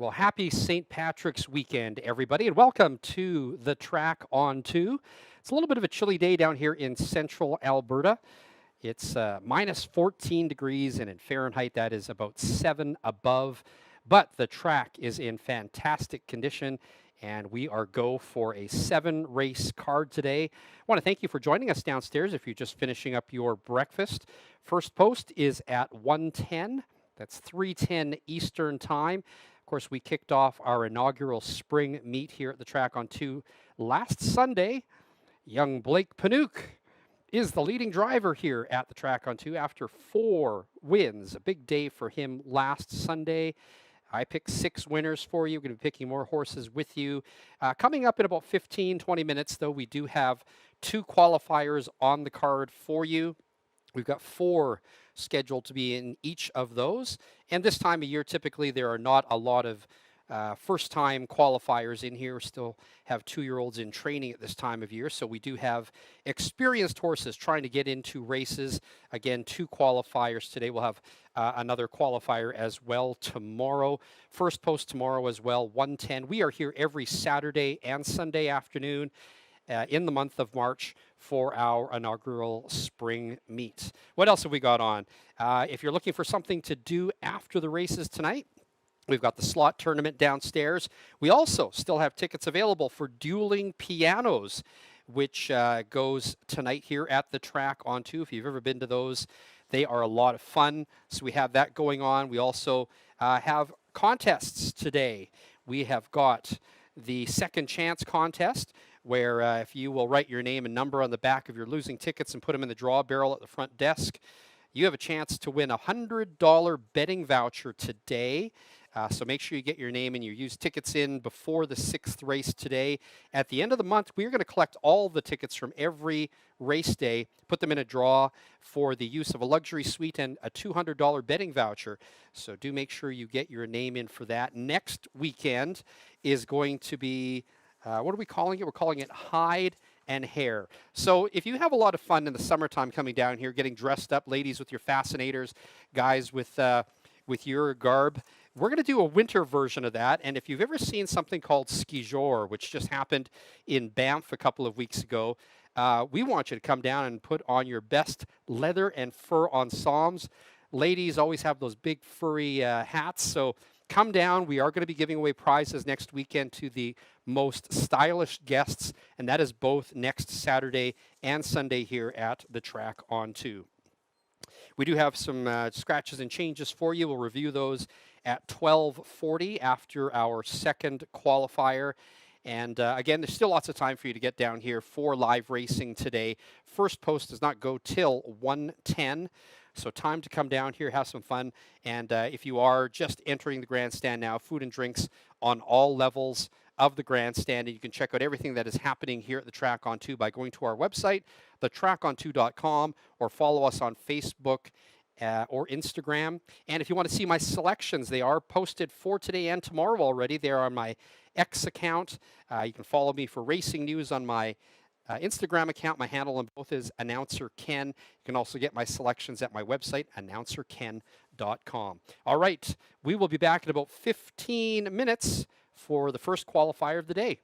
Well, happy St. Patrick's weekend, everybody, and welcome to the Track on 2. It's a little bit of a chilly day down here in central Alberta. It's minus 14 degrees, and in Fahrenheit, that is about 7 above. But the track is in fantastic condition, and we are go for a 7-race card today. I want to thank you for joining us downstairs if you're just finishing up your breakfast. First post is at 1:10. That's 3:10 Eastern Time. Of course, we kicked off our inaugural spring meet here at the Track on 2 last Sunday. Young Blake Panouk is the leading driver here at the Track on 2 after 4 wins. A big day for him last Sunday. I picked 6 winners for you. We're going to be picking more horses with you. Coming up in about 15, 20 minutes, though, we do have 2 qualifiers on the card for you. We've got 4 scheduled to be in each of those. And this time of year, typically, there are not a lot of first-time qualifiers in here. Still have 2-year-olds in training at this time of year. So we do have experienced horses trying to get into races. Again, 2 qualifiers today. We'll have another qualifier as well tomorrow. First post tomorrow as well, 1:10. We are here every Saturday and Sunday afternoon in the month of March for our inaugural spring meet. What else have we got on? If you're looking for something to do after the races tonight, we've got the slot tournament downstairs. We also still have tickets available for Dueling Pianos, which goes tonight here at the Track on 2. If you've ever been to those, they are a lot of fun. So we have that going on. We also have contests today. We have got the Second Chance contest, where if you will write your name and number on the back of your losing tickets and put them in the draw barrel at the front desk, you have a chance to win a $100 betting voucher today. So make sure you get your name and you use tickets in before the 6th race today. At the end of the month, we're going to collect all the tickets from every race day, put them in a draw for the use of a luxury suite and a $200 betting voucher. So do make sure you get your name in for that. Next weekend is going to be, what are we calling it? We're calling it Hide and Hair. So if you have a lot of fun in the summertime coming down here, getting dressed up, ladies with your fascinators, guys with your garb, we're going to do a winter version of that. And if you've ever seen something called Ski Jour, which just happened in Banff a couple of weeks ago, we want you to come down and put on your best leather and fur ensembles. Ladies always have those big furry hats, so come down. We are going to be giving away prizes next weekend to the most stylish guests, and that is both next Saturday and Sunday here at the Track on 2. We do have some scratches and changes for you. We'll review those at 12:40 after our second qualifier. And again, there's still lots of time for you to get down here for live racing today. First post does not go till 1:10. So time to come down here, have some fun. And if you are just entering the grandstand now, food and drinks on all levels of the grandstand. And you can check out everything that is happening here at the Track on 2 by going to our website, thetracon2.com, or follow us on Facebook or Instagram. And if you want to see my selections, they are posted for today and tomorrow already. They're on my X account. You can follow me for racing news on my Instagram account. My handle on both is Announcer Ken. You can also get my selections at my website, announcerken.com. All right, we will be back in about 15 minutes for the first qualifier of the day.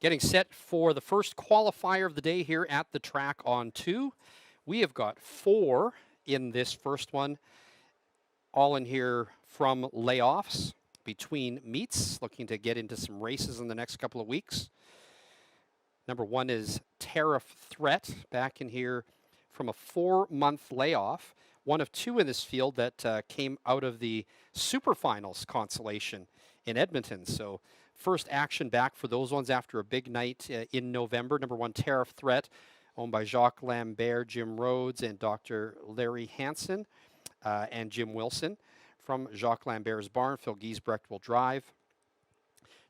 Getting set for the first qualifier of the day here at the track on 2. We have got 4 in this first one, all in here from layoffs between meets, looking to get into some races in the next couple of weeks. Number 1 is Tariff Threat, back in here from a 4-month layoff. One of 2 in this field that came out of the Superfinals consolation in Edmonton. So first action back for those ones after a big night in November. Number 1, Tariff Threat, owned by Jacques Lambert, Jim Rhodes, and Dr. Larry Hansen, and Jim Wilson from Jacques Lambert's barn. Phil Giesbrecht will drive.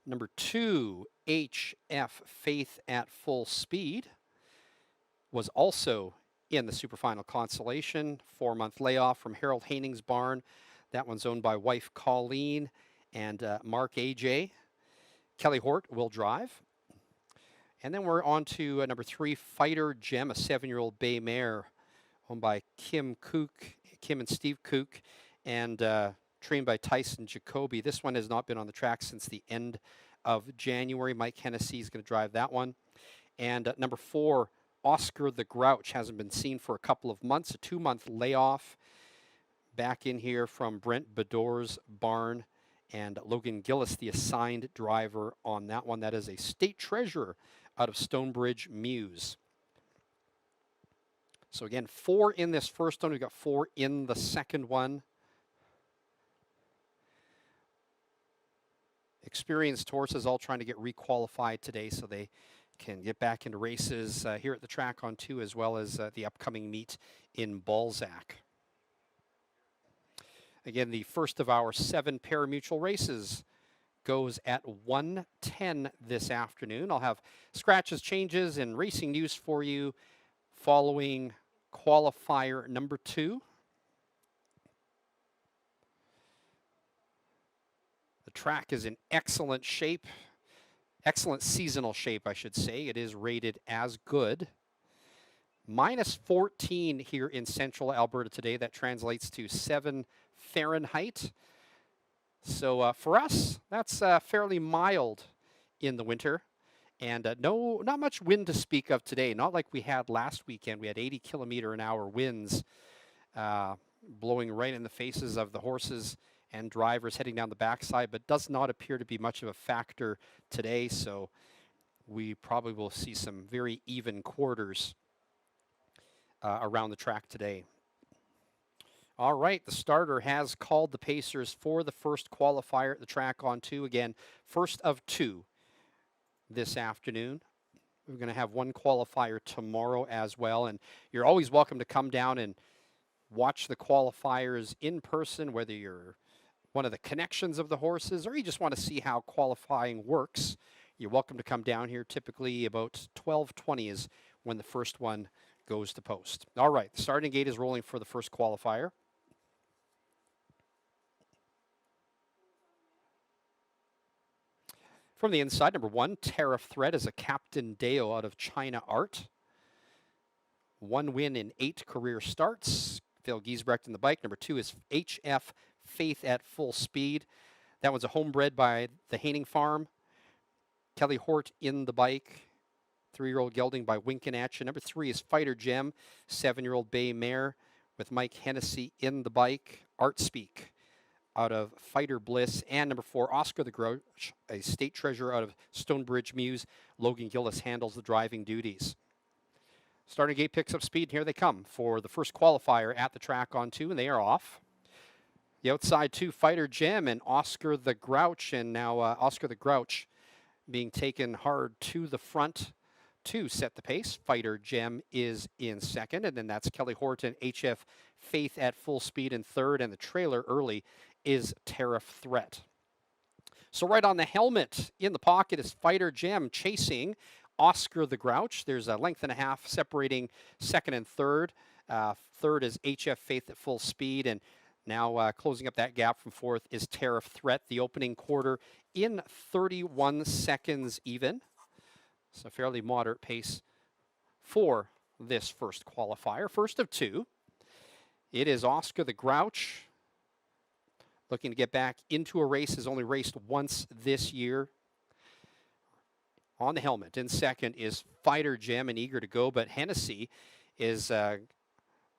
Number 2, HF Faith at Full Speed, was also in the Superfinal consolation. 4-month layoff from Harold Haining's barn. That one's owned by wife Colleen and Mark AJ. Kelly Hort will drive. And then we're on to number 3, Fighter Gem, a 7-year-old bay mare owned by Kim and Steve Kook, and trained by Tyson Jacoby. This one has not been on the track since the end of January. Mike Hennessy is going to drive that one. And number 4, Oscar the Grouch, hasn't been seen for a couple of months, a 2-month layoff. Back in here from Brent Bedore's barn, and Logan Gillis, the assigned driver on that one. That is a state treasurer out of Stonebridge Mews. So again, 4 in this first one. We've got 4 in the second one. Experienced horses all trying to get requalified today so they can get back into races here at the track on 2, as well as the upcoming meet in Balzac. Again, the first of our 7 parimutuel races goes at 1:10 this afternoon. I'll have scratches, changes, and racing news for you following qualifier number 2. The track is in excellent shape, excellent seasonal shape, I should say. It is rated as good. -14 here in central Alberta today. That translates to 7 Fahrenheit. So for us, that's fairly mild in the winter. And not much wind to speak of today, not like we had last weekend. We had 80-kilometer-an-hour winds blowing right in the faces of the horses and drivers heading down the backside, but does not appear to be much of a factor today. So we probably will see some very even quarters around the track today. All right, the starter has called the pacers for the first qualifier at the track on 2. Again, first of 2 this afternoon. We're going to have 1 qualifier tomorrow as well, and you're always welcome to come down and watch the qualifiers in person, whether you're one of the connections of the horses or you just want to see how qualifying works. You're welcome to come down here. Typically about 12:20 is when the first one goes to post. All right, the starting gate is rolling for the first qualifier. From the inside, number 1, Tariff Threat, is a Captain Deo out of China Art. 1 win in 8 career starts. Phil Giesbrecht in the bike. Number 2 is HF Faith at Full Speed. That one's a homebred by the Haining Farm. Kelly Hort in the bike. 3-year-old gelding by Winkin Action. Number 3 is Fighter Gem, 7-year-old bay mare with Mike Hennessy in the bike. Art Speak out of Fighter Bliss. And number 4, Oscar the Grouch, a state treasurer out of Stonebridge Mews. Logan Gillis handles the driving duties. Starting gate picks up speed, and here they come for the first qualifier at the track on 2, and they are off. The outside 2, Fighter Gem and Oscar the Grouch, and now Oscar the Grouch being taken hard to the front to set the pace. Fighter Gem is in second, and then that's Kelly Horton, HF Faith at Full Speed in third, and the trailer early is Tariff Threat. So right on the helmet in the pocket is Fighter Gem chasing Oscar the Grouch. There's a length and a half separating second and third. Third is HF Faith at Full Speed, and now closing up that gap from fourth is Tariff Threat. The opening quarter in 31 seconds even. So fairly moderate pace for this first qualifier. First of 2. It is Oscar the Grouch, looking to get back into a race. Has only raced once this year. on the helmet. In second is Fighter Gem and Eager to Go, but Hennessy is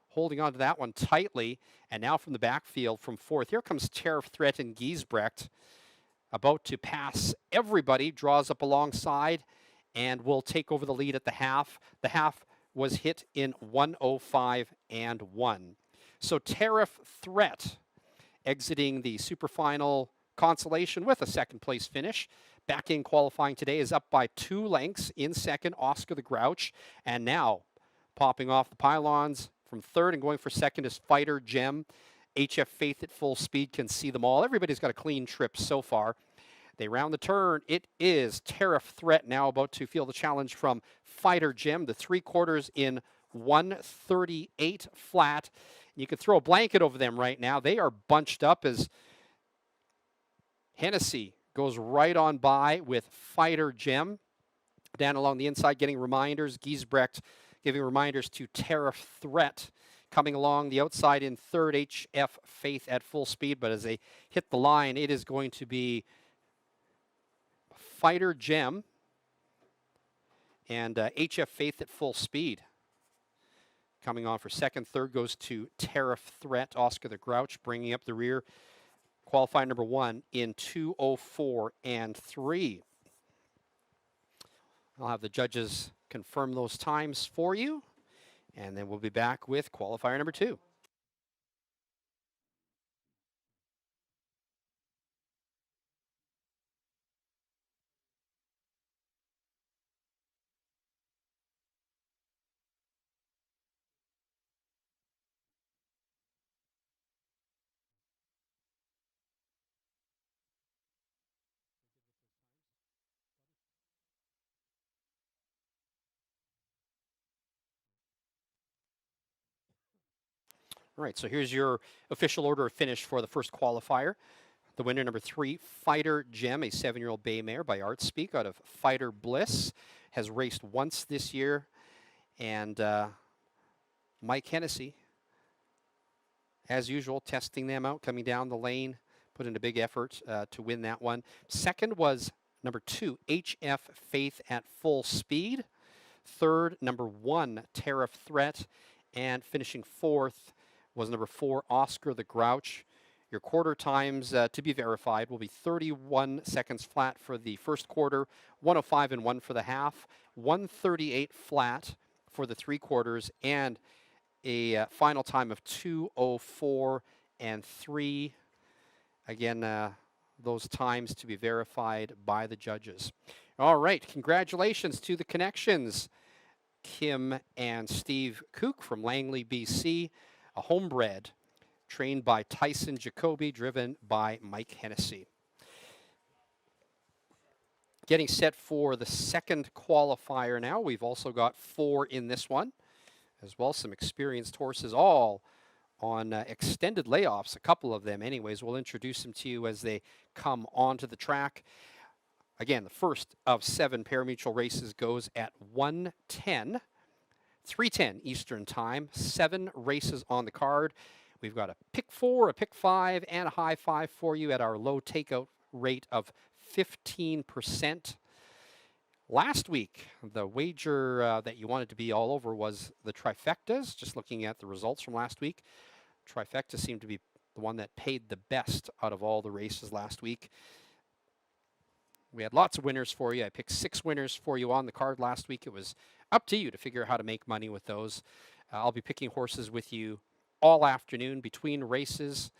holding on to that one tightly. And now from the backfield from fourth, here comes Tariff Threat and Giesbrecht, about to pass everybody, draws up alongside, and will take over the lead at the half. The half was hit in 1:05 and 1. So Tariff Threat exiting the super final consolation with a second place finish. Back in qualifying today is up by 2 lengths. In second, Oscar the Grouch. And now popping off the pylons from third and going for second is Fighter Gem. HF Faith at full speed can see them all. Everybody's got a clean trip so far. They round the turn. It is Tariff Threat now about to feel the challenge from Fighter Gem. The 3/4 in 1:38 flat. You could throw a blanket over them right now. They are bunched up as Hennessy goes right on by with Fighter Gem. Down along the inside getting reminders. Giesbrecht giving reminders to Tariff Threat. Coming along the outside in third, HF Faith at full speed. But as they hit the line, it is going to be Fighter Gem and HF Faith at full speed. Coming on for second. Third goes to Tariff Threat, Oscar the Grouch, bringing up the rear. Qualifier number 1 in 2:04 and 3. I'll have the judges confirm those times for you, and then we'll be back with qualifier number 2. All right, so here's your official order of finish for the first qualifier. The winner, number 3, Fighter Gem, a 7-year-old bay mare by Artspeak out of Fighter Bliss, has raced once this year. And Mike Hennessy, as usual, testing them out, coming down the lane, put in a big effort to win that one. Second was number 2, HF Faith at full speed. Third, number 1, Tariff Threat. And finishing fourth was number 4, Oscar the Grouch. Your quarter times to be verified will be 31 seconds flat for the first quarter, 1:05 and 1 for the half, 1:38 flat for the 3/4, and a final time of 2:04 and 3. Again, those times to be verified by the judges. All right, congratulations to the connections, Kim and Steve Kook from Langley, BC, a homebred trained by Tyson Jacoby, driven by Mike Hennessy. Getting set for the second qualifier now. We've also got 4 in this one as well. Some experienced horses, all on extended layoffs, a couple of them anyways. We'll introduce them to you as they come onto the track. Again, the first of 7 parimutuel races goes at 1:10, 3:10 Eastern Time. 7 races on the card. We've got a pick 4, a pick 5, and a high 5 for you at our low takeout rate of 15%. Last week, the wager that you wanted to be all over was the trifectas. Just looking at the results from last week, trifecta seemed to be the one that paid the best out of all the races last week. We had lots of winners for you. I picked 6 winners for you on the card last week. It was up to you to figure out how to make money with those. I'll be picking horses with you all afternoon between races.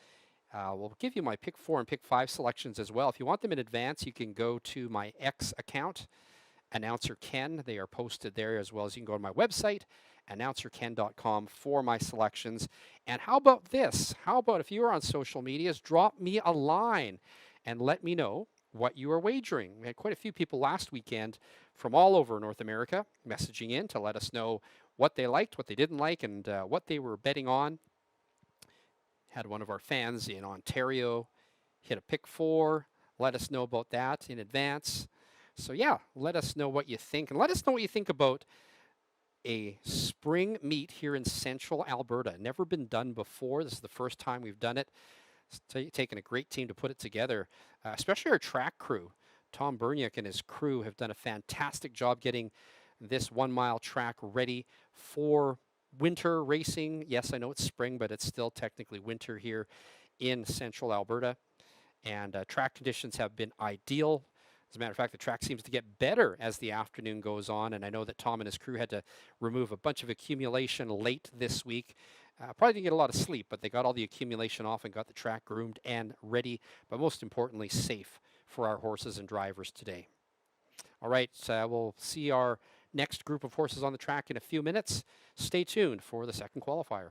We'll give you my pick 4 and pick 5 selections as well. If you want them in advance, you can go to my X account, Announcer Ken. They are posted there, as well as you can go to my website, announcerken.com, for my selections. And how about this? How about if you are on social medias, drop me a line and let me know what you are wagering. We had quite a few people last weekend from all over North America messaging in to let us know what they liked, what they didn't like, and what they were betting on. Had one of our fans in Ontario hit a pick 4. Let us know about that in advance. So yeah, let us know what you think, and let us know what you think about a spring meet here in central Alberta. Never been done before. This is the first time we've done it. It's taken a great team to put it together, especially our track crew. Tom Berniak and his crew have done a fantastic job getting this 1 mile track ready for winter racing. Yes, I know it's spring, but it's still technically winter here in central Alberta. And track conditions have been ideal. As a matter of fact, the track seems to get better as the afternoon goes on. And I know that Tom and his crew had to remove a bunch of accumulation late this week. Probably didn't get a lot of sleep, but they got all the accumulation off and got the track groomed and ready, but most importantly, safe for our horses and drivers today. All right, we'll see our next group of horses on the track in a few minutes. Stay tuned for the second qualifier.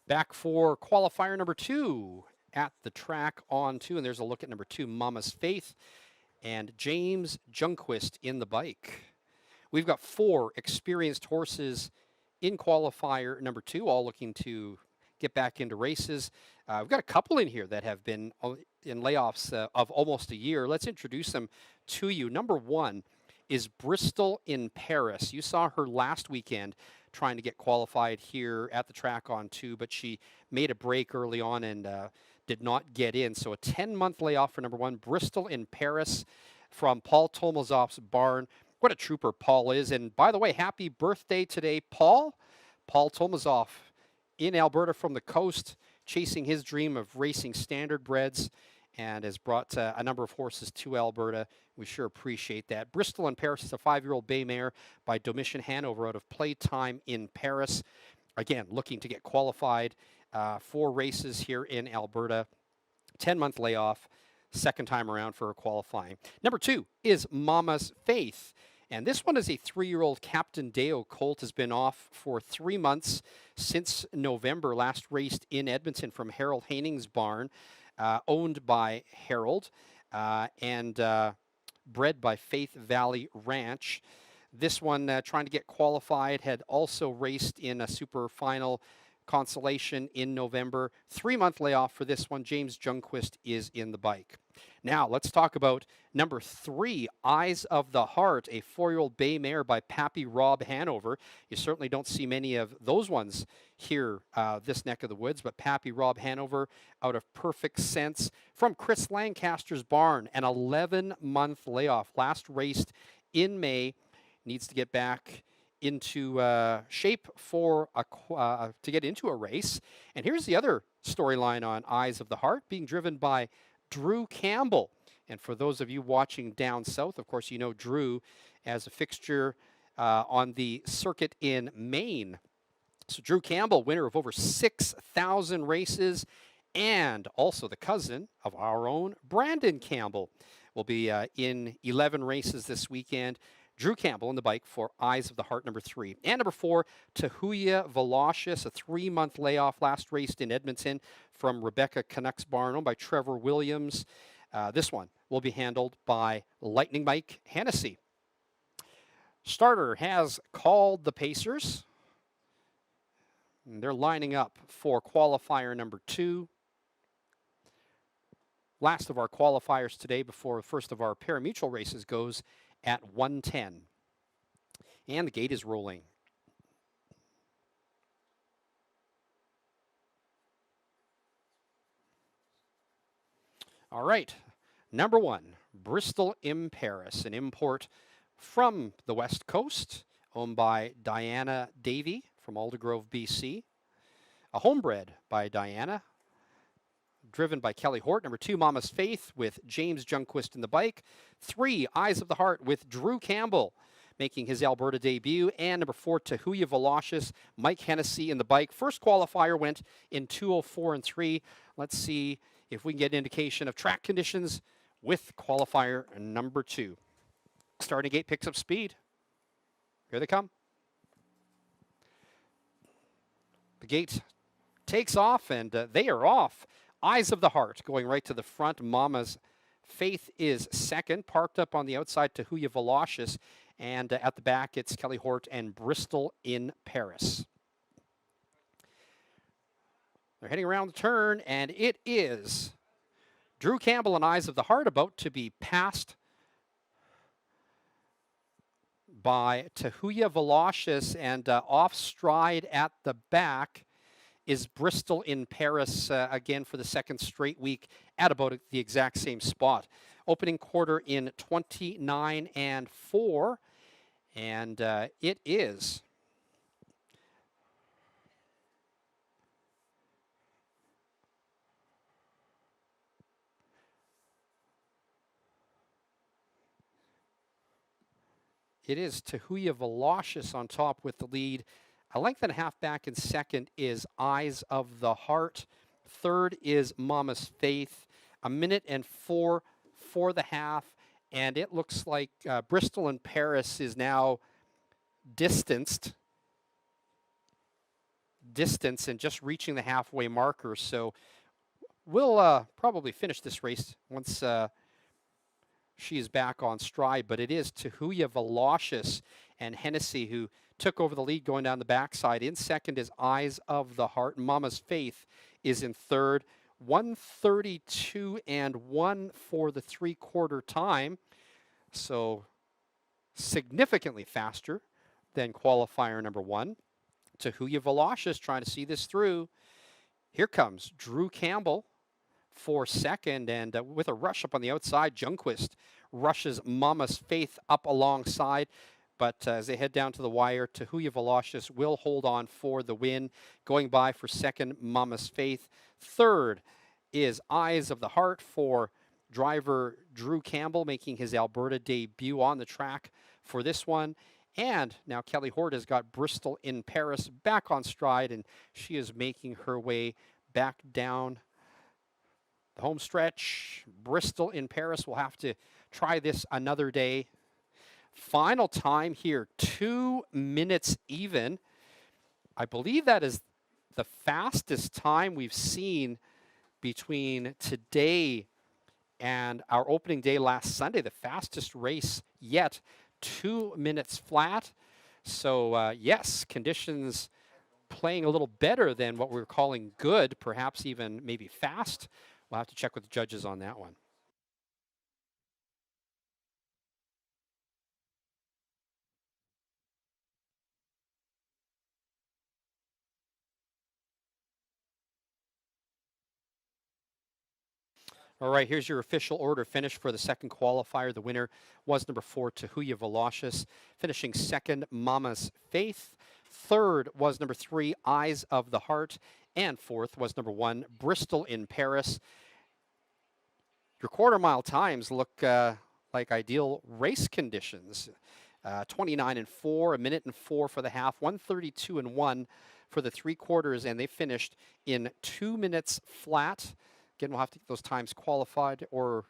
Back for qualifier number 2 at the track on 2, and there's a look at number 2, Mama's Faith, and James Junquist in the bike. We've got 4 experienced horses in qualifier number 2, all looking to get back into races. We've got a couple in here that have been in layoffs of almost a year. Let's introduce them to you. Number 1 is Bristol in Paris. You saw her last weekend trying to get qualified here at the track on 2, but she made a break early on and did not get in. So a 10-month layoff for number 1, Bristol in Paris, from Paul Tomazov's barn. What a trooper Paul is. And by the way, happy birthday today, Paul. Paul Tomazov in Alberta from the coast, chasing his dream of racing standard breds, and has brought a number of horses to Alberta. We sure appreciate that. Bristol in Paris is a 5-year-old bay mare by Domitian Hanover out of Playtime in Paris. Again, looking to get qualified for races here in Alberta. 10-month layoff, second time around for qualifying. Number 2 is Mama's Faith. And this one is a 3-year-old Captain Deo colt, has been off for 3 months since November, last raced in Edmonton from Harold Haining's barn, owned by Harold and bred by Faith Valley Ranch. This one trying to get qualified, had also raced in a super final consolation in November. 3-month layoff for this one. James Junquist is in the bike. Now, let's talk about number 3, Eyes of the Heart, a 4-year-old bay mare by Pappy Rob Hanover. You certainly don't see many of those ones here, this neck of the woods, but Pappy Rob Hanover out of Perfect Sense from Chris Lancaster's barn, an 11-month layoff. Last raced in May, needs to get back into shape for to get into a race. And here's the other storyline on Eyes of the Heart, being driven by Drew Campbell. And for those of you watching down south, of course, you know Drew as a fixture on the circuit in Maine. So Drew Campbell, winner of over 6,000 races, and also the cousin of our own Brandon Campbell, will be in 11 races this weekend. Drew Campbell in the bike for Eyes of the Heart, number 3. And number 4, Tahuya Velocious, a 3-month layoff, last raced in Edmonton from Rebecca Canucks barn, owned by Trevor Williams. This one will be handled by Lightning Mike Hennessy. Starter has called the Pacers. And they're lining up for qualifier number 2. Last of our qualifiers today before the first of our parimutuel races goes at 1:10. And the gate is rolling. All right. Number 1, Bristol in Paris, an import from the West Coast, owned by Diana Davey from Aldergrove, BC. A homebred by Diana, driven by Kelly Hort. Number 2, Mama's Faith with James Junquist in the bike. 3, Eyes of the Heart with Drew Campbell making his Alberta debut. And number 4, Tahuya Velocious, Mike Hennessy in the bike. First qualifier went in 2:04 and 3. Let's see if we can get an indication of track conditions with qualifier number 2. Starting gate picks up speed. Here they come. The gate takes off, and they are off. Eyes of the Heart going right to the front. Mama's Faith is second, parked up on the outside. Tahuya Velocious, and at the back it's Kelly Hort and Bristol in Paris. They're heading around the turn, and it is Drew Campbell and Eyes of the Heart about to be passed by Tahuya Velocious, and off stride at the back is Bristol in Paris again for the second straight week at about the exact same spot. Opening quarter in 29 and 4, and it is Tahuya Velocious on top with the lead. A length and a half back in second is Eyes of the Heart. Third is Mama's Faith. A minute and 4 for the half. And it looks like Bristol in Paris is now distanced and just reaching the halfway marker. So we'll probably finish this race once she is back on stride. But it is Tahuya Velocious and Hennessy who took over the lead going down the backside. In second is Eyes of the Heart. Mama's Faith is in third. 1:32 and 1 for the three-quarter time. So significantly faster than qualifier number 1. Tahuya Velocious trying to see this through. Here comes Drew Campbell for second, and with a rush up on the outside, Junquist rushes Mama's Faith up alongside. But as they head down to the wire, Tahuya Velocious will hold on for the win. Going by for second, Mama's Faith. Third is Eyes of the Heart for driver Drew Campbell, making his Alberta debut on the track for this one. And now Kelly Hort has got Bristol in Paris back on stride, and she is making her way back down the home stretch. Bristol in Paris will have to try this another day. Final time here, 2 minutes even. I believe that is the fastest time we've seen between today and our opening day last Sunday, the fastest race yet, 2 minutes flat. So yes, conditions playing a little better than what we're calling good, perhaps even maybe fast. We'll have to check with the judges on that one. All right, here's your official order finish for the second qualifier. The winner was number 4, Tahuya Velocious. Finishing second, Mama's Faith. Third was number 3, Eyes of the Heart. And fourth was number 1, Bristol in Paris. Your quarter mile times look like ideal race conditions. 29 and 4, a minute and 4 for the half, 1:32 and 1 for the three quarters, and they finished in 2 minutes flat. Again, we'll have to get those times qualified or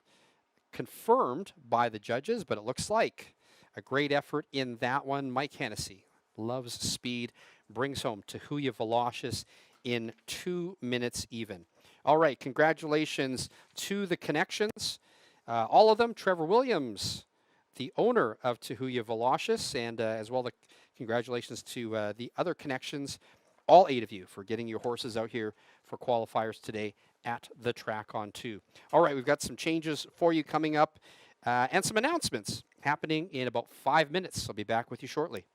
confirmed by the judges, but it looks like a great effort in that one. Mike Hennessy loves speed, brings home Tahuya Velocious in 2 minutes even. All right, congratulations to the connections. All of them, Trevor Williams, the owner of Tahuya Velocious, and as well, the congratulations to the other connections, all 8 of you, for getting your horses out here for qualifiers today at the track on 2. All right, we've got some changes for you coming up and some announcements happening in about 5 minutes. I'll be back with you shortly.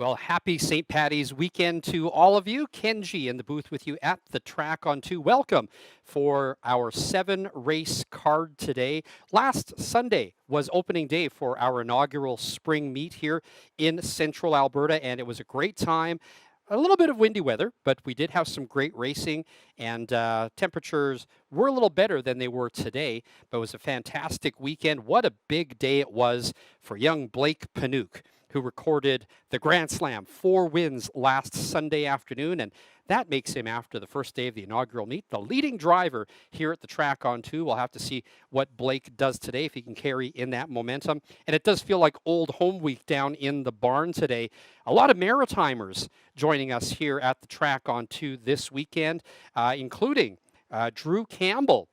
Well, happy St. Patty's weekend to all of you. Kenji in the booth with you at the track on 2. Welcome for our 7-race card today. Last Sunday was opening day for our inaugural spring meet here in central Alberta, and it was a great time. A little bit of windy weather, but we did have some great racing, and temperatures were a little better than they were today, but it was a fantastic weekend. What a big day it was for young Blake Panouk, who recorded the Grand Slam, 4 wins last Sunday afternoon, and that makes him, after the first day of the inaugural meet, the leading driver here at the track on 2. We'll have to see what Blake does today, if he can carry in that momentum. And it does feel like old home week down in the barn today. A lot of Maritimers joining us here at the track on 2 this weekend, including Drew Campbell.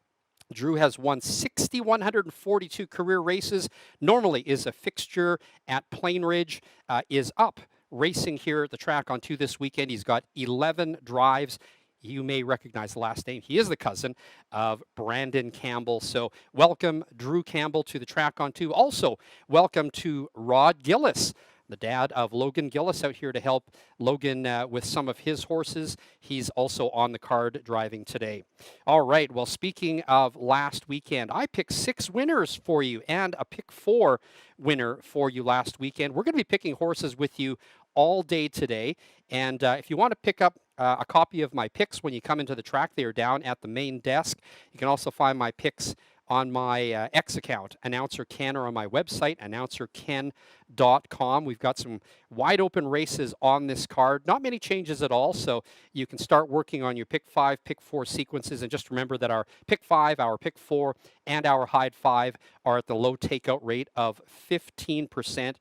Drew has won 6,142 career races, normally is a fixture at Plainridge, is up racing here at the track on 2 this weekend. He's got 11 drives. You may recognize the last name. He is the cousin of Brandon Campbell. So welcome, Drew Campbell, to the track on 2. Also, welcome to Rod Gillis, the dad of Logan Gillis, out here to help Logan with some of his horses. He's also on the card driving today. All right, well, speaking of last weekend, I picked 6 winners for you and a pick 4 winner for you last weekend. We're going to be picking horses with you all day today. And if you want to pick up a copy of my picks when you come into the track, they are down at the main desk. You can also find my picks on my X account, Announcer Ken, or on my website, announcerken.com. We've got some wide open races on this card. Not many changes at all, so you can start working on your pick 5, pick 4 sequences. And just remember that our pick 5, our pick 4, and our hide 5 are at the low takeout rate of 15%.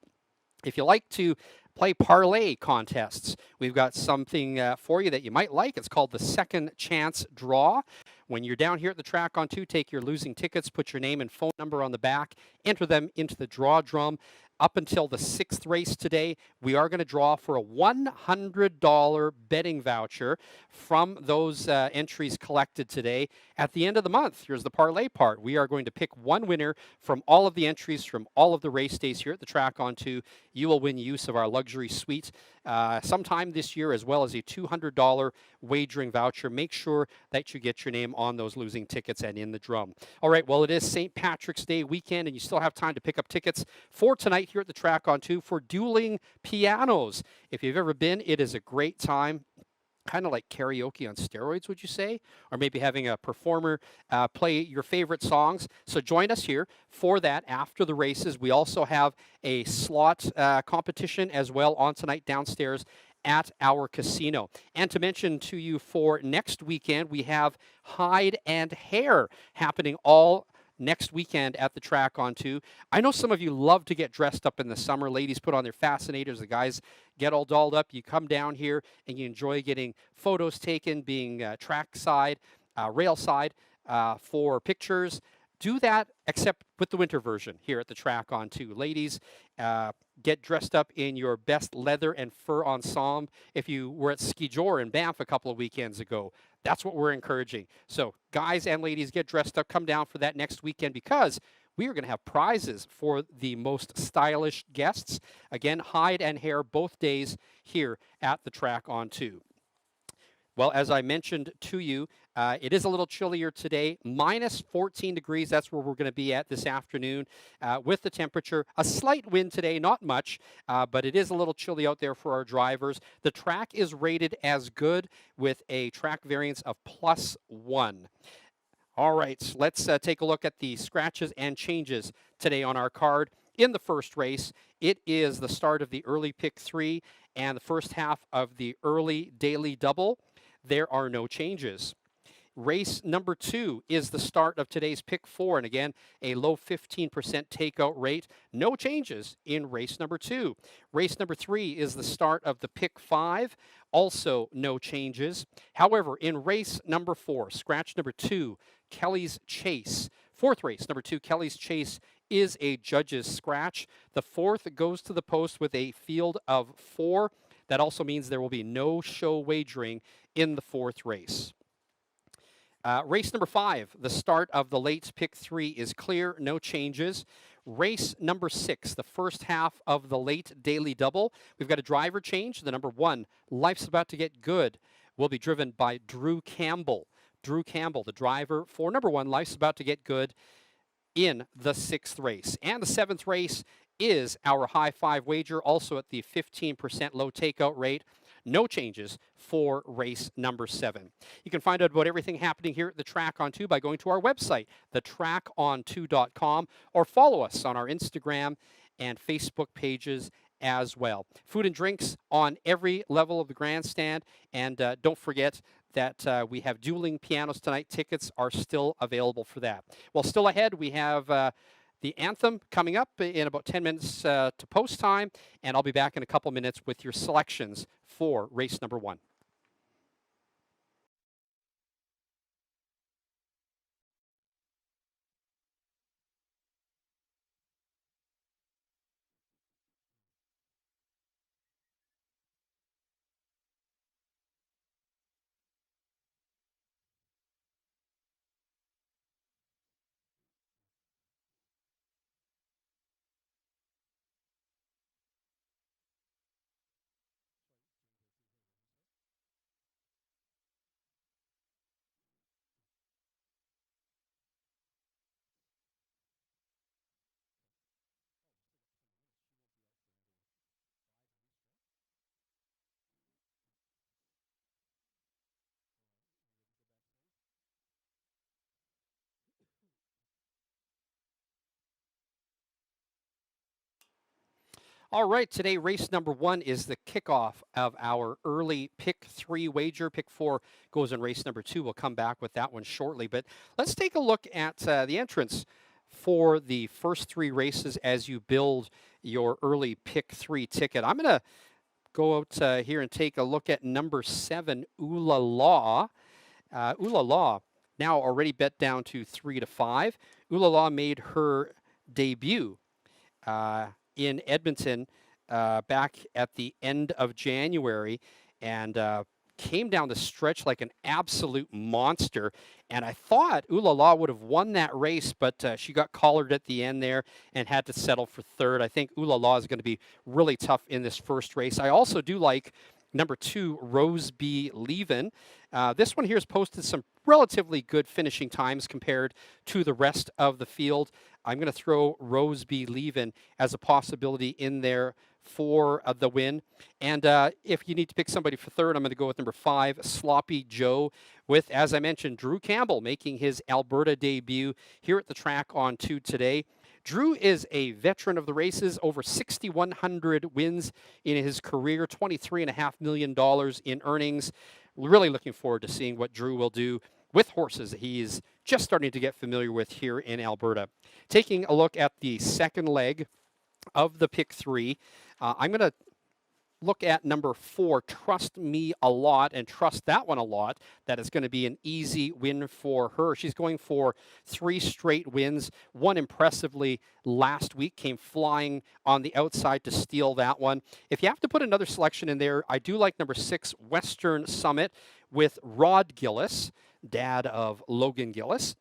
If you like to play parlay contests, we've got something for you that you might like. It's called the Second Chance Draw. When you're down here at the track on 2, take your losing tickets, put your name and phone number on the back, enter them into the draw drum. Up until the 6th race today, we are going to draw for a $100 betting voucher from those entries collected today. At the end of the month, here's the parlay part. We are going to pick one winner from all of the entries from all of the race days here at the track on 2. You will win use of our luxury suite sometime this year, as well as a $200 wagering voucher. Make sure that you get your name on those losing tickets and in the drum. All right, well, it is St. Patrick's Day weekend, and you still have time to pick up tickets for tonight here at the track on 2 for Dueling Pianos. If you've ever been, it is a great time. Kind of like karaoke on steroids, would you say? Or maybe having a performer play your favorite songs. So join us here for that after the races. We also have a slot competition as well on tonight downstairs at our casino. And to mention to you, for next weekend, we have Hide and Hair happening all next weekend at the track on 2. I know some of you love to get dressed up in the summer. Ladies put on their fascinators. The guys get all dolled up. You come down here and you enjoy getting photos taken, being track side, rail side for pictures. Do that, except with the winter version here at the track on 2. Ladies, get dressed up in your best leather and fur ensemble. If you were at Ski Joor in Banff a couple of weekends ago, that's what we're encouraging. So guys and ladies, get dressed up. Come down for that next weekend, because we are going to have prizes for the most stylish guests. Again, Hide and Hair both days here at the track on 2. Well, as I mentioned to you, it is a little chillier today, minus 14 degrees. That's where we're going to be at this afternoon with the temperature. A slight wind today, not much, but it is a little chilly out there for our drivers. The track is rated as good with a track variance of +1. All right, let's take a look at the scratches and changes today on our card. In the first race, it is the start of the early pick 3 and the first half of the early daily double. There are no changes. Race number 2 is the start of today's pick 4, and again, a low 15% takeout rate. No changes in race number 2. Race number 3 is the start of the pick 5. Also no changes. However, in race number 4, scratch number 2, Kelly's Chase. Fourth race, number 2, Kelly's Chase, is a judge's scratch. The fourth goes to the post with a field of 4. That also means there will be no show wagering in the fourth race. Race number 5, the start of the late pick 3 is clear, no changes. Race number 6, the first half of the late daily double. We've got a driver change. The number 1, Life's About to Get Good, will be driven by Drew Campbell. Drew Campbell, the driver for number 1, Life's About to Get Good, in the 6th race. And the 7th race is our high five wager, also at the 15% low takeout rate. No changes for race number 7. You can find out about everything happening here at the Track on 2 by going to our website, thetracon2.com, or follow us on our Instagram and Facebook pages as well. Food and drinks on every level of the grandstand. And don't forget that we have dueling pianos tonight. Tickets are still available for that. Well, still ahead, we have the anthem coming up in about 10 minutes to post time, and I'll be back in a couple minutes with your selections for race number 1. All right, today race number 1 is the kickoff of our early pick 3 wager. Pick 4 goes in race number 2. We'll come back with that one shortly. But let's take a look at the entrance for the first 3 races as you build your early pick 3 ticket. I'm going to go out here and take a look at number 7, Ooh La La. Ooh La La now already bet down to 3-5. Ooh La La made her debut in Edmonton back at the end of January, and came down the stretch like an absolute monster. And I thought Ooh La La would have won that race, but she got collared at the end there and had to settle for 3rd. I think Ooh La La is going to be really tough in this first race. I also do like number 2, Rose B. Leven. This one here has posted some relatively good finishing times compared to the rest of the field. I'm going to throw Rose B. Leven as a possibility in there for the win. And if you need to pick somebody for 3rd, I'm going to go with number 5, Sloppy Joe, with, as I mentioned, Drew Campbell making his Alberta debut here at the Track on 2 today. Drew is a veteran of the races, over 6,100 wins in his career, $23.5 million in earnings. Really looking forward to seeing what Drew will do with horses that he's just starting to get familiar with here in Alberta. Taking a look at the second leg of the pick 3, I'm going to look at number 4, Trust Me a Lot, and trust that one a lot. That is going to be an easy win for her. She's going for 3 straight wins. One impressively last week, came flying on the outside to steal that one. If you have to put another selection in there, I do like number 6, Western Summit, with Rod Gillis, dad of Logan Gillis.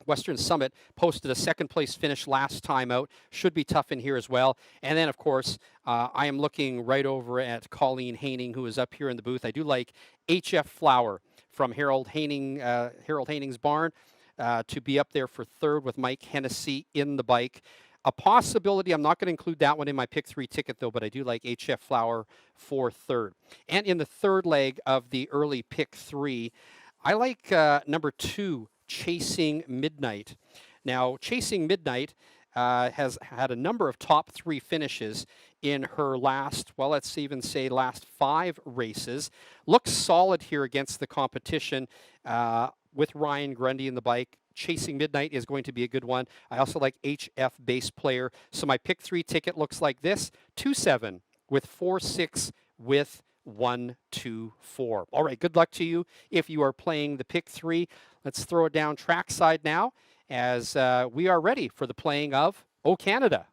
Western Summit posted a 2nd place finish last time out. Should be tough in here as well. And then, of course, I am looking right over at Colleen Haining, who is up here in the booth. I do like HF Flower from Harold Haining's barn to be up there for 3rd with Mike Hennessy in the bike. A possibility, I'm not going to include that one in my pick 3 ticket, though, but I do like HF Flower for 3rd. And in the 3rd leg of the early pick 3, I like number 2, Chasing Midnight. Now, Chasing Midnight has had a number of top 3 finishes in her last, well, let's even say last 5 races. Looks solid here against the competition with Ryan Grundy in the bike. Chasing Midnight is going to be a good one. I also like HF Bass Player. So my pick 3 ticket looks like this: 2-7 with 4-6 with 1-2-4. All right, good luck to you if you are playing the pick 3. Let's throw it down trackside now as we are ready for the playing of O Canada.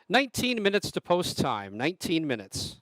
19 minutes to post time. 19 minutes.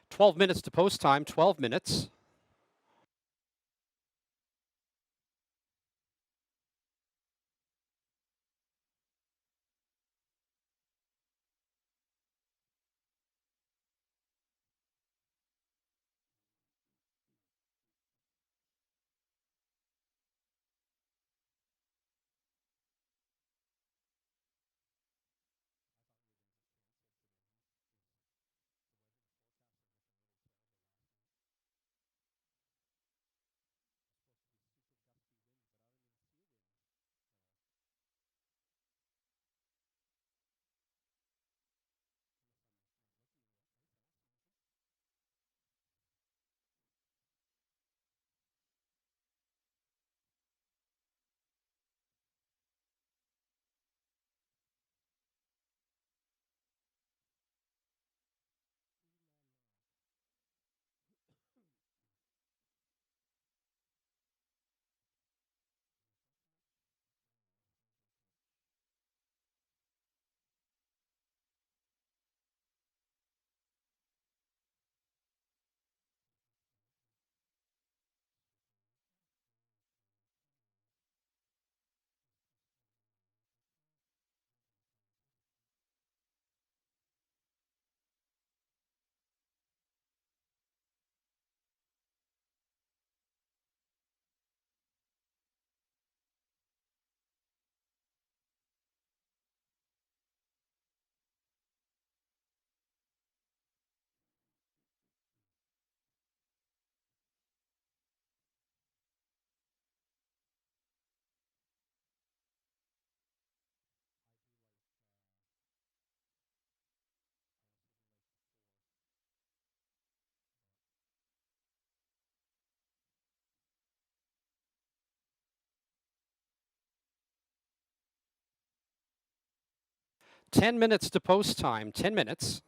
12 minutes to post time, 12 minutes. Ten minutes to post time, 10 minutes.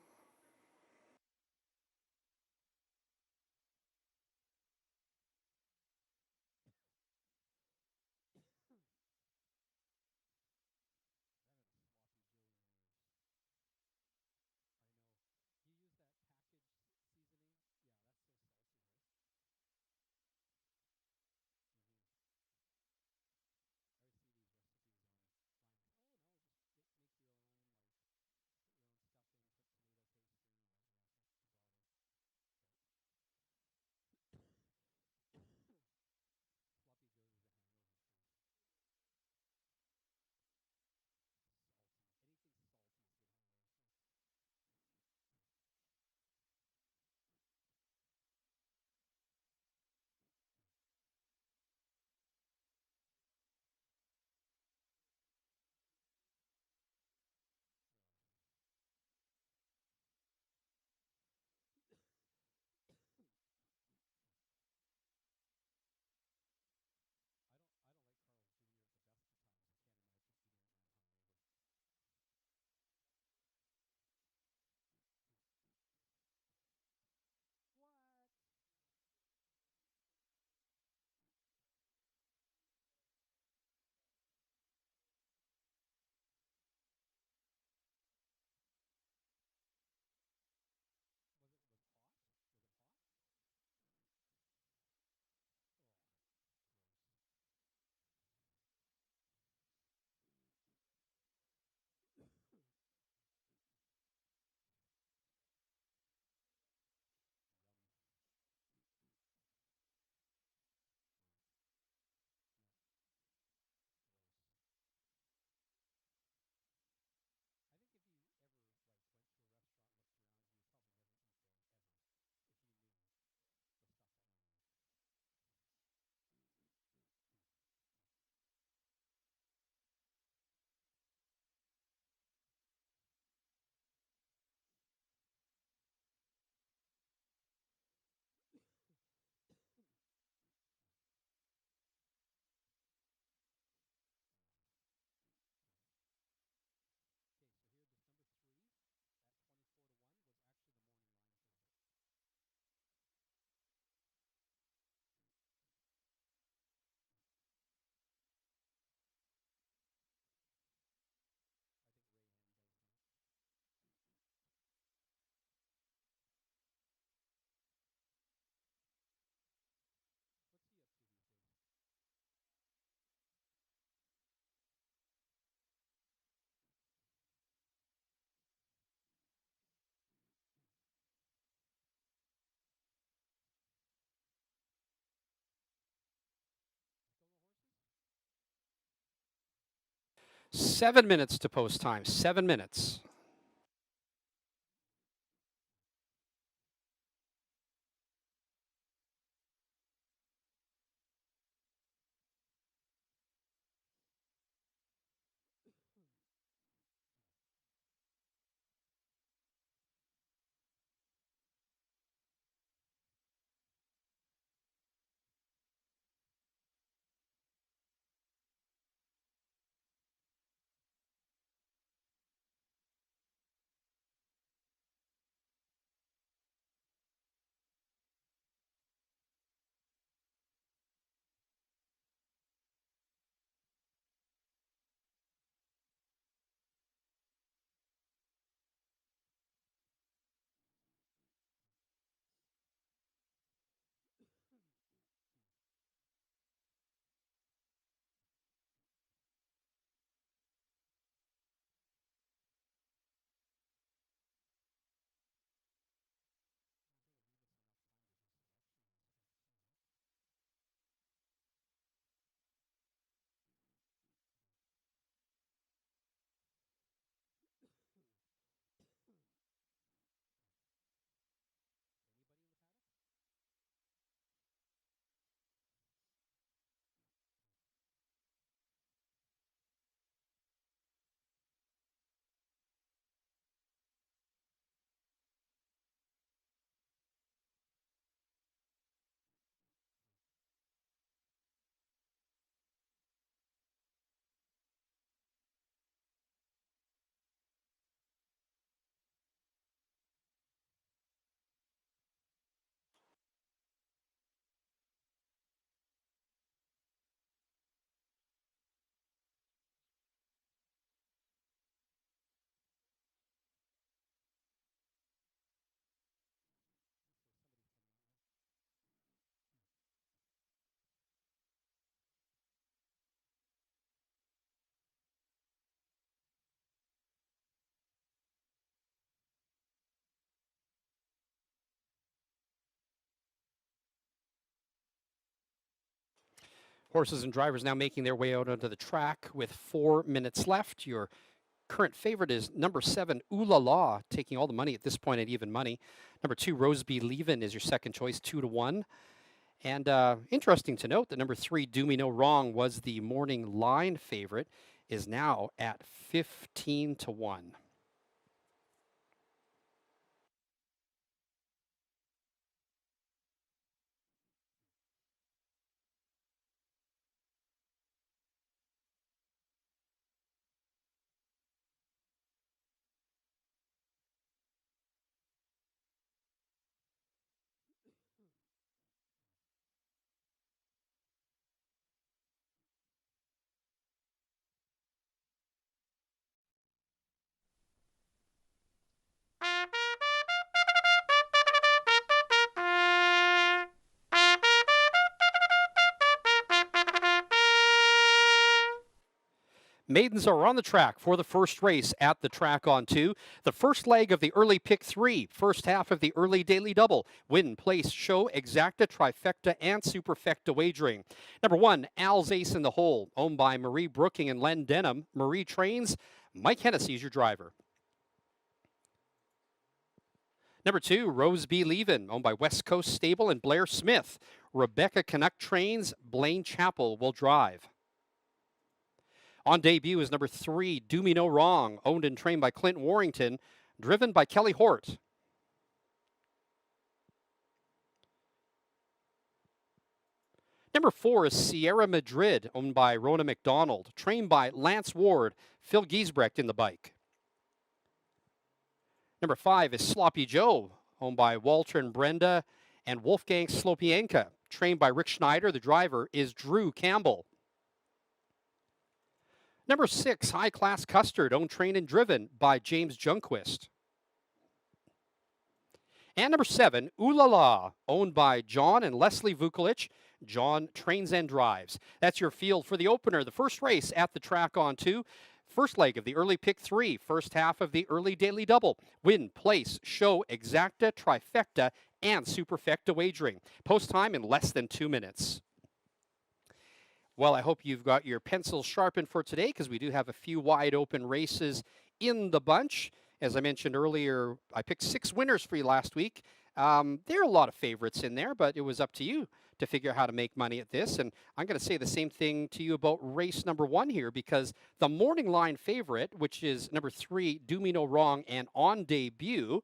7 minutes to post time. 7 minutes. Horses and drivers now making their way out onto the track with 4 minutes left. Your current favorite is number 7, Ooh La La, taking all the money at this point at even money. Number 2, Rose Be Leavin' is your second choice, 2-1. And interesting to note that number 3, Do Me No Wrong, was the morning line favorite, is now at 15-1. Maidens are on the track for the first race at the track on 2. The first leg of the early pick 3, first half of the early daily double. Win, place, show, exacta, trifecta, and superfecta wagering. Number 1, Al's Ace in the Hole, owned by Marie Brooking and Len Denham. Marie trains. Mike Hennessy is your driver. Number 2, Rose Be Leavin', owned by West Coast Stable and Blair Smith. Rebecca Canuck trains. Blaine Chappell will drive. On debut is number 3, Do Me No Wrong, owned and trained by Clint Warrington, driven by Kelly Hort. Number 4 is Sierra Madrid, owned by Rona McDonald, trained by Lance Ward, Phil Giesbrecht in the bike. Number 5 is Sloppy Joe, owned by Walter and Brenda and Wolfgang Slopienka, trained by Rick Schneider. The driver is Drew Campbell. Number 6, High Class Custard, owned, trained, and driven by James Junquist. And number 7, Ooh La La, owned by John and Leslie Vukolich. John trains and drives. That's your field for the opener, the first race at the track on 2. First leg of the early pick 3, first half of the early daily double. Win, place, show, exacta, trifecta, and superfecta wagering. Post time in less than 2 minutes. Well, I hope you've got your pencils sharpened for today because we do have a few wide open races in the bunch. As I mentioned earlier, I picked 6 winners for you last week. There are a lot of favorites in there, but it was up to you to figure out how to make money at this. And I'm going to say the same thing to you about race number 1 here because the morning line favorite, which is number 3, Do Me No Wrong and On Debut,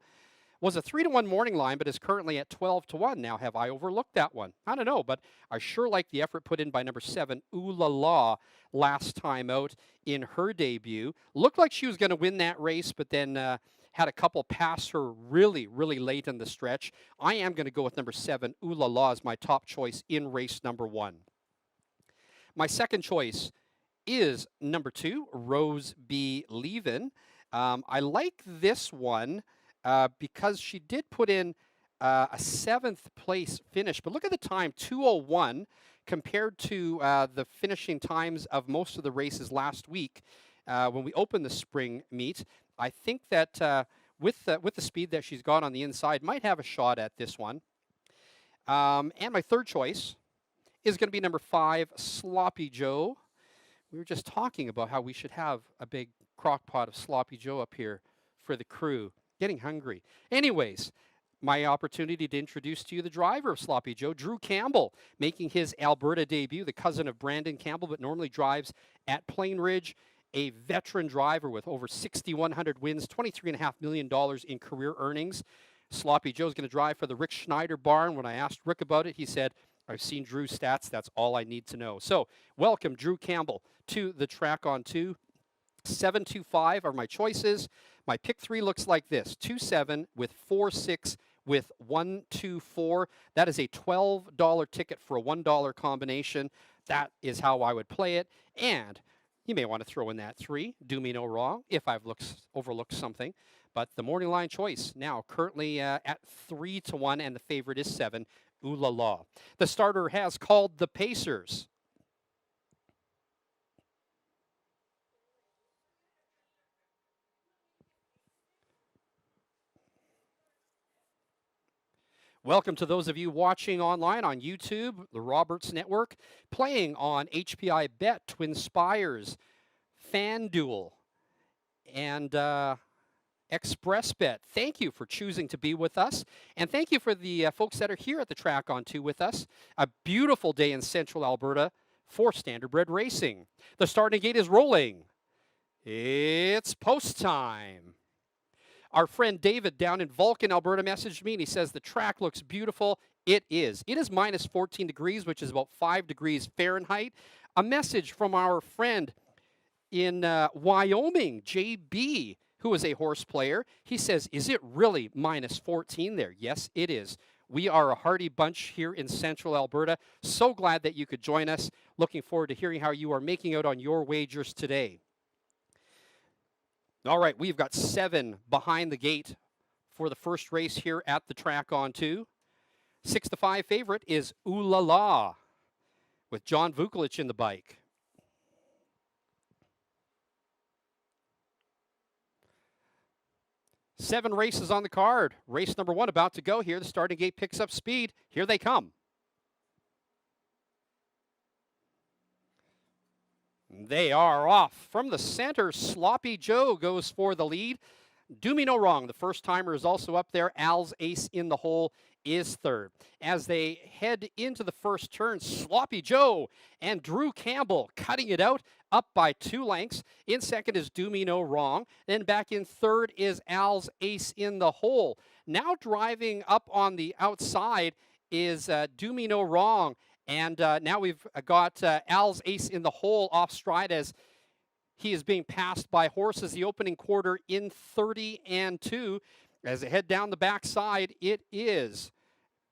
was a 3-1 morning line, but is currently at 12-1. Now, have I overlooked that one? I don't know, but I sure like the effort put in by number 7, Ooh La La, last time out in her debut. Looked like she was going to win that race, but then had a couple pass her really, really late in the stretch. I am going to go with number 7, Ooh La La, as my top choice in race number 1. My second choice is number 2, Rose B. Leavin'. I like this one because she did put in a 7th place finish. But look at the time, 2:01, compared to the finishing times of most of the races last week when we opened the spring meet. I think that with the speed that she's got on the inside, might have a shot at this one. And my third choice is going to be number 5, Sloppy Joe. We were just talking about how we should have a big crock pot of Sloppy Joe up here for the crew. Getting hungry. Anyways, my opportunity to introduce to you the driver of Sloppy Joe, Drew Campbell, making his Alberta debut, the cousin of Brandon Campbell, but normally drives at Plain Ridge. A veteran driver with over 6,100 wins, $23.5 million in career earnings. Sloppy Joe's going to drive for the Rick Schneider barn. When I asked Rick about it, he said, I've seen Drew's stats. That's all I need to know. So welcome, Drew Campbell, to the Track on 2. 7-2-5 are my choices. My pick 3 looks like this: 2-7 with 4-6 with 1-2-4. That is a $12 ticket for a $1 combination. That is how I would play it. And you may want to throw in that 3, Do Me No Wrong, if I've overlooked something. But the morning line choice now currently at 3-1, and the favorite is 7, Ooh La La. The starter has called the Pacers. Welcome to those of you watching online on YouTube, the Roberts Network, playing on HPI Bet, Twin Spires, FanDuel, and Express Bet. Thank you for choosing to be with us, and thank you for the folks that are here at the Track on 2 with us. A beautiful day in Central Alberta for Standardbred Racing. The starting gate is rolling. It's post time. Our friend David down in Vulcan, Alberta, messaged me, and he says the track looks beautiful. It is. It is minus 14 degrees, which is about 5 degrees Fahrenheit. A message from our friend in Wyoming, JB, who is a horse player. He says, is it really minus 14 there? Yes, it is. We are a hardy bunch here in Central Alberta. So glad that you could join us. Looking forward to hearing how you are making out on your wagers today. All right, we've got 7 behind the gate for the first race here at the Track on 2. 6-5 favorite is Ooh La La with John Vukolich in the bike. Seven races on the card. Race number 1 about to go here. The starting gate picks up speed. Here they come. They are off. From the center, Sloppy Joe goes for the lead. Do Me No Wrong, the first timer, is also up there. Al's Ace in the Hole is third. As they head into the first turn, Sloppy Joe and Drew Campbell cutting it out, up by 2 lengths. In second is Do Me No Wrong. Then back in third is Al's Ace in the Hole. Now driving up on the outside is Do Me No Wrong. And now we've got Al's Ace in the Hole off stride as he is being passed by horses. The opening quarter in 30-2. As they head down the backside, it is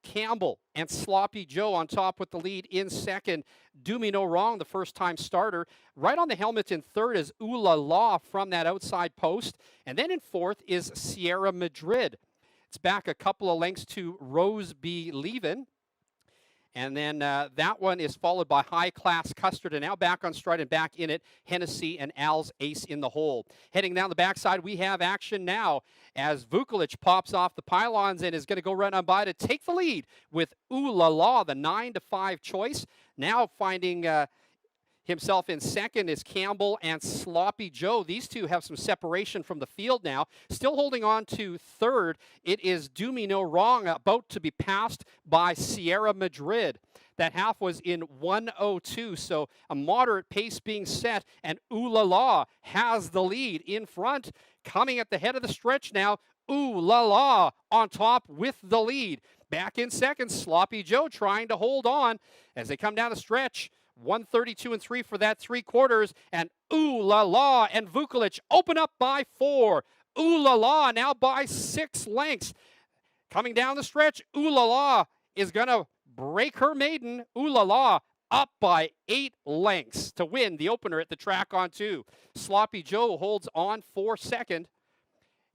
Campbell and Sloppy Joe on top with the lead. In second, Do Me No Wrong, the first-time starter. Right on the helmet in third is Ooh La La from that outside post. And then in fourth is Sierra Madrid. It's back a couple of lengths to Rose B. Leavin'. And then that one is followed by High Class Custard. And now back on stride and back in it, Hennessy and Al's Ace in the Hole. Heading down the backside, we have action now as Vukolich pops off the pylons and is going to go right on by to take the lead with Ooh La La, the 9-5 choice. Now finding Himself in second is Campbell and Sloppy Joe. These two have some separation from the field now. Still holding on to third, it is Do Me No Wrong, about to be passed by Sierra Madrid. That half was in 1:02, so a moderate pace being set, and Ooh La La has the lead in front. Coming at the head of the stretch now, Ooh La La on top with the lead. Back in second, Sloppy Joe trying to hold on as they come down the stretch. 1:32 and 3 for that 3/4, and Ooh La La and Vukulic open up by 4. Ooh La La now by 6 lengths. Coming down the stretch, Ooh La La is going to break her maiden. Ooh La La up by 8 lengths to win the opener at the track on 2. Sloppy Joe holds on for second.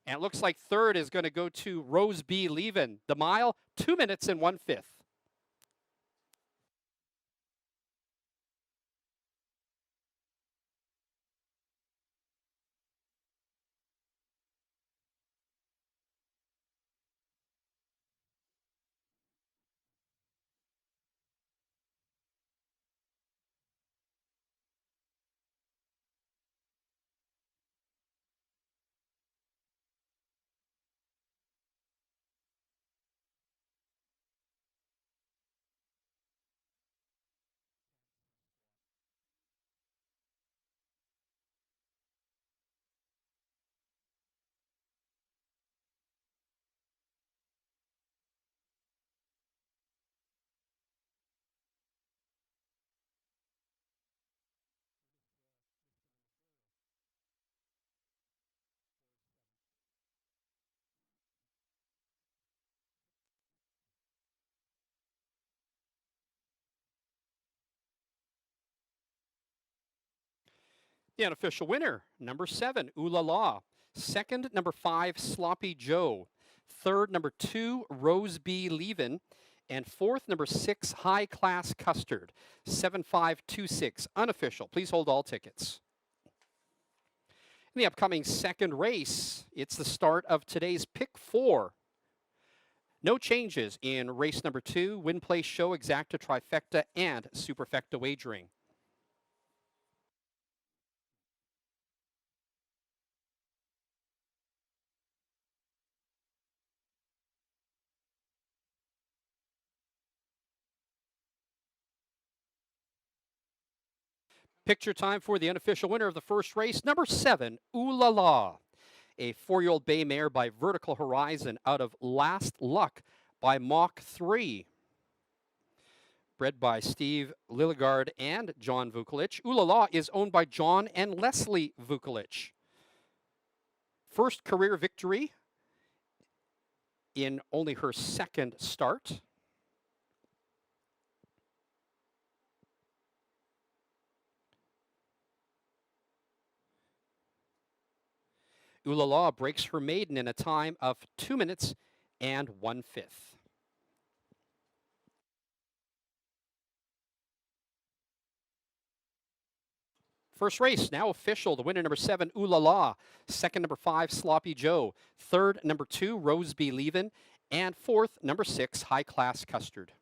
And it looks like third is going to go to Rose B. Leven. The mile, 2 minutes and 1/5. The unofficial winner, number 7, Ooh La La. Second, number 5, Sloppy Joe. Third, number 2, Rose B. Leven. And fourth, number 6, High Class Custard. 7526, unofficial. Please hold all tickets. In the upcoming second race, it's the start of today's Pick 4. No changes in race number 2, Win Place Show, Exacta Trifecta, and Superfecta Wagering. Picture time for the unofficial winner of the first race, number 7, Ooh La La. A 4-year-old bay mare by Vertical Horizon out of Last Luck by Mach 3. Bred by Steve Lilligard and John Vukulic. Ooh La La is owned by John and Leslie Vukulic. First career victory in only her second start. Ooh La La breaks her maiden in a time of 2 minutes and 1/5. First race now official. The winner, number 7, Ooh La La. Second, number 5, Sloppy Joe. Third, number 2, Rose B. Leven. And fourth, number 6, High Class Custard.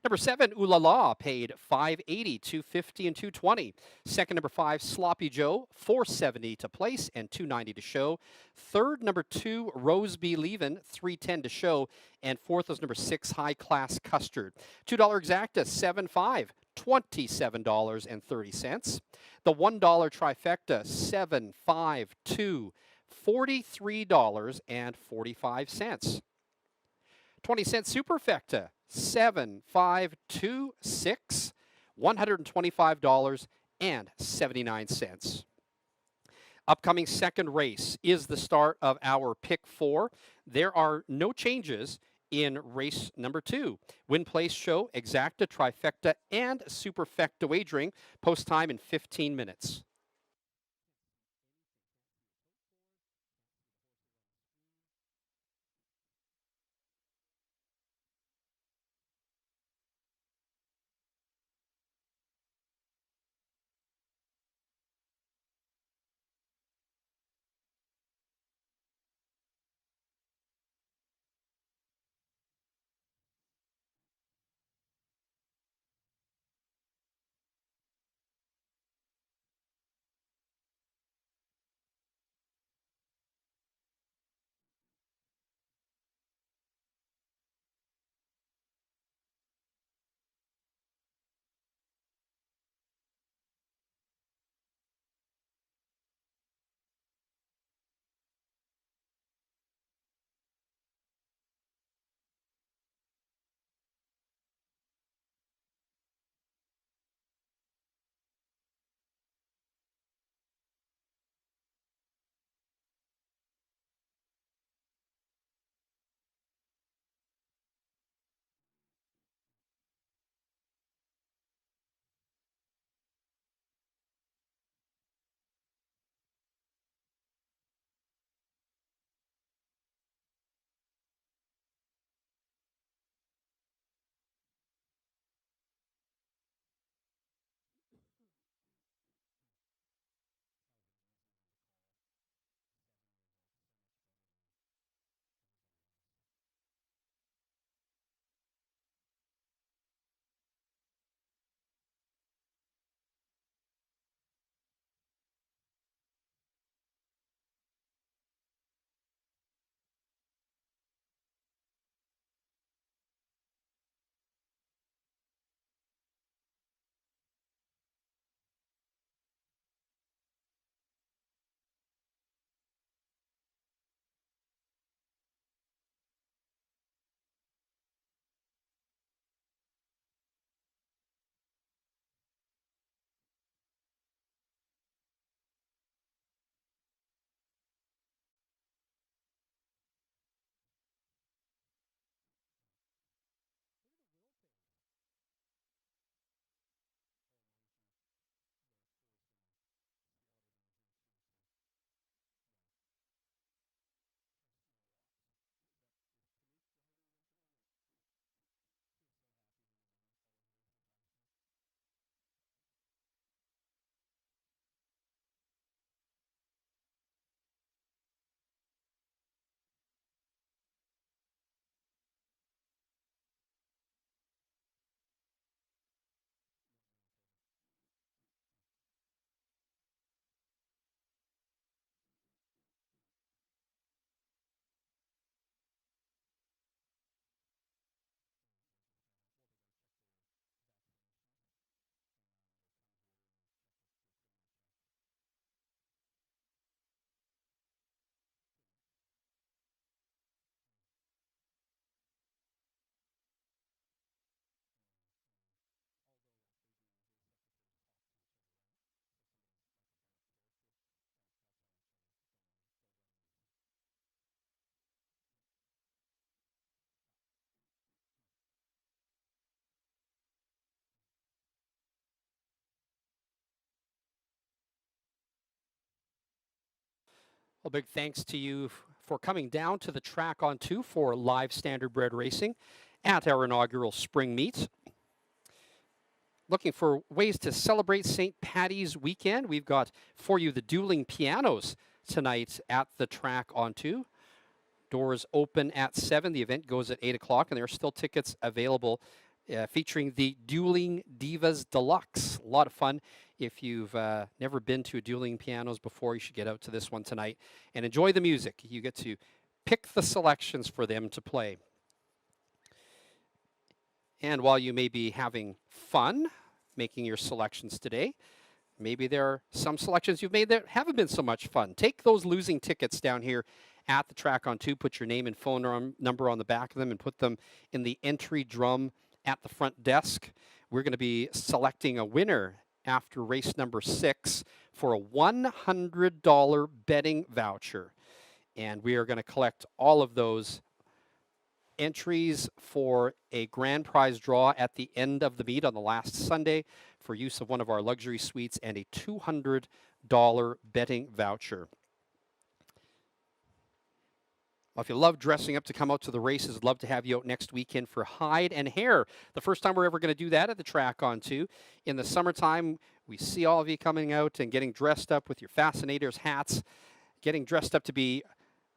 Number 7, Ooh La La, paid $5.80, $2.50, and $2.20. Second, number 5, Sloppy Joe, $4.70 to place and $2.90 to show. Third, number 2, Rose B. Leven, $3.10 to show. And fourth was number 6, High Class Custard. $2 exacta, $7.5, $27.30. The $1 trifecta, $7.52, $43.45. 20-cent superfecta, 7526, $125.79. Upcoming second race is the start of our Pick 4. There are no changes in race number 2. Win Place Show, Exacta, Trifecta, and Superfecta Wagering. Post time in 15 minutes. Well, big thanks to you for coming down to the track on 2 for live standardbred racing at our inaugural spring meet. Looking for ways to celebrate St. Paddy's weekend, we've got for you the dueling pianos tonight at the track on 2. Doors open at 7. The event goes at 8 o'clock, and there are still tickets available featuring the Dueling Divas Deluxe. A lot of fun. If you've never been to a dueling pianos before, you should get out to this one tonight and enjoy the music. You get to pick the selections for them to play. And while you may be having fun making your selections today, maybe there are some selections you've made that haven't been so much fun. Take those losing tickets down here at the track on 2, put your name and phone number on the back of them, and put them in the entry drum at the front desk. We're going to be selecting a winner after race number 6 for a $100 betting voucher. And we are going to collect all of those entries for a grand prize draw at the end of the meet on the last Sunday for use of one of our luxury suites and a $200 betting voucher. Well, if you love dressing up to come out to the races, I'd love to have you out next weekend for Hide and Hair. The first time we're ever going to do that at the track on 2. In the summertime, we see all of you coming out and getting dressed up with your Fascinators hats, getting dressed up to be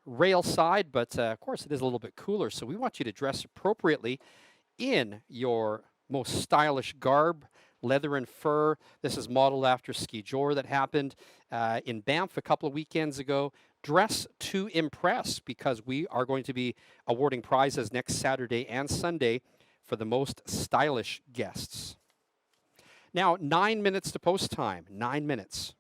rail side, but of course it is a little bit cooler, so we want you to dress appropriately in your most stylish garb, leather and fur. This is modeled after Ski Jour that happened in Banff a couple of weekends ago. Dress to impress, because we are going to be awarding prizes next Saturday and Sunday for the most stylish guests. Now, 9 minutes to post time. 9 minutes.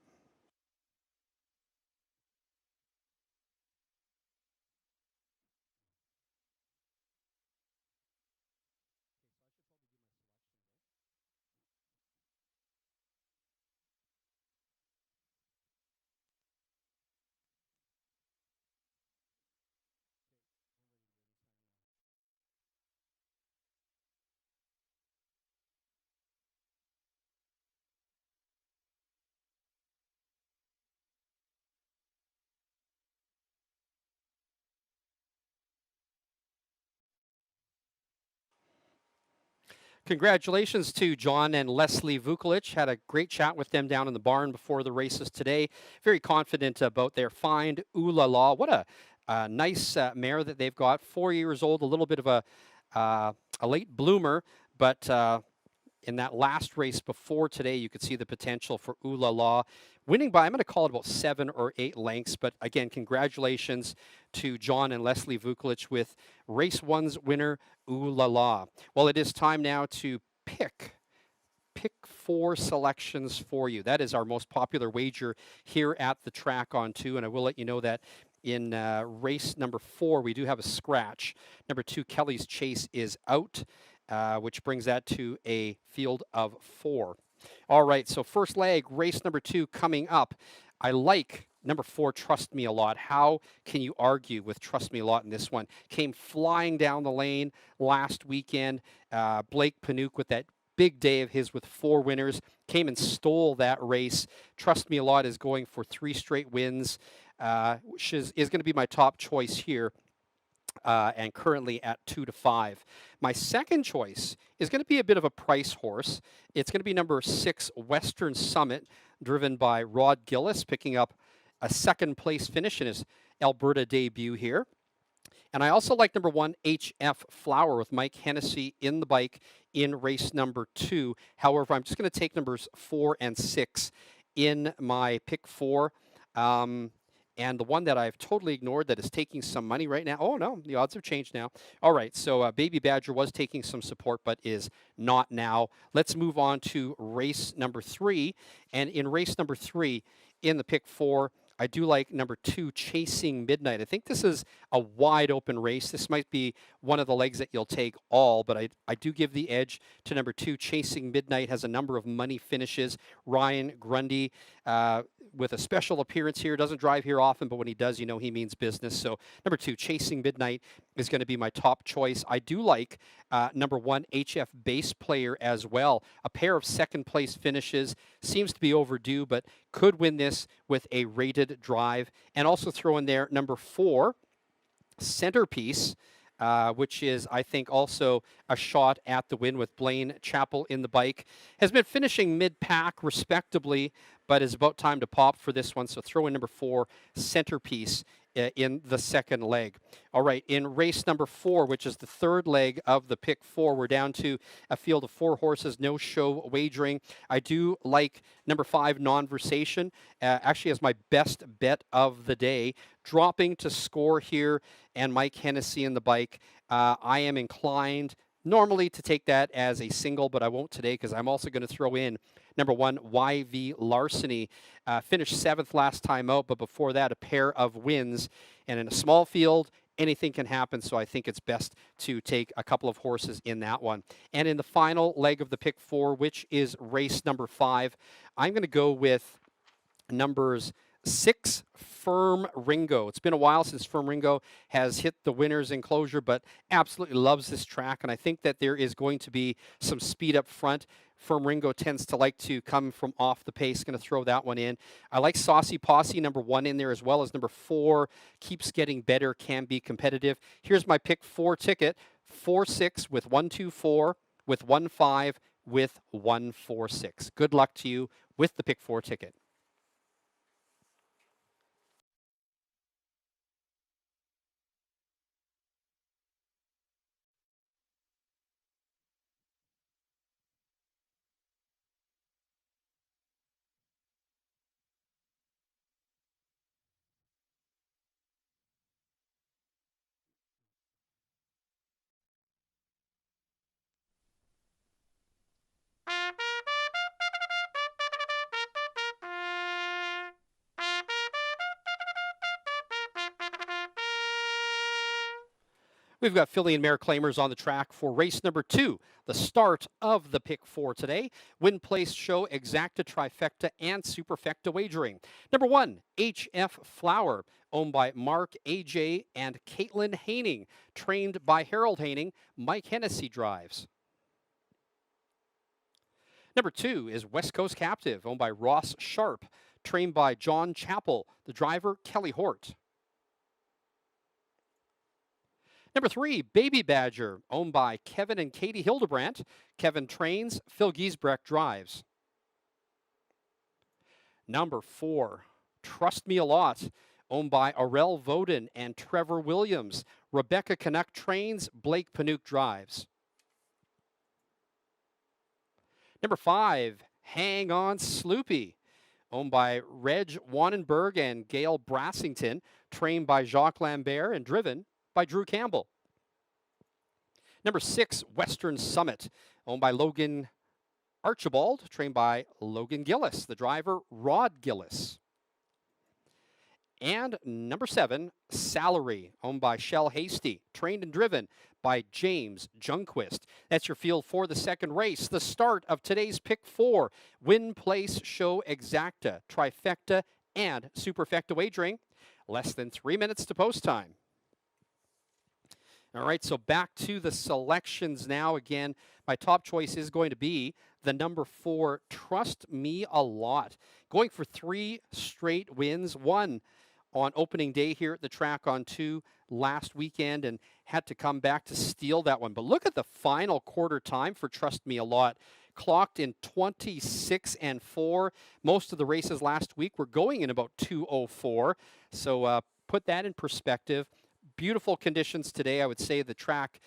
Congratulations to John and Leslie Vukolich. Had a great chat with them down in the barn before the races today. Very confident about their find. Ooh La La. What a nice mare that they've got. 4 years old, a little bit of a late bloomer, but in that last race before today, you could see the potential for Ooh La La winning by, I'm going to call it about 7 or 8 lengths. But again, congratulations to John and Leslie Vukolich with race 1's winner, Ooh La La. Well, it is time now to pick 4 selections for you. That is our most popular wager here at the track on 2. And I will let you know that in race number 4, we do have a scratch. Number 2, Kelly's Chase, is out. Which brings that to a field of 4. All right, so first leg, race number 2 coming up. I like number 4, Trust Me a Lot. How can you argue with Trust Me a Lot in this one? Came flying down the lane last weekend. Blake Panouk with that big day of his with 4 winners. Came and stole that race. Trust Me a Lot is going for 3 straight wins, which is going to be my top choice here. And currently at 2 to 5. My second choice is going to be a bit of a price horse. It's going to be number 6, Western Summit, driven by Rod Gillis, picking up a second place finish in his Alberta debut here. And I also like number 1, HF Flower, with Mike Hennessy in the bike in race number 2. However, I'm just going to take numbers 4 and 6 in my pick 4. And the one that I've totally ignored that is taking some money right now. Oh, no, the odds have changed now. All right, so Baby Badger was taking some support, but is not now. Let's move on to race number 3. And in race number 3, in the pick 4, I do like number 2, Chasing Midnight. I think this is a wide open race. This might be one of the legs that you'll take all, but I do give the edge to number 2, Chasing Midnight. Has a number of money finishes. Ryan Grundy with a special appearance here. Doesn't drive here often, but when he does, you know he means business. So number 2, Chasing Midnight, is going to be my top choice. I do like number 1, HF Bass Player as well. A pair of second place finishes. Seems to be overdue, but could win this with a rated drive. And also throw in there number 4, Centerpiece, which is, I think, also a shot at the win with Blaine Chappell in the bike. Has been finishing mid-pack respectably, but is about time to pop for this one. So throw in number 4, Centerpiece, in the second leg. All right, in race number 4, which is the third leg of the pick 4, we're down to a field of 4 horses, no show wagering. I do like number 5, Nonversation, actually as my best bet of the day. Dropping to score here, and Mike Hennessy in the bike. I am inclined normally to take that as a single, but I won't today because I'm also going to throw in number 1, YV Larceny. Finished 7th last time out, but before that, a pair of wins. And in a small field, anything can happen, so I think it's best to take a couple of horses in that one. And in the final leg of the pick 4, which is race number 5, I'm going to go with numbers 6, Firm Ringo. It's been a while since Firm Ringo has hit the winner's enclosure, but absolutely loves this track, and I think that there is going to be some speed up front. Firm Ringo tends to like to come from off the pace. Going to throw that one in. I like Saucy Posse, number 1 in there, as well as number 4, Keeps Getting Better, Can Be Competitive. Here's my pick 4 ticket, 4-6 with 1-2-4, with 1-5, with 1-4-6. Good luck to you with the pick 4 ticket. We've got filly and mare claimers on the track for race number 2, the start of the pick 4 today. Win, place, show, exacta, trifecta, and superfecta wagering. Number 1, HF Flower, owned by Mark, AJ, and Caitlin Haining. Trained by Harold Haining, Mike Hennessy drives. Number 2 is West Coast Captive, owned by Ross Sharp. Trained by John Chappell, the driver, Kelly Hort. Number 3, Baby Badger, owned by Kevin and Katie Hildebrandt. Kevin trains, Phil Giesbrecht drives. Number 4, Trust Me a Lot, owned by Aurel Voden and Trevor Williams. Rebecca Canuck trains, Blake Panook drives. Number 5, Hang On Sloopy, owned by Reg Wannenberg and Gail Brassington. Trained by Jacques Lambert and driven by Drew Campbell. Number 6, Western Summit, owned by Logan Archibald, trained by Logan Gillis, the driver, Rod Gillis. And number 7, Salary, owned by Shell Hasty, trained and driven by James Junquist. That's your field for the second race, the start of today's pick 4, win, place, show, exacta, trifecta, and superfecta wagering. Less than 3 minutes to post time. All right, so back to the selections now. Again, my top choice is going to be the number 4, Trust Me a Lot. Going for 3 straight wins, 1 on opening day here at the track on 2 last weekend, and had to come back to steal that one. But look at the final quarter time for Trust Me a Lot. Clocked in 26-4. Most of the races last week were going in about 2:04. So put that in perspective. Beautiful conditions today. I would say the track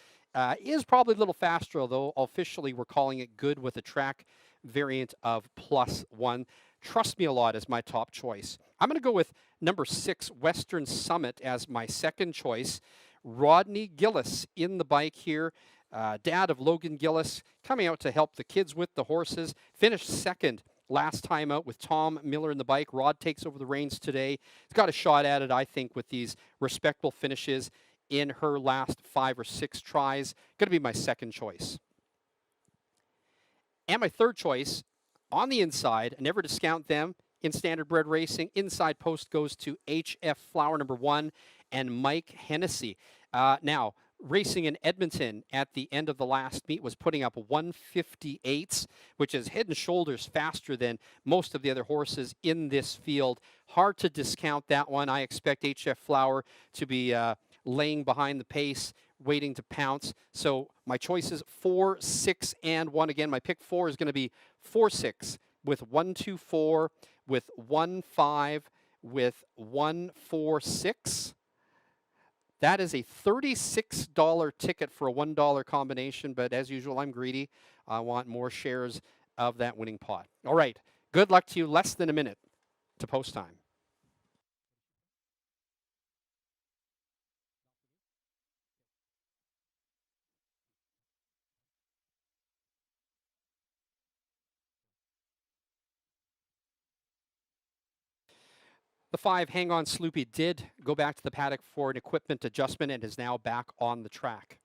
is probably a little faster, although officially we're calling it good with a track variant of +1. Trust Me a Lot is my top choice. I'm going to go with number 6, Western Summit, as my second choice. Rodney Gillis in the bike here. Dad of Logan Gillis, coming out to help the kids with the horses. Finished second last time out with Tom Miller in the bike. Rod takes over the reins today. He's got a shot at it, I think, with these respectable finishes in her last 5 or 6 tries. Going to be my second choice. And my third choice, on the inside, never discount them in standard bred racing. Inside post goes to HF Flower, number 1, and Mike Hennessy. Now, racing in Edmonton at the end of the last meet was putting up 158s, which is head and shoulders faster than most of the other horses in this field. Hard to discount that one. I expect HF Flower to be laying behind the pace, waiting to pounce. So my choices 4, 6, and 1. Again, my pick 4 is going to be 4, 6 with 1, 2, 4, with 1, 5, with 1, 4, 6. That is a $36 ticket for a $1 combination, but as usual, I'm greedy. I want more shares of that winning pot. All right, good luck to you. Less than a minute to post time. The 5, Hang On Sloopy, did go back to the paddock for an equipment adjustment and is now back on the track.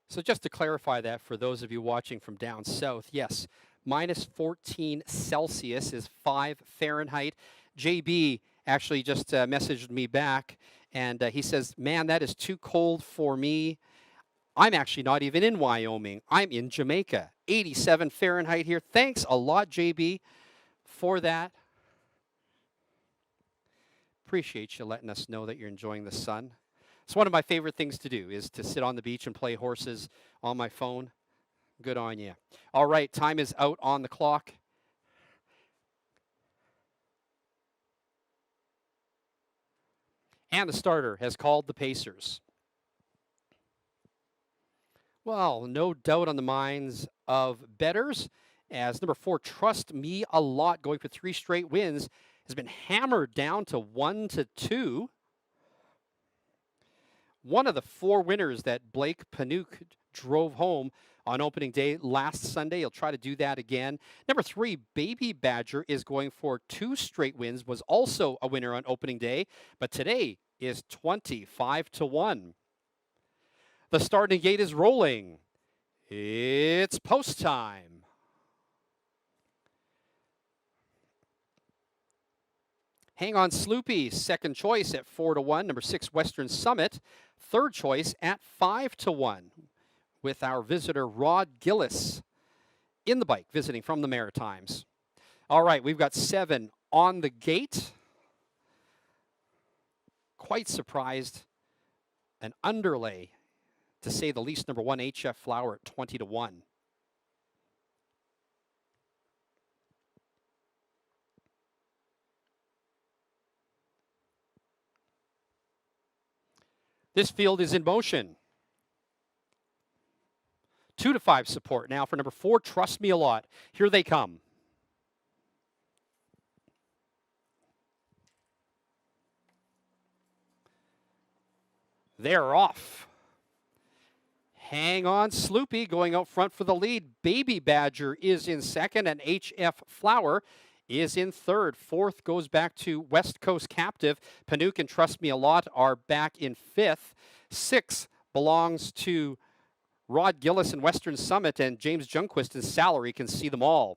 So just to clarify that for those of you watching from down south, yes, minus 14 Celsius is 5 Fahrenheit. JB actually just messaged me back, and he says, man, that is too cold for me. I'm actually not even in Wyoming. I'm in Jamaica. 87 Fahrenheit here. Thanks a lot, JB, for that. Appreciate you letting us know that you're enjoying the sun. It's one of my favorite things to do is to sit on the beach and play horses on my phone. Good on you. All right, time is out on the clock. And the starter has called the Pacers. Well, no doubt on the minds of bettors, as number 4, Trust Me A Lot, going for 3 straight wins, has been hammered down to 1-2. One of the 4 winners that Blake Panouk drove home on opening day last Sunday. He'll try to do that again. Number 3, Baby Badger, is going for 2 straight wins, was also a winner on opening day, but today is 25-1. The starting gate is rolling. It's post time. Hang On Sloopy, second choice at 4-1. Number 6, Western Summit, third choice at 5-1. With our visitor, Rod Gillis, in the bike, visiting from the Maritimes. All right, we've got 7 on the gate. Quite surprised. An underlay, to say the least, number 1, HF Flower at 20-1. This field is in motion. 2-5 support now for number 4, Trust Me A Lot. Here they come. They're off. Hang On Sloopy going out front for the lead. Baby Badger is in second, and HF Flower is in third. Fourth goes back to West Coast Captive. Panouk and Trust Me A Lot are back in fifth. Sixth belongs to Rod Gillis and Western Summit, and James Junquist and Salary can see them all.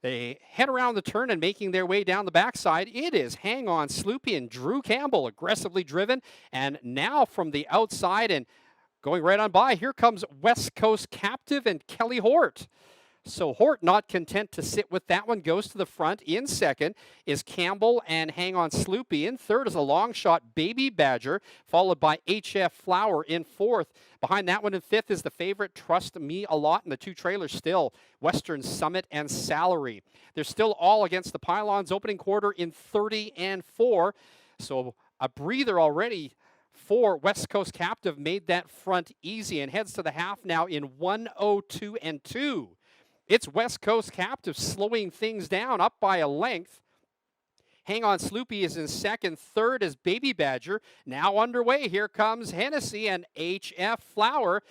They head around the turn and making their way down the backside. It is Hang On Sloopy and Drew Campbell, aggressively driven. And now from the outside and going right on by, here comes West Coast Captive and Kelly Hort. So Hort, not content to sit with that one, goes to the front. In second is Campbell and Hang On Sloopy. In third is a long shot, Baby Badger, followed by HF Flower in fourth. Behind that one in fifth is the favorite, Trust Me A Lot, and the 2 trailers still, Western Summit and Salary. They're still all against the pylons, opening quarter in 30-4. So a breather already for West Coast Captive, made that front easy and heads to the half now in 1:02-2. It's West Coast Captive slowing things down, up by a length. Hang On Sloopy is in second. Third is Baby Badger. Now underway. Here comes Hennessy and HF Flower.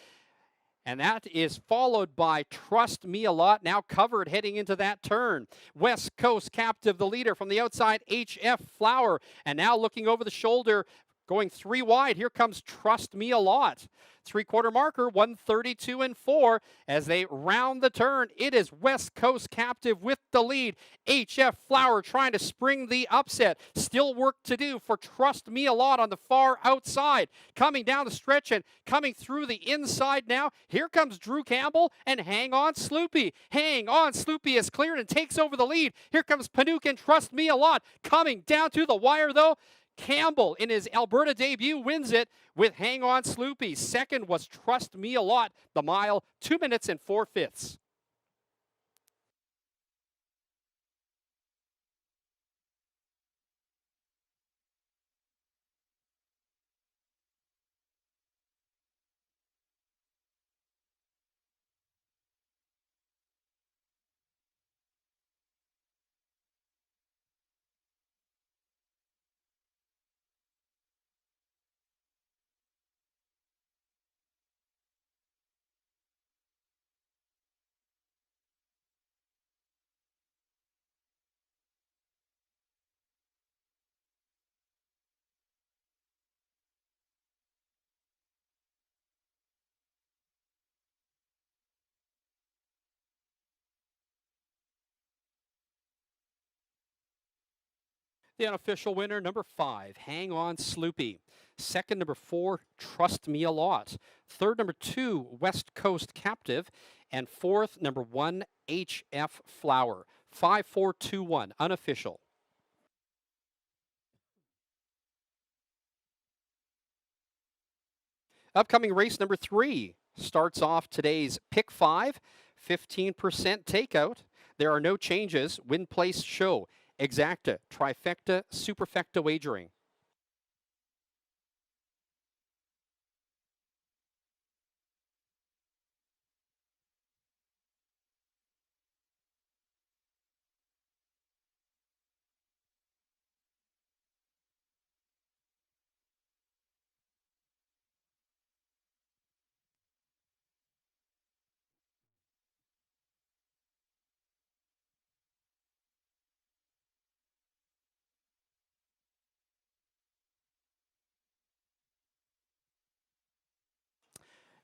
And that is followed by Trust Me a Lot, now covered heading into that turn. West Coast Captive, the leader from the outside, HF Flower. And now looking over the shoulder, going 3 wide. Here comes Trust Me a Lot. 3/4 marker, 132 and 4 as they round the turn. It is West Coast Captive with the lead. HF Flower trying to spring the upset. Still work to do for Trust Me a Lot on the far outside. Coming down the stretch and coming through the inside now. Here comes Drew Campbell and Hang On Sloopy. Hang On Sloopy is cleared and takes over the lead. Here comes Panook and Trust Me a Lot. Coming down to the wire though. Campbell, in his Alberta debut, wins it with Hang On Sloopy. Second was Trust Me a Lot, the mile, 2 minutes and 4/5. The unofficial winner, number 5, Hang On Sloopy. Second, number 4, Trust Me a Lot. Third, number 2, West Coast Captive. And fourth, number 1, HF Flower. 5, 4, 2, 1, unofficial. Upcoming race number 3 starts off today's Pick 5, 15% takeout. There are no changes. Win Place Show. Exacta, Trifecta, Superfecta wagering.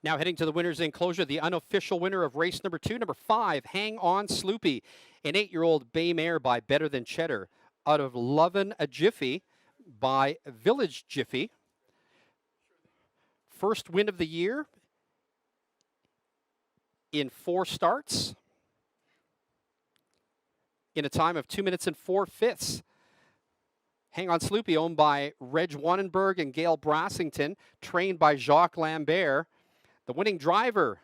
Now heading to the winner's enclosure, the unofficial winner of race number 2, number 5, Hang On Sloopy, an 8-year-old bay mare by Better Than Cheddar, out of Lovin' a Jiffy by Village Jiffy. First win of the year in 4 starts in a time of 2 minutes and 4/5. Hang On Sloopy, owned by Reg Wannenberg and Gail Brassington, trained by Jacques Lambert. The winning driver,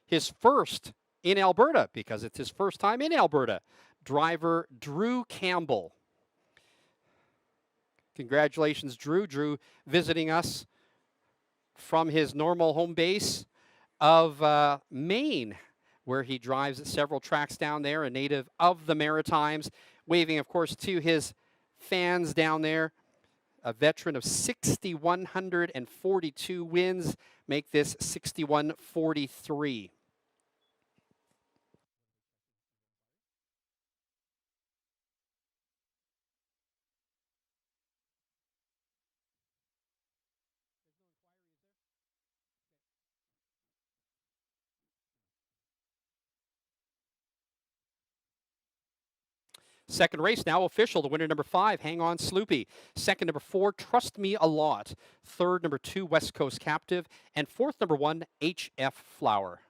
his first in Alberta, because it's his first time in Alberta, driver Drew Campbell. Congratulations, Drew. Drew visiting us from his normal home base of Maine, where he drives at several tracks down there, a native of the Maritimes, waving, of course, to his fans down there. A veteran of 6,142 wins, make this 6,143. Second race now official. The winner, number 5, Hang On Sloopy. Second, number 4, Trust Me a Lot. Third, number 2, West Coast Captive. And fourth, number 1, HF Flower.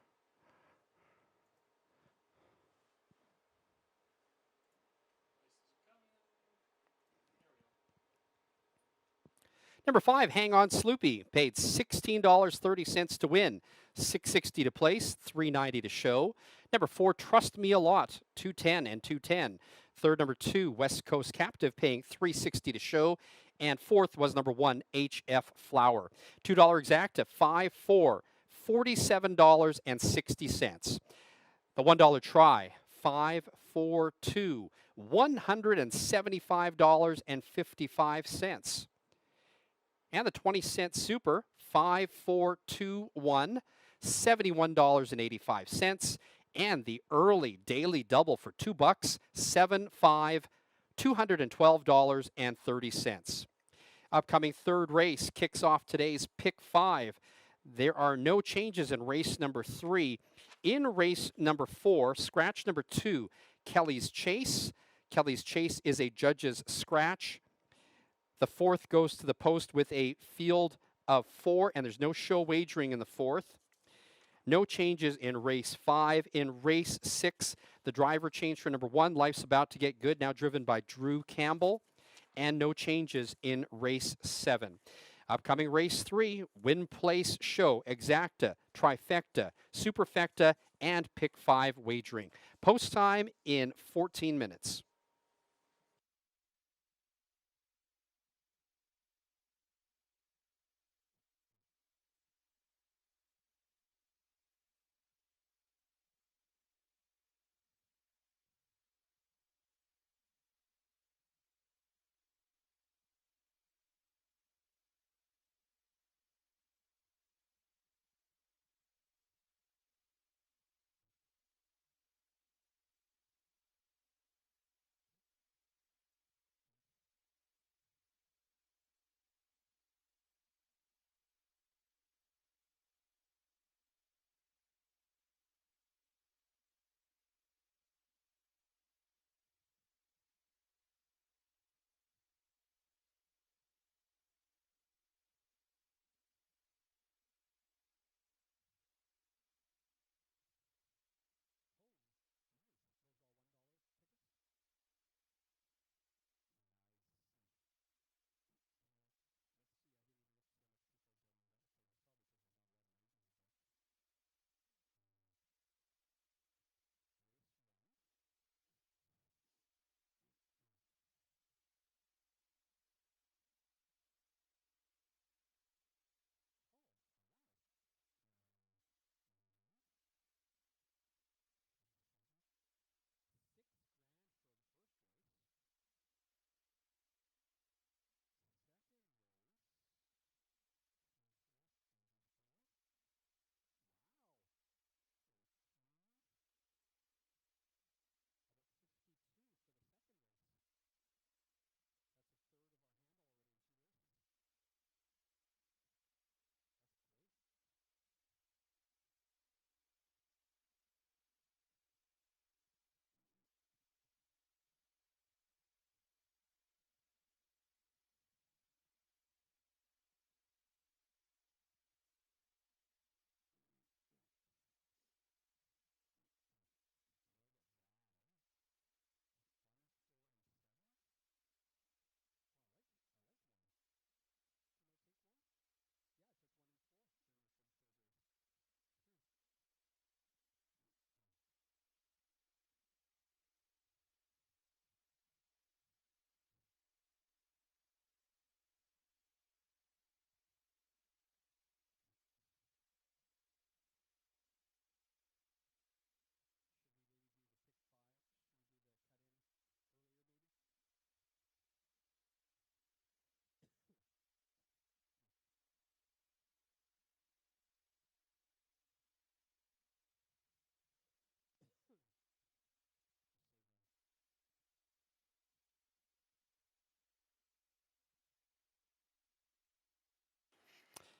Number 5, Hang On Sloopy, paid $16.30 to win, $6.60 to place, $3.90 to show. Number 4, Trust Me a Lot, $2.10 and $2.10. Third, number 2, West Coast Captive, paying $3.60 to show. And fourth was number 1, HF Flower. $2 exacta, 5-4, $47.60. The $1 try, 5, 542, $175.55. And the 20-cent super, 5421, $71.85. And the early daily double for $2, 75, $212.30. Upcoming third race kicks off today's Pick 5. There are no changes in race number 3. In race number 4, scratch number 2, Kelly's Chase. Kelly's Chase is a judge's scratch. The fourth goes to the post with a field of 4, and there's no show wagering in the fourth. No changes in race 5. In race 6, the driver changed for number 1, Life's About to Get Good, now driven by Drew Campbell. And no changes in race 7. Upcoming race 3, Win Place Show, Exacta, Trifecta, Superfecta, and Pick 5 wagering. Post time in 14 minutes.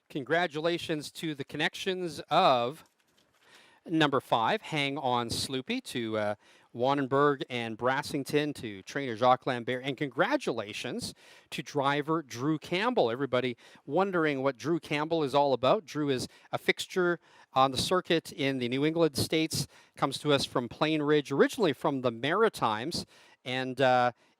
Congratulations to the connections of number 5, Hang On Sloopy, to Wannenberg and Brassington, to trainer Jacques Lambert, and congratulations to driver Drew Campbell. Everybody wondering what Drew Campbell is all about. Drew is a fixture on the circuit in the New England states, comes to us from Plain Ridge, originally from the Maritimes, and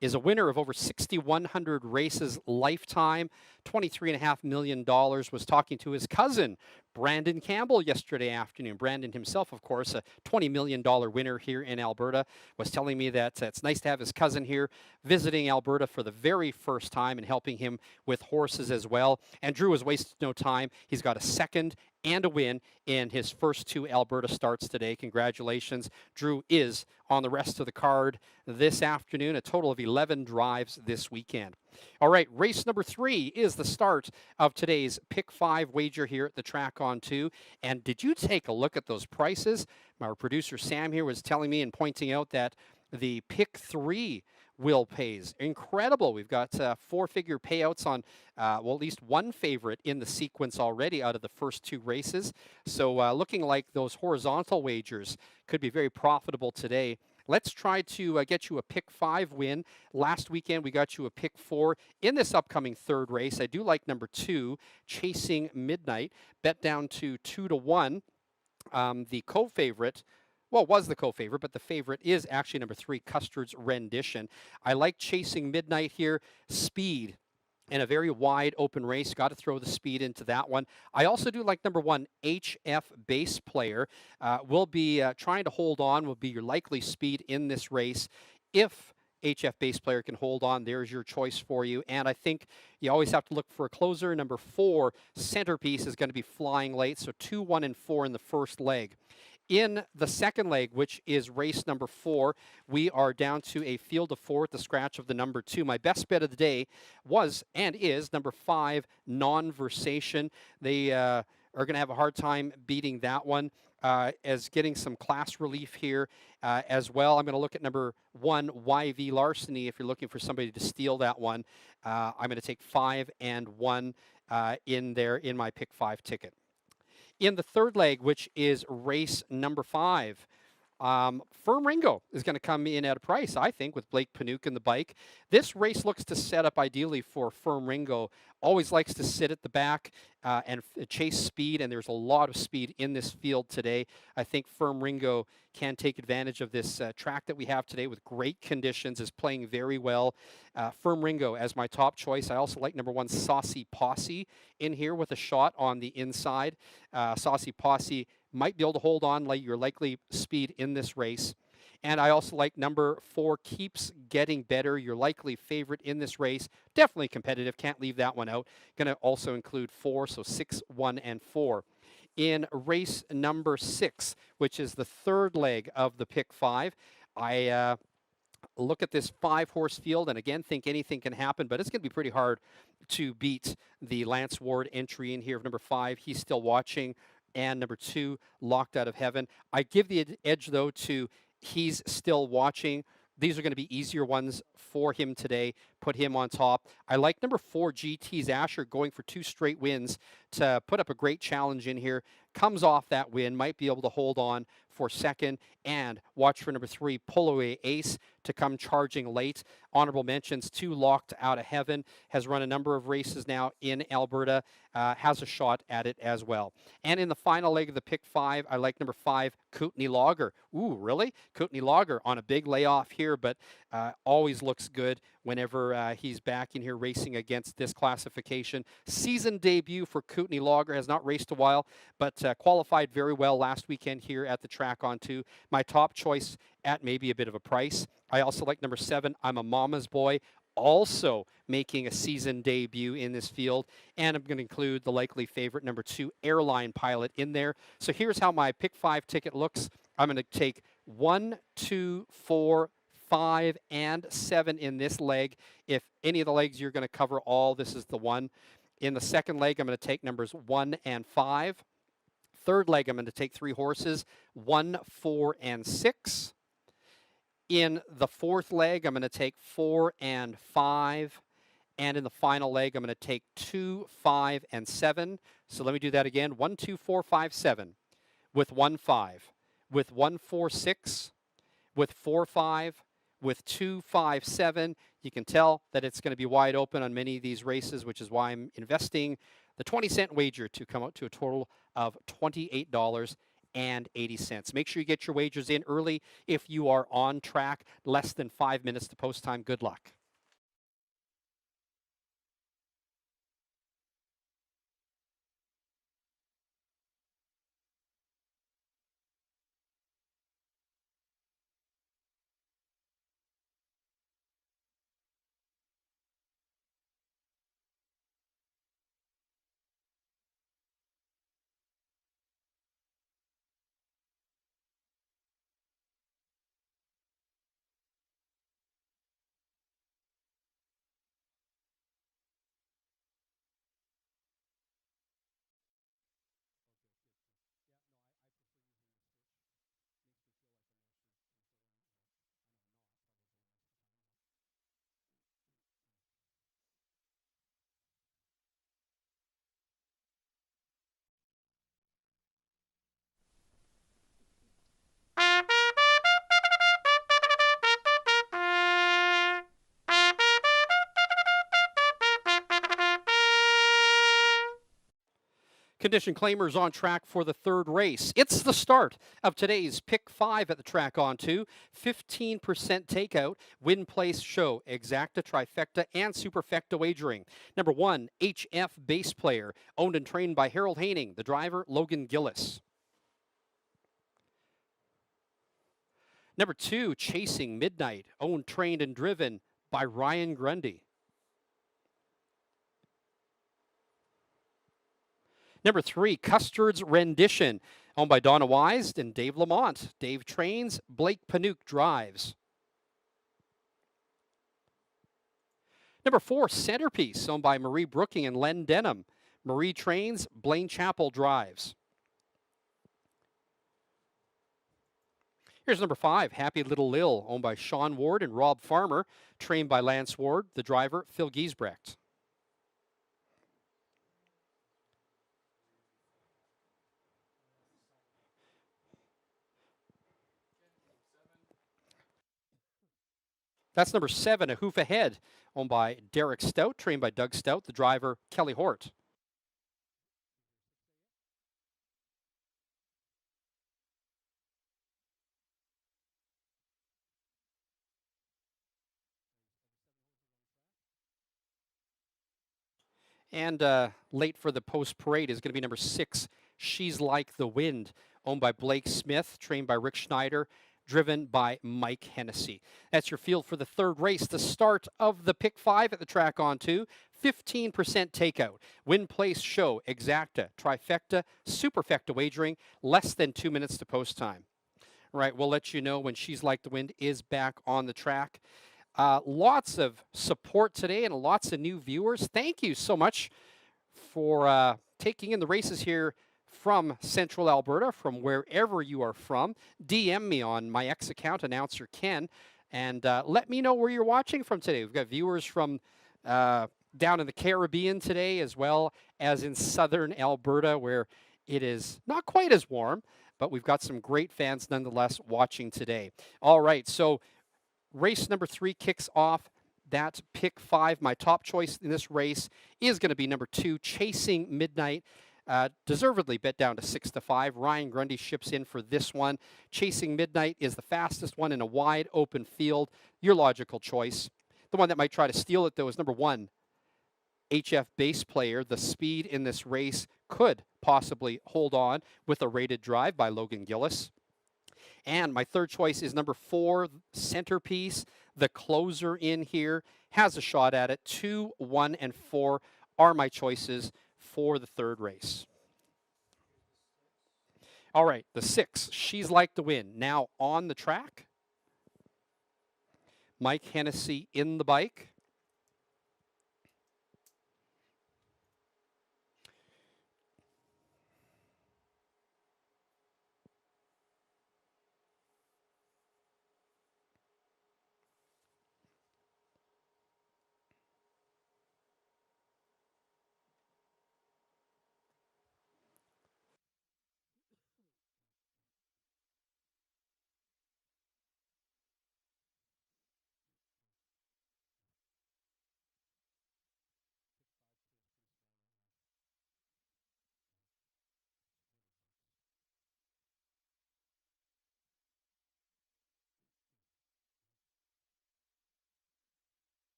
is a winner of over 6,100 races lifetime, $23.5 million. Was talking to his cousin, Brandon Campbell, yesterday afternoon. Brandon himself, of course, a $20 million winner here in Alberta, was telling me that it's nice to have his cousin here visiting Alberta for the very first time and helping him with horses as well. And Drew has wasted no time. He's got a second and a win in his first 2 Alberta starts today. Congratulations. Drew is on the rest of the card this afternoon, a total of 11 drives this weekend. All right, race number 3 is the start of today's Pick 5 wager here at the Track on 2. And did you take a look at those prices? Our producer Sam here was telling me and pointing out that the Pick 3 will pays. Incredible. We've got 4-figure payouts on, well, at least one favorite in the sequence already out of the first 2 races. So looking like those horizontal wagers could be very profitable today. Let's try to get you a Pick 5 win. Last weekend, we got you a Pick 4 in this upcoming 3rd race. I do like number 2, Chasing Midnight, bet down to 2-1. The co-favorite, well, was the co-favorite, but the favorite is actually number 3, Custard's Rendition. I like Chasing Midnight here. Speed in a very wide open race. Got to throw the speed into that one. I also do like number 1, HF Base Player. Will be trying to hold on, will be your likely speed in this race. If HF Base Player can hold on, there's your choice for you. And I think you always have to look for a closer. Number 4, Centerpiece, is going to be flying late. So 2, 1, and 4 in the first leg. In the second leg, which is race number 4, we are down to a field of 4 at the scratch of the number 2. My best bet of the day was and is number 5, Non-Versation. They are going to have a hard time beating that one. As getting some class relief here as well. I'm going to look at number 1, YV Larceny, if you're looking for somebody to steal that one. I'm going to take 5 and 1 in there in my Pick 5 ticket. In the third leg, which is race number 5, Firm Ringo is going to come in at a price, I think, with Blake Panuke in the bike. This race looks to set up ideally for Firm Ringo. Always likes to sit at the back and chase speed, and there's a lot of speed in this field today. I think Firm Ringo can take advantage of this track that we have today with great conditions, is playing very well. Firm Ringo as my top choice. I also like number 1, Saucy Posse in here with a shot on the inside. Saucy Posse might be able to hold on like your likely speed in this race. And I also like number 4, Keeps Getting Better, your likely favorite in this race. Definitely competitive, can't leave that one out. Going to also include 4, so 6, 1, and 4. In race number 6, which is the third leg of the Pick 5, I look at this 5-horse field and again think anything can happen, but it's going to be pretty hard to beat the Lance Ward entry in here of number 5, He's Still Watching, and number 2, Locked Out of Heaven. I give the edge, though, to He's Still Watching. These are going to be easier ones for him today. Put him on top. I like number 4, GT's Asher, going for 2 straight wins to put up a great challenge in here. Comes off that win, might be able to hold on for second. And watch for number 3, Pull Away Ace, to come charging late. Honorable mentions, 2, Locked Out of Heaven, has run a number of races now in Alberta, has a shot at it as well. And in the final leg of the Pick 5, I like number 5, Kootenay Logger. Ooh, really? Kootenay Logger on a big layoff here, but always looks good whenever he's back in here racing against this classification. Season debut for Kootenay Logger, has not raced a while, but qualified very well last weekend here at the Track on 2. My top choice at maybe a bit of a price. I also like number 7, I'm a Mama's Boy, also making a season debut in this field. And I'm going to include the likely favorite, number 2, Airline Pilot, in there. So here's how my Pick 5 ticket looks. I'm going to take 1, 2, 4, 5, and 7 in this leg. If any of the legs you're going to cover all, this is the one. In the second leg, I'm going to take numbers 1 and 5. Third leg, I'm going to take 3 horses, 1, 4, and 6. In the fourth leg, I'm going to take 4 and 5. And in the final leg, I'm going to take 2, 5, and 7. So let me do that again. 1, 2, 4, 5, 7 with 1, 5, with 1, 4, 6, with 4, 5, with 2, 5, 7. You can tell that it's going to be wide open on many of these races, which is why I'm investing the 20-cent wager to come out to a total of $28.80. Make sure you get your wagers in early if you are on track. Less than 5 minutes to post time. Good luck. Condition claimers on track for the third race. It's the start of today's Pick 5 at the track on 2. 15% takeout, win, place, show, exacta, trifecta, and superfecta wagering. Number 1, HF Bass Player, owned and trained by Harold Haining. The driver, Logan Gillis. Number 2, Chasing Midnight, owned, trained, and driven by Ryan Grundy. Number 3, Custard's Rendition, owned by Donna Wise and Dave Lamont. Dave trains, Blake Panook drives. Number 4, Centerpiece, owned by Marie Brooking and Len Denham. Marie trains, Blaine Chappell drives. Here's number 5, Happy Little Lil, owned by Sean Ward and Rob Farmer, trained by Lance Ward. The driver, Phil Giesbrecht. That's number 7, A Hoof Ahead, owned by Derek Stout, trained by Doug Stout. The driver, Kelly Hort. And late for the post parade is going to be number 6, She's Like the Wind, owned by Blake Smith, trained by Rick Schneider, driven by Mike Hennessy. That's your field for the third race, the start of the Pick 5 at the track on 2. 15% takeout, win, place, show, exacta, trifecta, superfecta wagering, less than 2 minutes to post time. All right, we'll let you know when She's Like the Wind is back on the track. Lots of support today and lots of new viewers. Thank you so much for taking in the races here from Central Alberta, from wherever you are from. DM me on my X account, Announcer Ken, and let me know where you're watching from today. We've got viewers from down in the Caribbean today, as well as in southern Alberta, where it is not quite as warm, but we've got some great fans nonetheless watching today. All right, so race number 3 kicks off that Pick 5. My top choice in this race is going to be number 2, Chasing Midnight. Deservedly bet down to 6-5. Ryan Grundy ships in for this one. Chasing Midnight is the fastest one in a wide open field. Your logical choice. The one that might try to steal it, though, is number 1, HF Bass Player. The speed in this race could possibly hold on with a rated drive by Logan Gillis. And my third choice is number 4, Centerpiece. The closer in here has a shot at it. 2, 1, and 4 are my choices for the third race. All right, the 6, She's Like the Wind, now on the track. Mike Hennessy in the bike.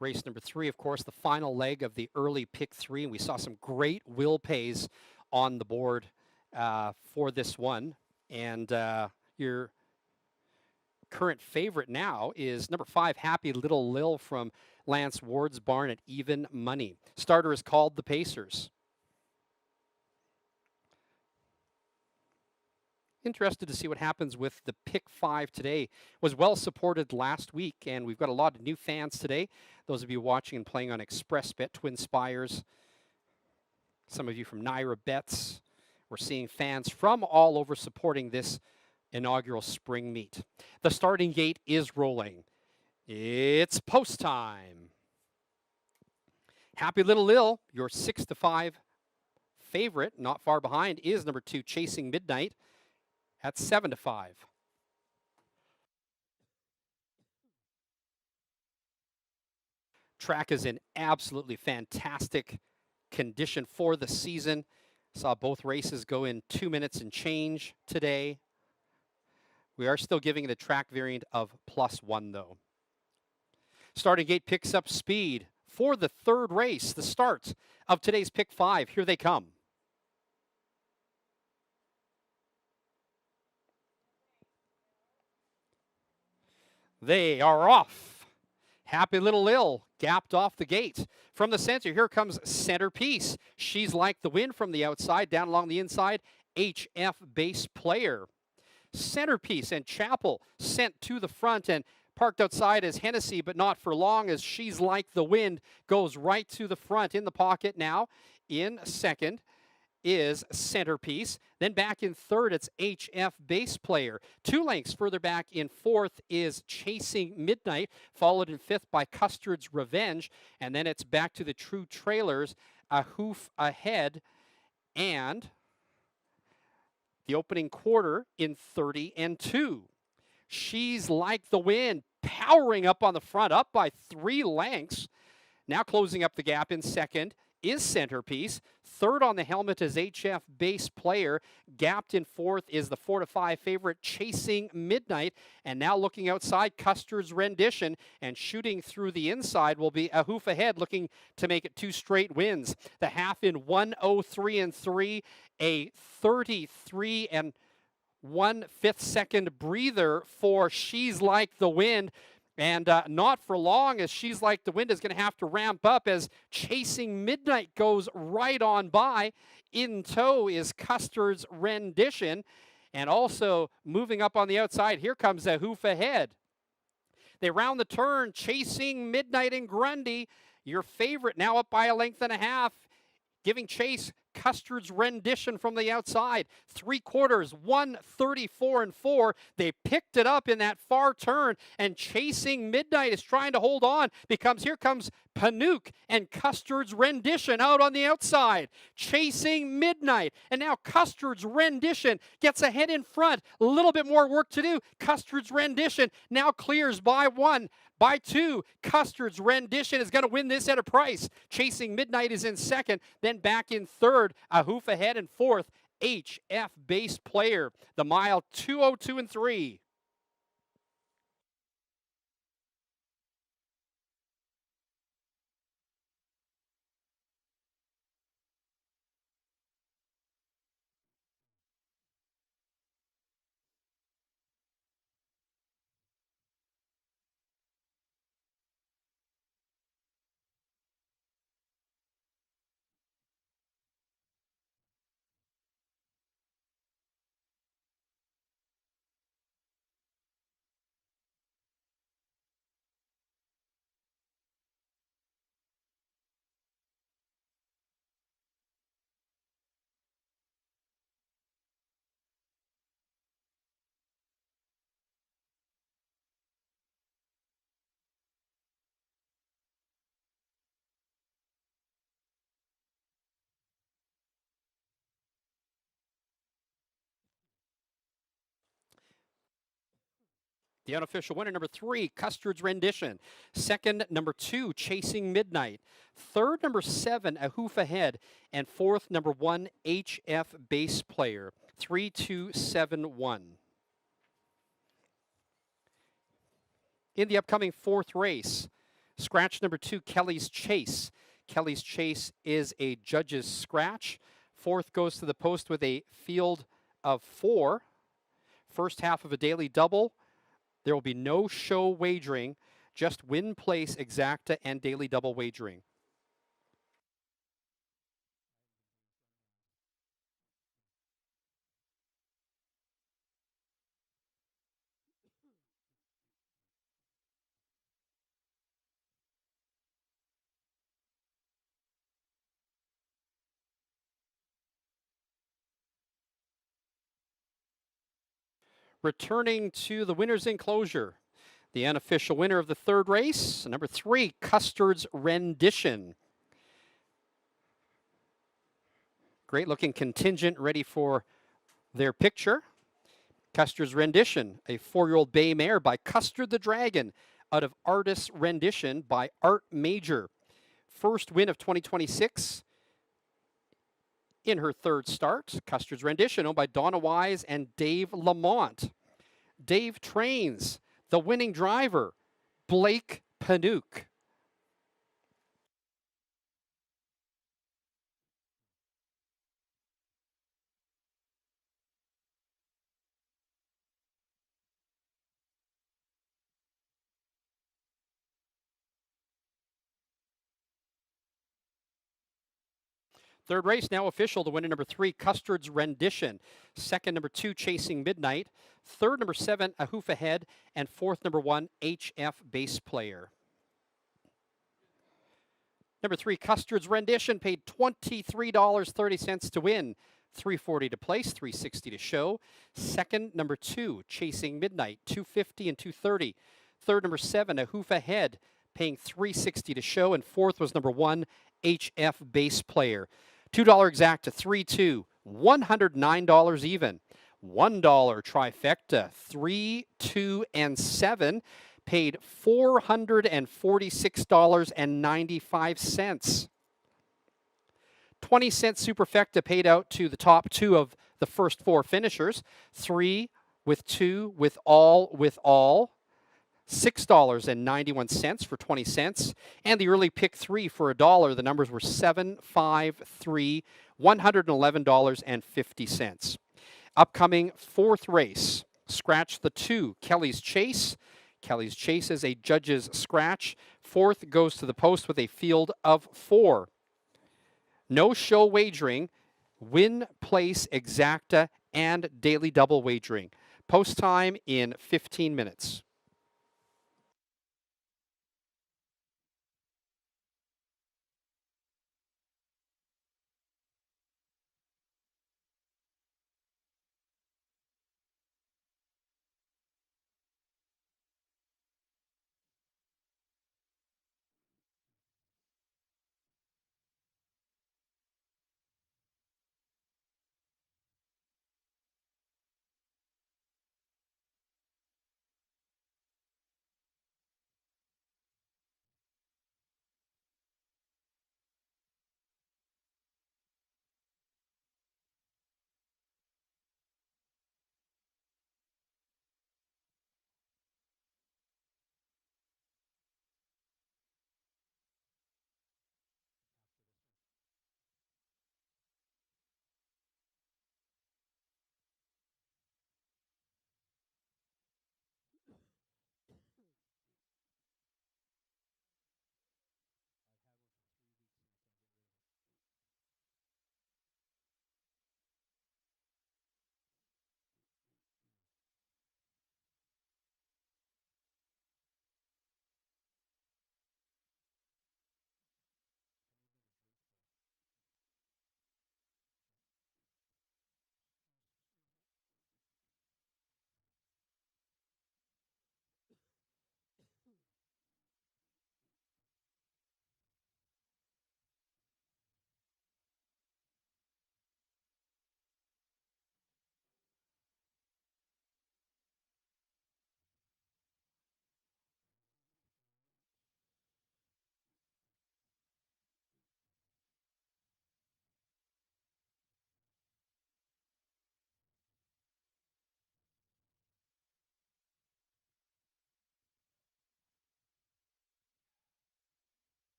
Race number 3, of course, the final leg of the early Pick 3. And we saw some great will pays on the board for this one. And your current favorite now is number 5, Happy Little Lil from Lance Ward's barn at even money. Starter is called the Pacers. Interested to see what happens with the Pick 5 today. Was well supported last week, and we've got a lot of new fans today. Those of you watching and playing on ExpressBet, Twin Spires, some of you from Naira Bets. We're seeing fans from all over supporting this inaugural spring meet. The starting gate is rolling. It's post time. Happy Little Lil, your 6-5 favorite, not far behind, is number 2, Chasing Midnight, at 7-5. Track is in absolutely fantastic condition for the season. Saw both races go in 2 minutes and change today. We are still giving it a track variant of +1 though. Starting gate picks up speed for the third race, the start of today's pick 5. Here they come. They are off. Happy Little Lil gapped off the gate. From the center, here comes Centerpiece. She's like the wind from the outside, down along the inside, HF Base Player. Centerpiece and Chapel sent to the front and parked outside as Hennessy, but not for long, as She's Like the Wind goes right to the front. In the pocket now. In second is Centerpiece. Then back in third, it's HF Base Player. 2 lengths further back in fourth is Chasing Midnight, followed in fifth by Custard's Revenge. And then it's back to the True Trailers, A Hoof Ahead, and the opening quarter in 30 and 2. She's Like the Wind, powering up on the front, up by 3 lengths. Now closing up the gap in second is Centerpiece. Third on the helmet is HF Base Player. Gapped in fourth is the 4-5 favorite Chasing Midnight. And now looking outside, Custard's Rendition. And shooting through the inside will be A Hoof Ahead, looking to make it 2 straight wins. The half in 1:03 and 3, a 33 and 1/5 second breather for She's Like the Wind. And not for long, as She's Like the Wind is going to have to ramp up as Chasing Midnight goes right on by. In tow is Custard's Rendition. And also moving up on the outside, here comes A Hoof Ahead. They round the turn, Chasing Midnight and Grundy. Your favorite now up by a length and a half. Giving chase, Custard's Rendition from the outside. 3/4, 1:34 and 4. They picked it up in that far turn, and Chasing Midnight is trying to hold on. Here comes Panook and Custard's Rendition out on the outside. Chasing Midnight, and now Custard's Rendition gets ahead in front. A little bit more work to do. Custard's Rendition now clears by 1. By 2, Custard's Rendition is going to win this at a price. Chasing Midnight is in second. Then back in third, A Hoof Ahead in fourth, HF Base Player. The mile 2:02 and 3. The unofficial winner, number 3, Custard's Rendition. Second, number 2, Chasing Midnight. Third, number 7, A Hoof Ahead. And fourth, number 1, HF Base Player. 3-2-7-1. In the upcoming fourth race, scratch number 2, Kelly's Chase. Kelly's Chase is a judge's scratch. Fourth goes to the post with a field of 4. First half of a daily double. There will be no show wagering, just win, place, exacta, and daily double wagering. Returning to the winner's enclosure, the unofficial winner of the third race, number 3, Custard's Rendition. Great looking contingent ready for their picture. Custard's Rendition, a 4-year-old bay mare by Custard the Dragon out of Artist's Rendition by Art Major. First win of 2026. In her third start, Custard's Rendition, owned by Donna Wise and Dave Lamont. Dave trains the winning driver, Blake Panouk. Third race now official. The winner, number 3, Custard's Rendition. Second, number 2, Chasing Midnight. Third, number 7, A Hoof Ahead. And fourth, number 1, HF Bass Player. Number 3, Custard's Rendition, paid $23.30 to win. $3.40 to place, $3.60 to show. Second, number 2, Chasing Midnight, $2.50 and $2.30. Third, number 7, A Hoof Ahead, paying $3.60 to show. And fourth was number 1, HF Bass Player. $2 exact to 3-2, $109 even. $1 trifecta, 3, 2, and 7. Paid $446.95. 20-cent superfecta paid out to the top 2 of the first 4 finishers. 3 with 2 with all $6.91 for 20 cents. And the early pick 3 for $1. The numbers were 7, 5, 3, $111.50. Upcoming fourth race, scratch the 2, Kelly's Chase. Kelly's Chase is a judge's scratch. Fourth goes to the post with a field of 4. No show wagering, win, place, exacta, and daily double wagering. Post time in 15 minutes.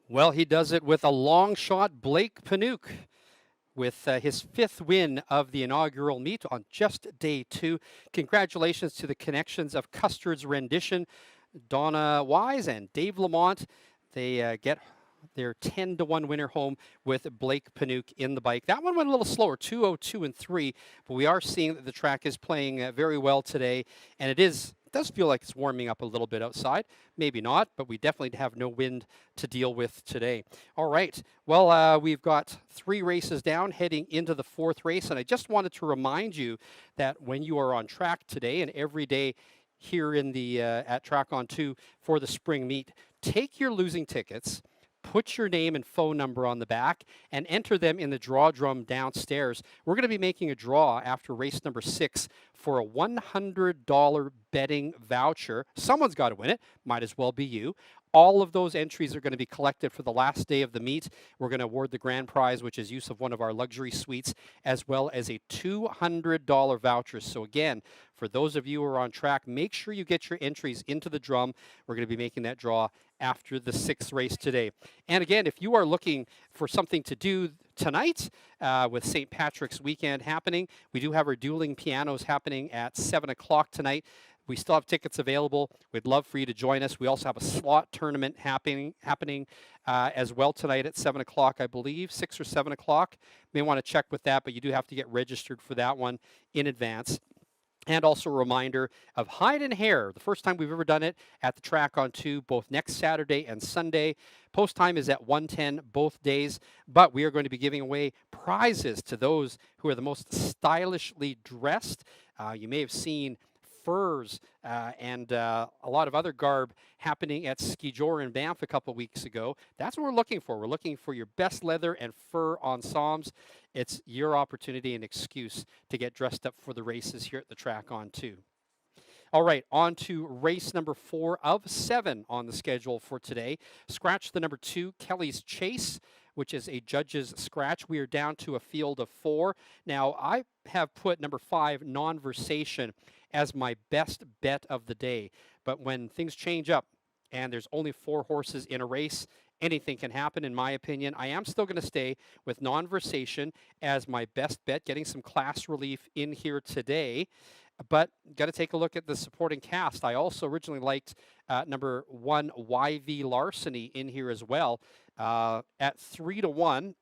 Well, he does it with a long shot, Blake Panouk, with his 5th win of the inaugural meet on just day 2. Congratulations to the connections of Custard's Rendition, Donna Wise and Dave Lamont. They get Their 10-1 winner home with Blake Panuke in the bike. That one went a little slower, 2:02 and 3, but we are seeing that the track is playing very well today, and it does feel like it's warming up a little bit outside. Maybe not, but we definitely have no wind to deal with today. All right. Well, we've got 3 races down heading into the 4th race, and I just wanted to remind you that when you are on track today and every day here in the at Track on 2 for the spring meet, take your losing tickets, put your name and phone number on the back, and enter them in the draw drum downstairs. We're going to be making a draw after race number 6 for a $100 betting voucher. Someone's got to win it. Might as well be you. All of those entries are going to be collected for the last day of the meet. We're going to award the grand prize, which is use of one of our luxury suites, as well as a $200 voucher. So again, for those of you who are on track, make sure you get your entries into the drum. We're going to be making that draw after the 6th race today. And again, if you are looking for something to do tonight with St. Patrick's weekend happening, we do have our dueling pianos happening at 7 o'clock tonight. We still have tickets available. We'd love for you to join us. We also have a slot tournament happening as well tonight at 7 o'clock, I believe, 6 or 7 o'clock. You may want to check with that, but you do have to get registered for that one in advance. And also a reminder of Hide and Hair, the first time we've ever done it at the Track on 2, both next Saturday and Sunday. Post time is at 1:10 both days, but we are going to be giving away prizes to those who are the most stylishly dressed. You may have seen furs and a lot of other garb happening at Ski Jour in Banff a couple weeks ago. That's what we're looking for. We're looking for your best leather and fur ensembles. It's your opportunity and excuse to get dressed up for the races here at the Track on 2. All right, on to race number 4 of 7 on the schedule for today. Scratch the number 2, Kelly's Chase, which is a judge's scratch. We are down to a field of 4. Now, I have put number 5, Non-Versation, as my best bet of the day. But when things change up and there's only 4 horses in a race, anything can happen, in my opinion. I am still going to stay with Non-Versation as my best bet, getting some class relief in here today. But got to take a look at the supporting cast. I also originally liked number 1, YV Larceny, in here as well. At 3-1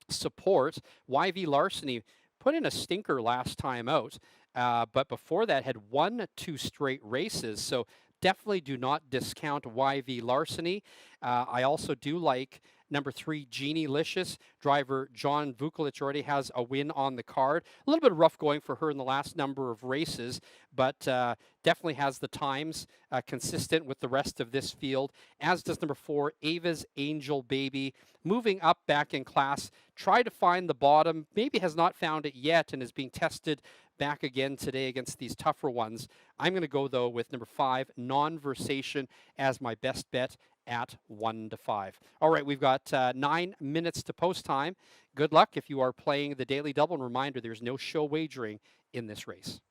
support, YV Larceny put in a stinker last time out, but before that had won 2 straight races. So definitely do not discount YV Larceny. I also do like number 3, Genie Licious. Driver John Vukolich already has a win on the card. A little bit rough going for her in the last number of races, but definitely has the times consistent with the rest of this field, as does number 4, Ava's Angel Baby. Moving up back in class, try to find the bottom. Maybe has not found it yet and is being tested back again today against these tougher ones. I'm going to go, though, with number 5, Non-Versation, as my best bet at 1-5. All right, we've got 9 minutes to post time. Good luck if you are playing the Daily Double. And reminder, there's no show wagering in this race.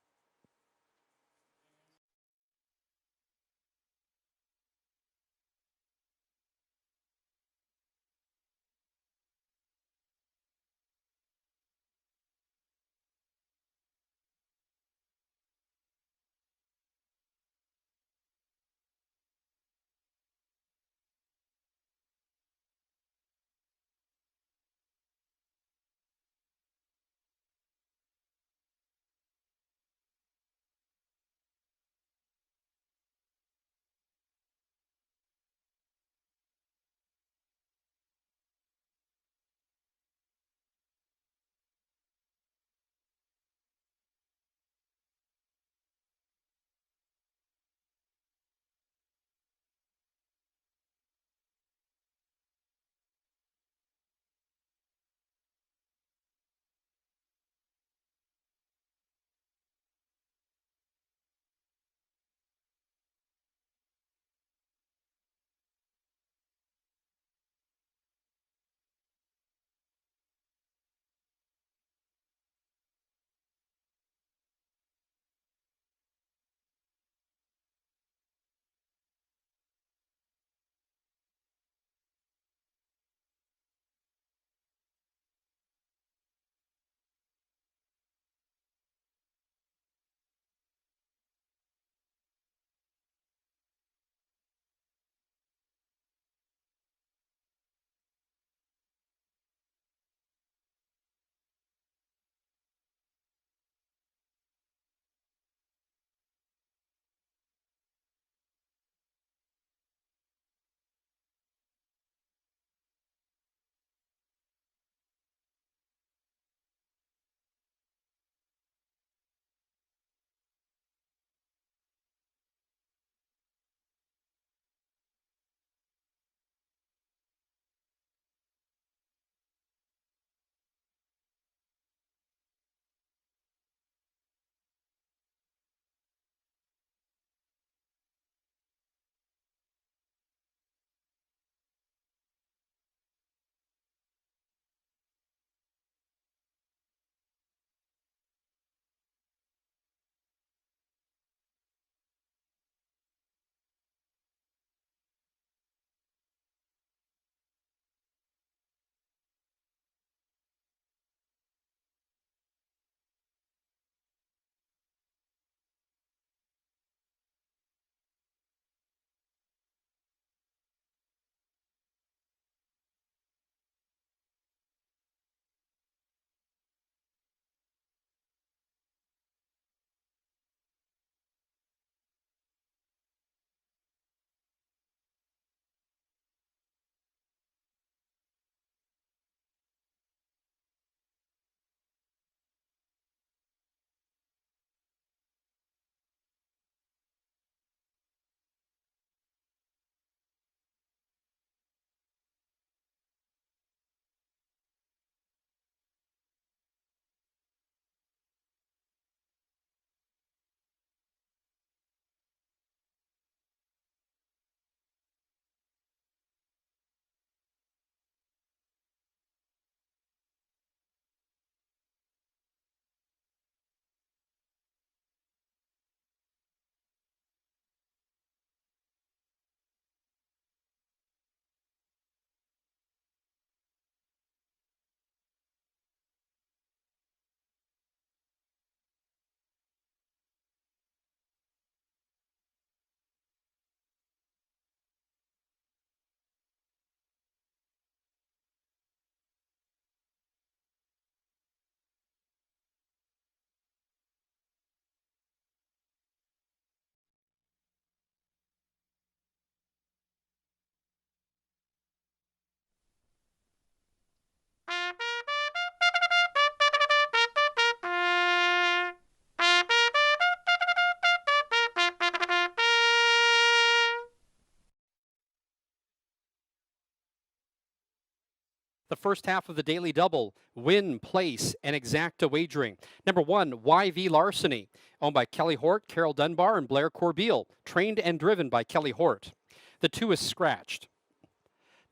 first half of the daily double, win, place, and exacta wagering. Number 1, YV Larceny, owned by Kelly Hort, Carol Dunbar, and Blair Corbeil, trained and driven by Kelly Hort. The 2 is scratched.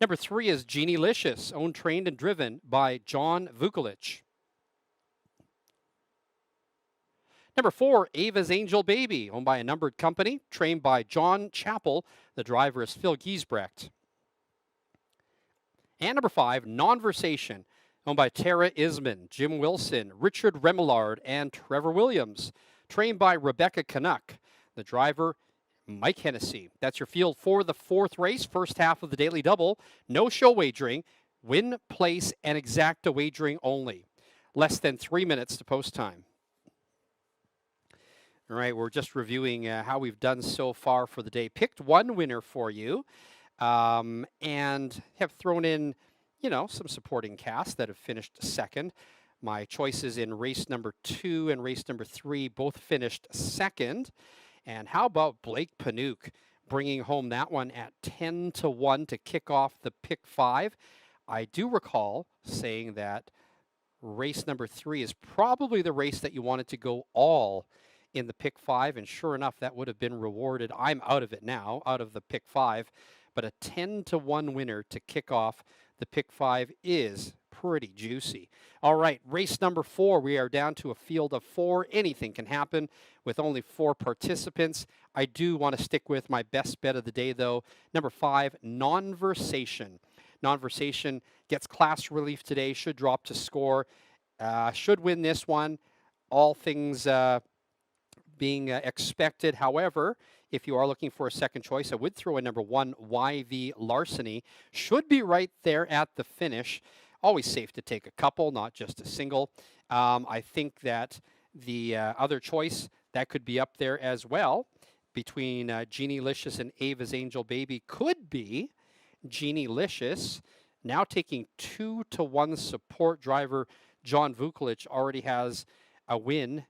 Number 3 is Genie Licious, owned, trained, and driven by John Vukolich. Number 4, Ava's Angel Baby, owned by a numbered company, trained by John Chappell. The driver is Phil Giesbrecht. And number 5, Nonversation, owned by Tara Isman, Jim Wilson, Richard Remillard, and Trevor Williams, trained by Rebecca Canuck. The driver, Mike Hennessy. That's your field for the 4th race, first half of the daily double. No show wagering, win, place, and exacta wagering only. Less than 3 minutes to post time. All right, we're just reviewing how we've done so far for the day. Picked one winner for you and have thrown in, some supporting cast that have finished second. My choices in race number 2 and race number 3 both finished second. And how about Blake Panook bringing home that one at 10-1 to kick off the pick 5? I do recall saying that race number 3 is probably the race that you wanted to go all in the pick 5, and sure enough, that would have been rewarded. I'm out of it now, out of the pick 5, but a 10-1 winner to kick off the pick 5 is pretty juicy. All right, race number 4, we are down to a field of 4. Anything can happen with only 4 participants. I do want to stick with my best bet of the day, though. Number 5, Nonversation. Nonversation gets class relief today, should drop to score, should win this one. All things being expected. However, if you are looking for a second choice, I would throw in number 1, YV Larceny. Should be right there at the finish. Always safe to take a couple, not just a single. I think that the other choice that could be up there as well between Genie Licious and Ava's Angel Baby could be Genie Licious. Now taking 2-1 support. Driver John Vukolich already has a win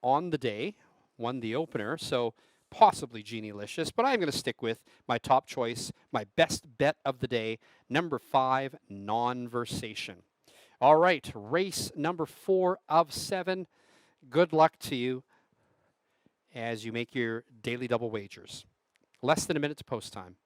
on the day, won the opener, so possibly Genie Licious, but I'm going to stick with my top choice, my best bet of the day, number 5, Nonversation. All right, race number 4 of 7. Good luck to you as you make your daily double wagers. Less than a minute to post time.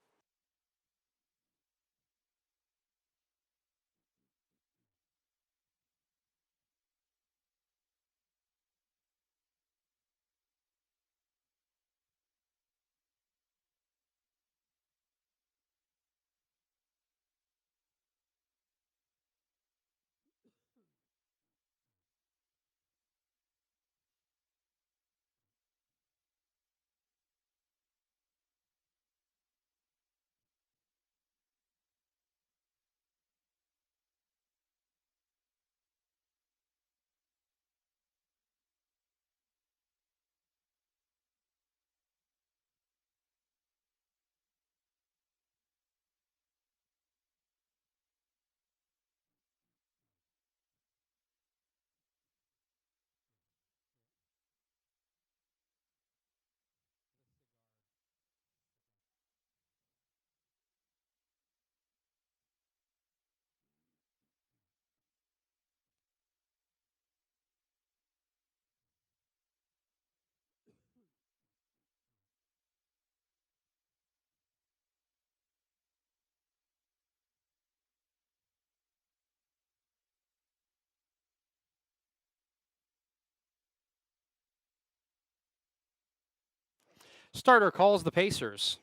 Starter calls the Pacers.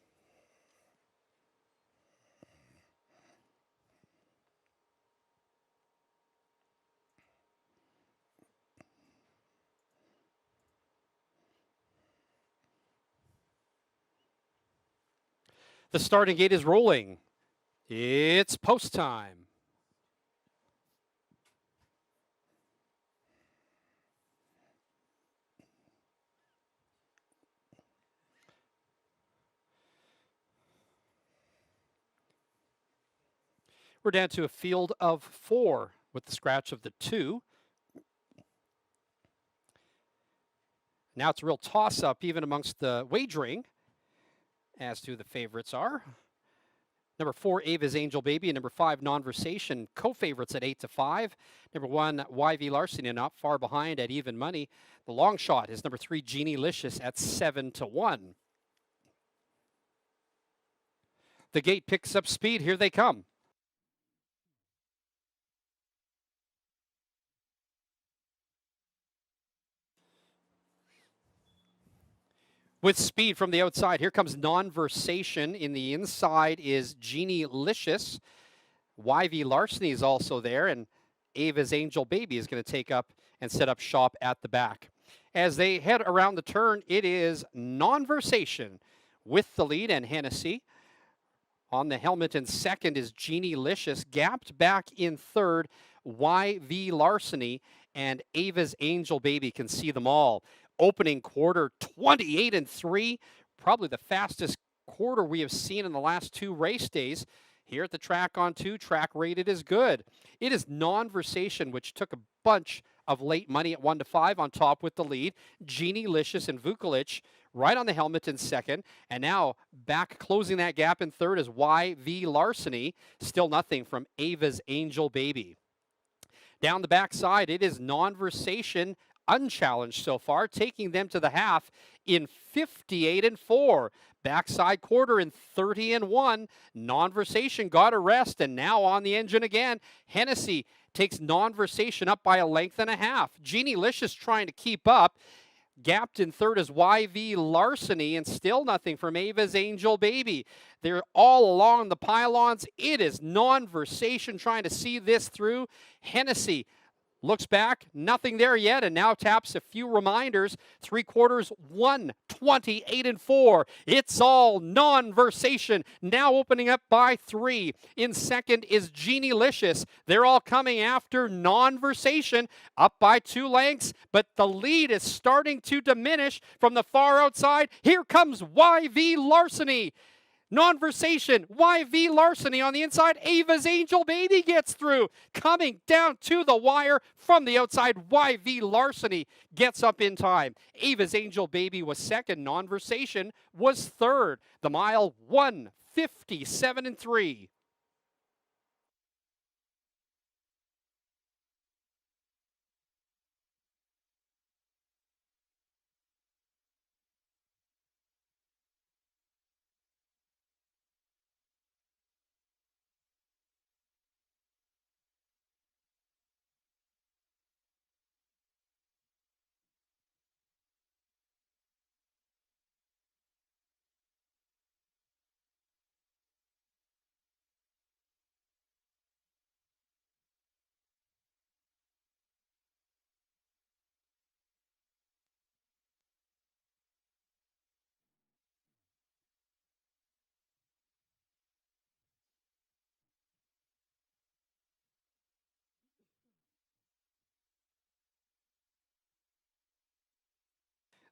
The starting gate is rolling. It's post time. We're down to a field of 4 with the scratch of the 2. Now it's a real toss-up even amongst the wagering as to who the favorites are. Number 4, Ava's Angel Baby, and number 5, Non-Versation, co-favorites at 8-5. Number 1, YV Larceny, not far behind at even money. The long shot is number 3, Genie Licious at 7-1. The gate picks up speed. Here they come. With speed from the outside, here comes Non-Versation. In the inside is Genie Licious. YV Larceny is also there, and Ava's Angel Baby is going to take up and set up shop at the back. As they head around the turn, it is Non-Versation with the lead, and Hennessy. On the helmet in second is Genie Licious. Gapped back in third, YV Larceny, and Ava's Angel Baby can see them all. Opening quarter, 28-3, probably the fastest quarter we have seen in the last 2 race days. Here at the track on 2, track rated is good. It is Non-Versation, which took a bunch of late money at 1-5 on top with the lead. Genie Licious and Vukovic right on the helmet in second. And now back closing that gap in third is YV Larceny. Still nothing from Ava's Angel Baby. Down the backside, it is Non-Versation, unchallenged so far, taking them to the half in 58-4. Backside quarter in 30-1. Non-Versation got a rest and now on the engine again. Hennessy takes Non-Versation up by 1.5 lengths. Genie Licious trying to keep up. Gapped in third is YV Larceny, and still nothing from Ava's Angel Baby. They're all along the pylons. It is Non-Versation trying to see this through. Hennessy looks back, nothing there yet, and now taps a few reminders. 3/4, 1:28-4. It's all Non-Versation. Now opening up by 3. In second is Genie Licious. They're all coming after Non-Versation, up by 2 lengths, but the lead is starting to diminish from the far outside. Here comes YV Larceny. Non-Versation, YV Larceny on the inside. Ava's Angel Baby gets through. Coming down to the wire from the outside, YV Larceny gets up in time. Ava's Angel Baby was second. Non-Versation was third. The mile, 1:57-3.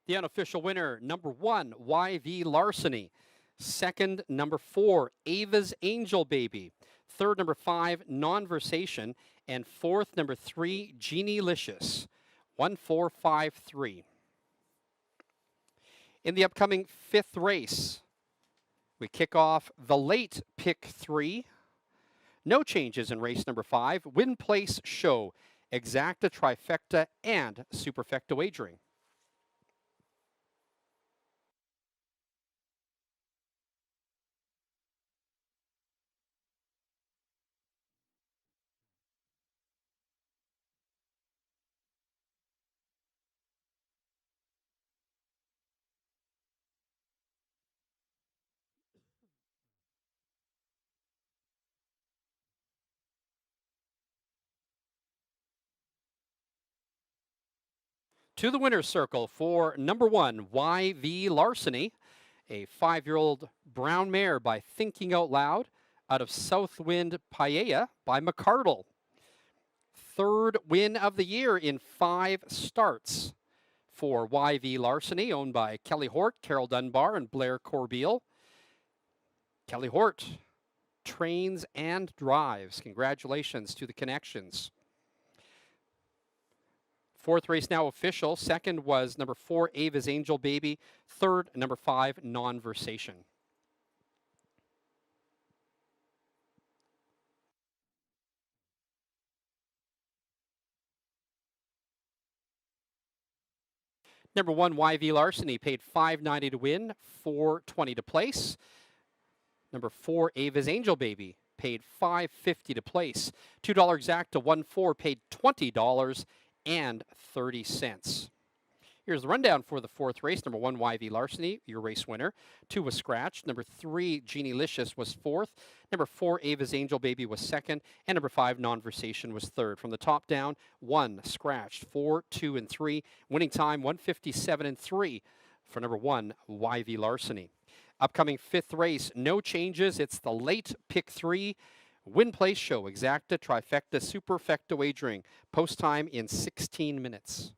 The unofficial winner, number 1, YV Larceny. Second, number 4, Ava's Angel Baby. Third, number 5, Non-Versation. And fourth, number 3, Genie Licious. 1-4-5-3. In the upcoming 5th race, we kick off the late pick 3. No changes in race number 5. Win Place Show, Exacta Trifecta, and Superfecta Wagering. To the winner's circle for number 1, YV Larceny, a 5-year-old brown mare by Thinking Out Loud out of Southwind Paella by McCardle. Third win of the year in 5 starts for YV Larceny, owned by Kelly Hort, Carol Dunbar, and Blair Corbeil. Kelly Hort trains and drives. Congratulations to the connections. 4th race now official. Second was number 4, Ava's Angel Baby. Third, number 5, Non-Versation. Number 1, YV Larceny, paid $5.90 to win, $4.20 to place. Number 4, Ava's Angel Baby, paid $5.50 to place. $2 exact to 1-4, paid $20.30. Here's the rundown for the fourth race. Number 1, YV Larceny, your race winner. 2 was scratched. Number 3, Genie Licious, was fourth. Number 4, Ava's Angel Baby, was second. And number 5, Nonversation, was third. From the top down, 1 scratched, 4, 2, and 3. Winning time 1:57 and 3 for number 1, YV Larceny. Upcoming fifth race, no changes. It's the late pick 3 win place show. Exacta, trifecta, superfecta wagering. Post time in 16 minutes.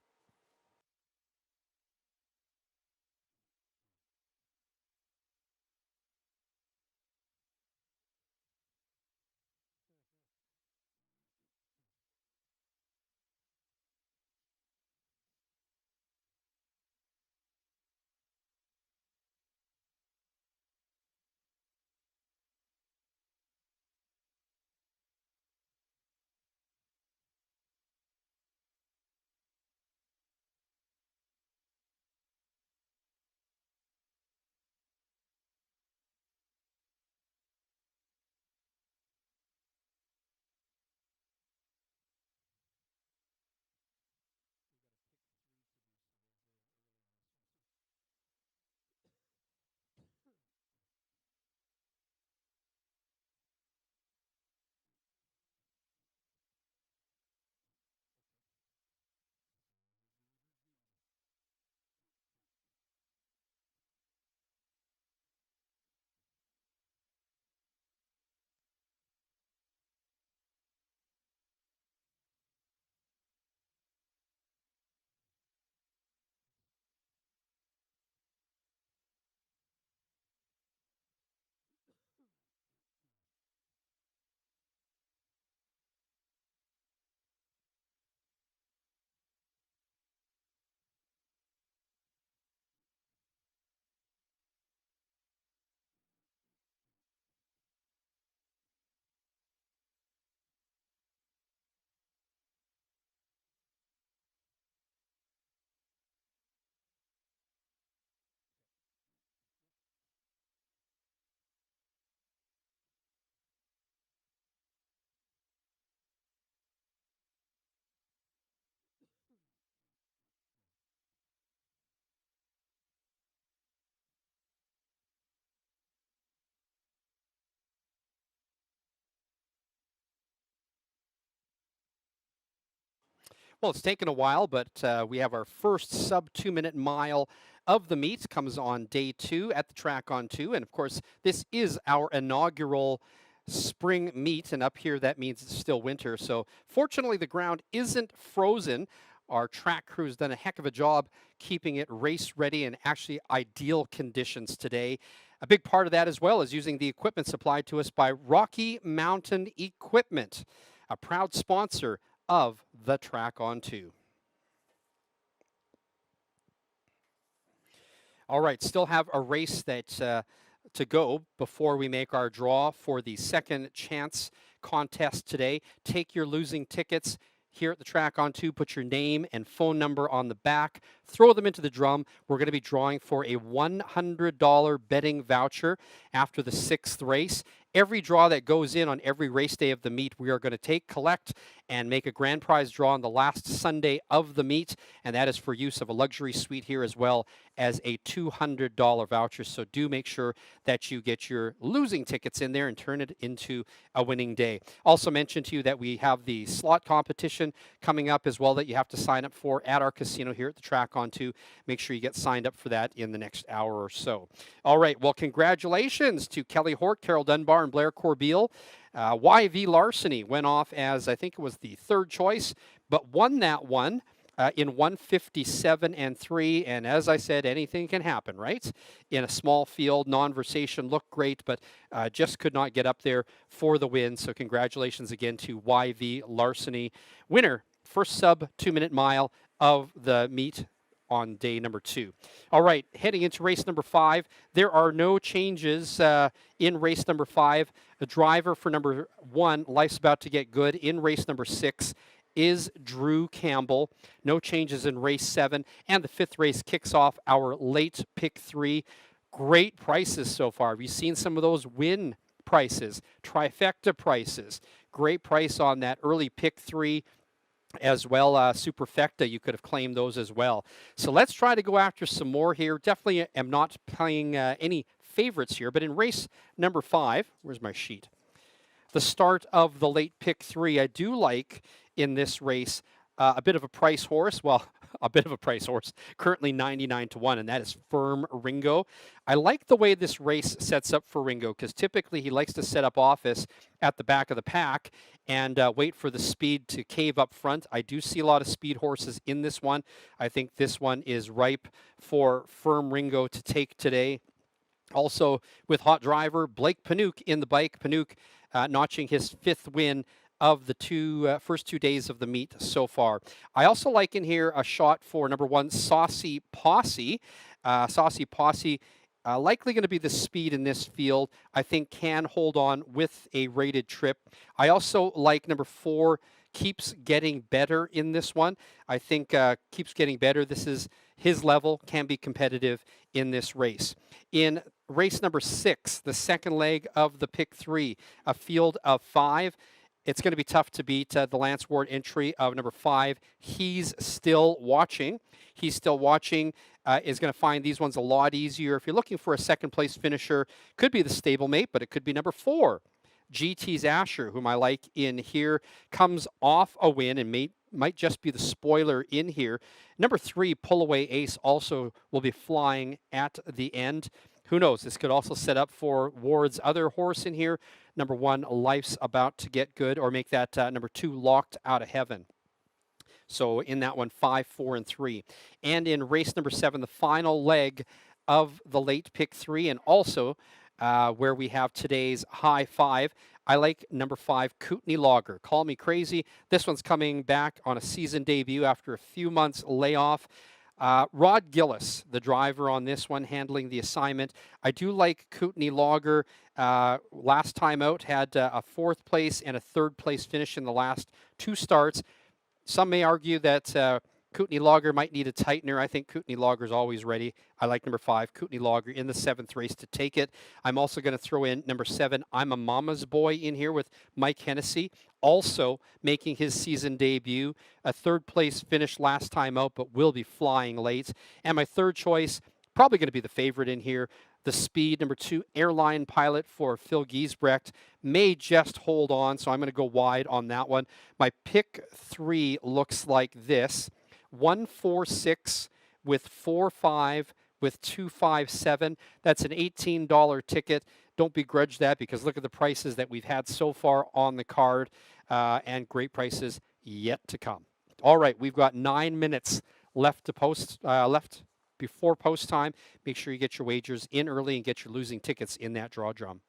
Well, it's taken a while, but we have our first sub 2-minute mile of the meet. Comes on day 2 at the track on 2. And of course, this is our inaugural spring meet. And up here, that means it's still winter. So fortunately, the ground isn't frozen. Our track crew has done a heck of a job keeping it race ready and actually ideal conditions today. A big part of that as well is using the equipment supplied to us by Rocky Mountain Equipment, a proud sponsor of the track on 2. All right, still have a race that to go before we make our draw for the second chance contest today. Take your losing tickets here at the track on 2, put your name and phone number on the back, throw them into the drum. We're going to be drawing for a $100 betting voucher after the 6th race. Every draw that goes in on every race day of the meet, we are going to take, collect, and make a grand prize draw on the last Sunday of the meet, and that is for use of a luxury suite here as well as a $200 voucher. So do make sure that you get your losing tickets in there and turn it into a winning day. Also mention to you that we have the slot competition coming up as well that you have to sign up for at our casino here at the track on 2. Make sure you get signed up for that in the next hour or so. All right, well, congratulations to Kelly Hort, Carol Dunbar, and Blair Corbeil. YV Larceny went off as, I think it was the 3rd choice, but won that one in 1:57 and 3. And as I said, anything can happen, right? In a small field, Nonversation looked great, but just could not get up there for the win. So congratulations again to YV Larceny. Winner, first sub 2-minute mile of the meet on day number 2. All right, heading into race number 5. There are no changes in race number 5. The driver for number 1, Life's About to Get Good, in race number 6, is Drew Campbell. No changes in race 7. And the 5th race kicks off our late pick 3. Great prices so far. Have you seen some of those win prices, trifecta prices? Great price on that early pick 3 as well. Superfecta, you could have claimed those as well. So let's try to go after some more here. Definitely am not playing any favorites here, but in race number 5, where's my sheet? The start of the late pick 3, I do like in this race a bit of a price horse. Well, a bit of a price horse, currently 99 to 1, and that is Firm Ringo. I like the way this race sets up for Ringo because typically he likes to set up office at the back of the pack and wait for the speed to cave up front. I do see a lot of speed horses in this one. I think this one is ripe for Firm Ringo to take today. Also, with Hot Driver, Blake Panouk in the bike. Panouk notching his 5th win of the first 2 days of the meet so far. I also like in here a shot for number 1, Saucy Posse. Saucy Posse, likely going to be the speed in this field. I think can hold on with a rated trip. I also like number 4, Keeps Getting Better in this one. I think Keeps Getting Better. This is his level, can be competitive in this race. In race number 6, the second leg of the pick 3, a field of 5. It's going to be tough to beat the Lance Ward entry of number 5. He's Still Watching. He's Still Watching is going to find these ones a lot easier. If you're looking for a second place finisher, could be the stablemate, but it could be number 4. GT's Asher, whom I like in here, comes off a win and might just be the spoiler in here. Number 3, Pull Away Ace, also will be flying at the end. Who knows? This could also set up for Ward's other horse in here. Number 1, Life's About to Get Good, or make that number 2, Locked Out of Heaven. So in that one, 5, 4, and 3. And in race number 7, the final leg of the late pick 3, and also where we have today's high 5. I like number 5, Kootenai Logger. Call me crazy. This one's coming back on a season debut after a few months layoff. Rod Gillis, the driver on this one, handling the assignment. I do like Kootenai Logger. Last time out had a 4th place and a 3rd place finish in the last 2 starts. Some may argue that Kootenai Logger might need a tightener. I think Kootenai Logger is always ready. I like number 5, Kootenai Logger, in the 7th race to take it. I'm also going to throw in number 7, I'm a Mama's Boy, in here with Mike Hennessy, also making his season debut. A 3rd place finish last time out, but will be flying late. And my 3rd choice, probably going to be the favorite in here, the speed, number 2, Airline Pilot for Phil Giesbrecht, may just hold on, so I'm going to go wide on that one. My pick 3 looks like this. 1, 4, 6 with 4, 5 with 2, 5, 7. That's an $18 ticket. Don't begrudge that because look at the prices that we've had so far on the card and great prices yet to come. All right, we've got 9 minutes left before post time. Make sure you get your wagers in early and get your losing tickets in that draw drum.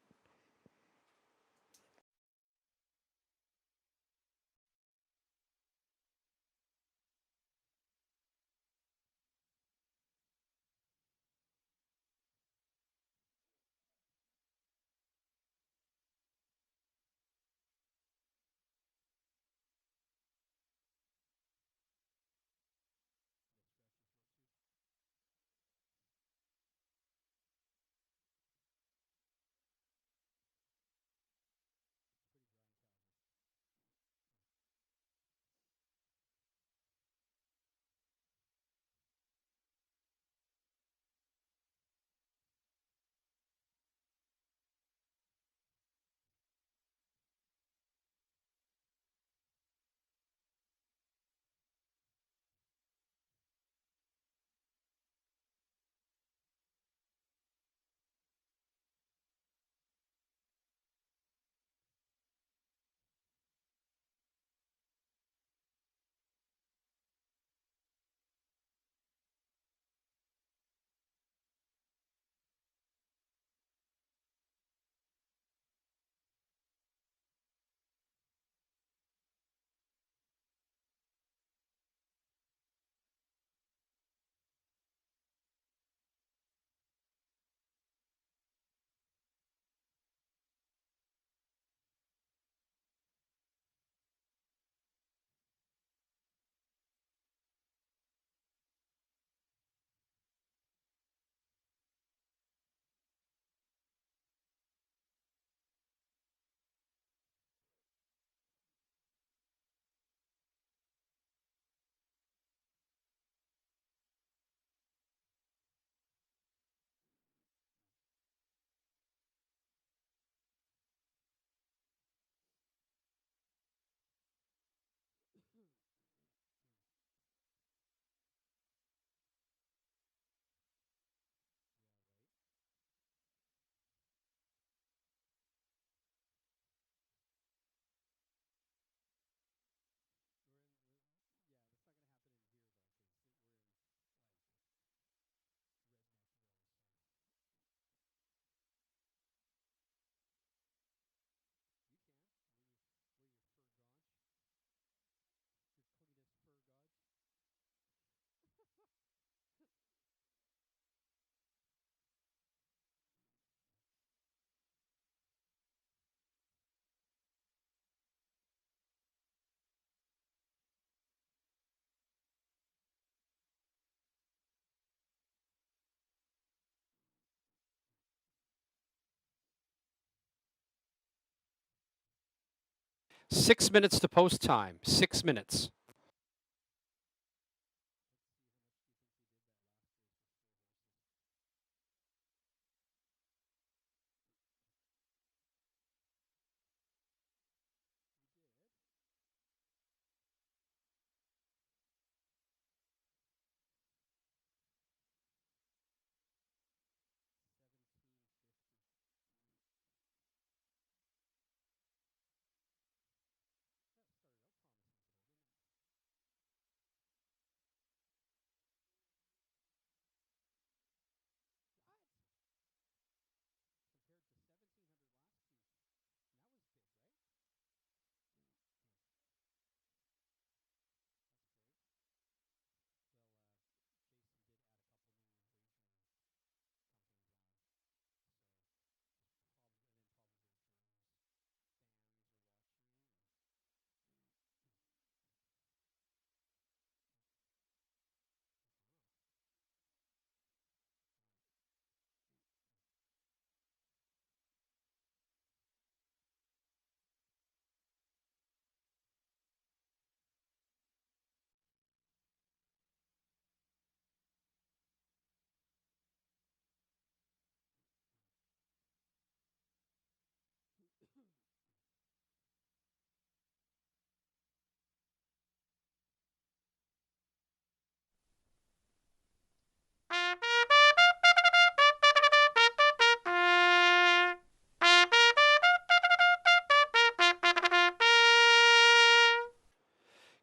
6 minutes to post time. 6 minutes.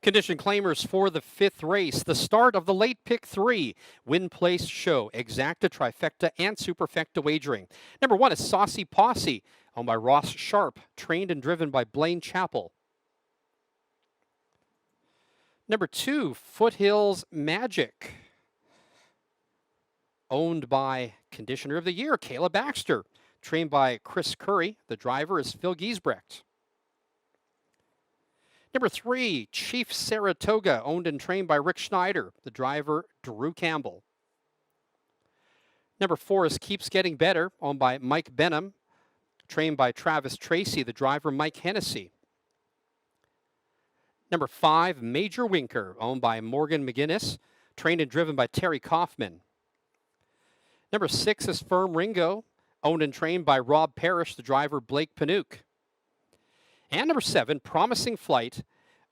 Condition claimers for the fifth race. The start of the late pick three. Win, place, show. Exacta, trifecta, and superfecta wagering. Number one is Saucy Posse, owned by Ross Sharp, trained and driven by Blaine Chappell. Number two, Foothills Magic, owned by Conditioner of the Year, Kayla Baxter, trained by Chris Curry. The driver is Phil Giesbrecht. Number three, Chief Saratoga, owned and trained by Rick Schneider. The driver, Drew Campbell. Number four is Keeps Getting Better, owned by Mike Benham, trained by Travis Tracy. The driver, Mike Hennessy. Number five, Major Winker, owned by Morgan McGinnis, trained and driven by Terry Kaufman. Number six is Firm Ringo, owned and trained by Rob Parrish. The driver, Blake Panook. And number seven, Promising Flight,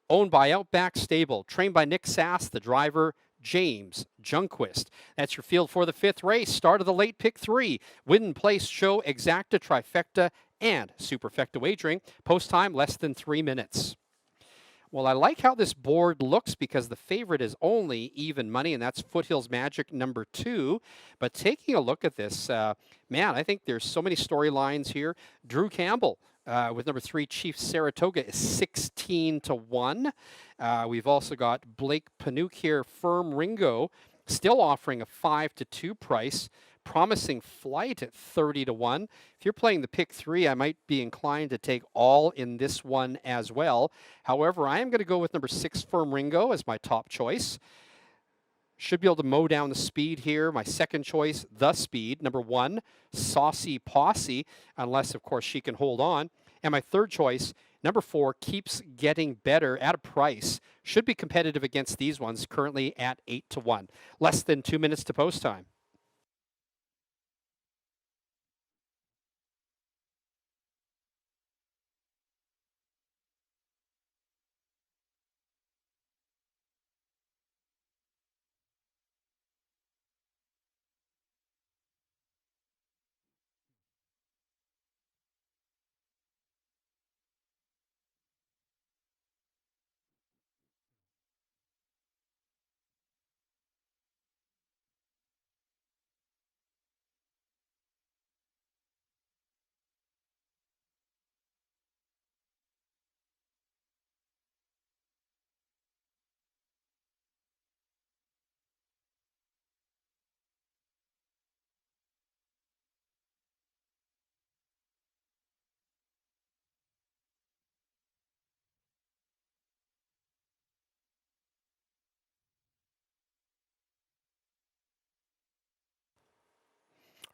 owned by Outback Stable, trained by Nick Sass. The driver, James Junquist. That's your field for the fifth race. Start of the late pick three. Win, place, show, exacta, trifecta, and superfecta wagering. Post time less than 3 minutes. Well, I like how this board looks because the favorite is only even money, and that's Foothills Magic number two. But taking a look at this, man, I think there's so many storylines here. Drew Campbell with number three, Chief Saratoga, is 16 to 1. We've also got Blake Panook here, Firm Ringo, still offering a 5 to 2 price. Promising Flight at 30 to 1. If you're playing the pick three, I might be inclined to take all in this one as well. However, I am going to go with number six, Firm Ringo, as my top choice. Should be able to mow down the speed here. My second choice, The Speed. Number one, Saucy Posse, unless, of course, she can hold on. And my third choice, number four, Keeps Getting Better at a price. Should be competitive against these ones, currently at 8 to 1. Less than 2 minutes to post time.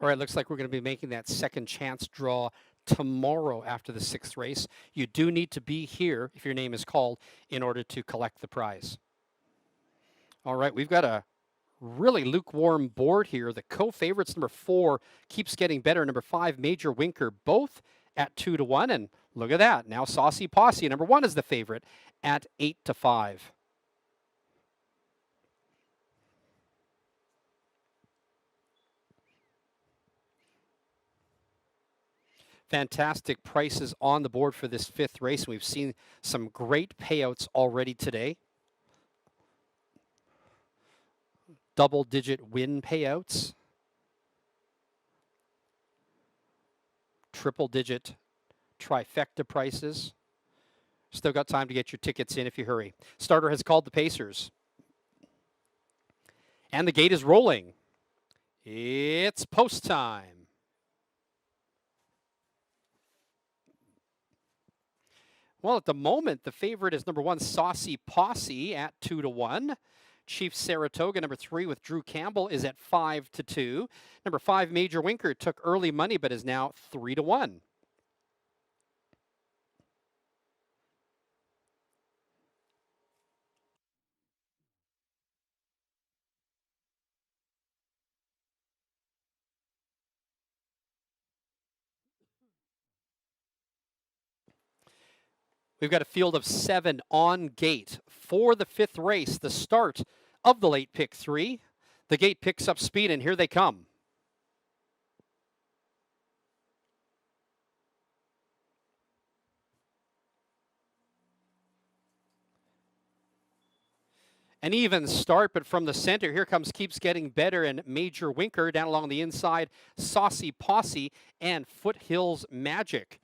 All right, looks like we're going to be making that second chance draw tomorrow after the 6th race. You do need to be here if your name is called in order to collect the prize. All right, we've got a really lukewarm board here. The co-favorites, number 4, keeps getting better. Number 5, Major Winker, both at 2-1. And look at that. Now Saucy Posse, number 1, is the favorite at 8-5. Fantastic prices on the board for this 5th race. We've seen some great payouts already today. Double-digit win payouts. Triple-digit trifecta prices. Still got time to get your tickets in if you hurry. Starter has called the Pacers. And the gate is rolling. It's post time. Well, at the moment, the favorite is number 1, Saucy Posse at 2-1. Chief Saratoga, number 3, with Drew Campbell, is at 5-2. Number 5, Major Winker, took early money but is now 3-1. We've got a field of 7 on gate for the 5th race, the start of the late pick 3. The gate picks up speed, and here they come. An even start, but from the center, here comes Keeps Getting Better and Major Winker. Down along the inside, Saucy Posse and Foothills Magic.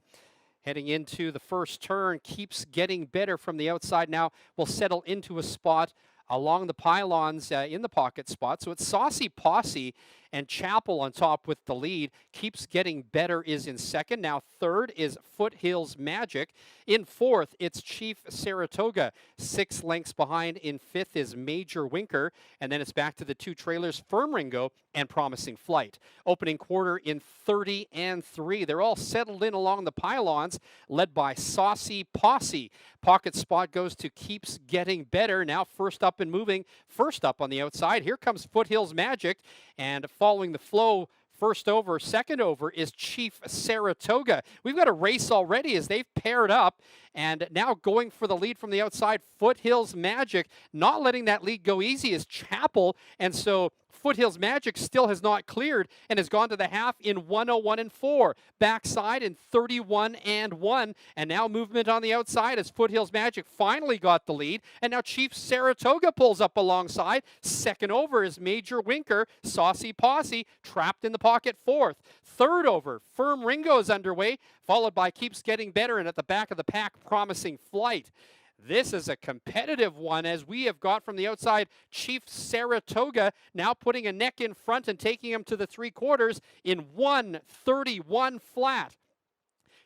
Heading into the first turn, Keeps Getting Better from the outside now will settle into a spot along the pylons in the pocket spot. So it's Saucy Posse and Chapel on top with the lead. Keeps Getting Better is in second. Now third is Foothills Magic. In fourth, it's Chief Saratoga. 6 lengths behind. In fifth is Major Winker. And then it's back to the 2 trailers, Firm Ringo and Promising Flight. Opening quarter in 30 and 3. They're all settled in along the pylons, led by Saucy Posse. Pocket spot goes to Keeps Getting Better. Now first up and moving. First up on the outside, here comes Foothills Magic. And following the flow, first over, second over is Chief Saratoga. We've got a race already as they've paired up, and now going for the lead from the outside, Foothills Magic. Not letting that lead go easy is Chapel, and so Foothills Magic still has not cleared and has gone to the half in 101 and 4. Backside in 31 and 1. And now movement on the outside as Foothills Magic finally got the lead. And now Chief Saratoga pulls up alongside. Second over is Major Winker. Saucy Posse trapped in the pocket fourth. Third over, Firm Ringo is underway, followed by Keeps Getting Better, and at the back of the pack, Promising Flight. This is a competitive one as we have got from the outside Chief Saratoga now putting a neck in front and taking him to the 3/4 in 1:31 flat.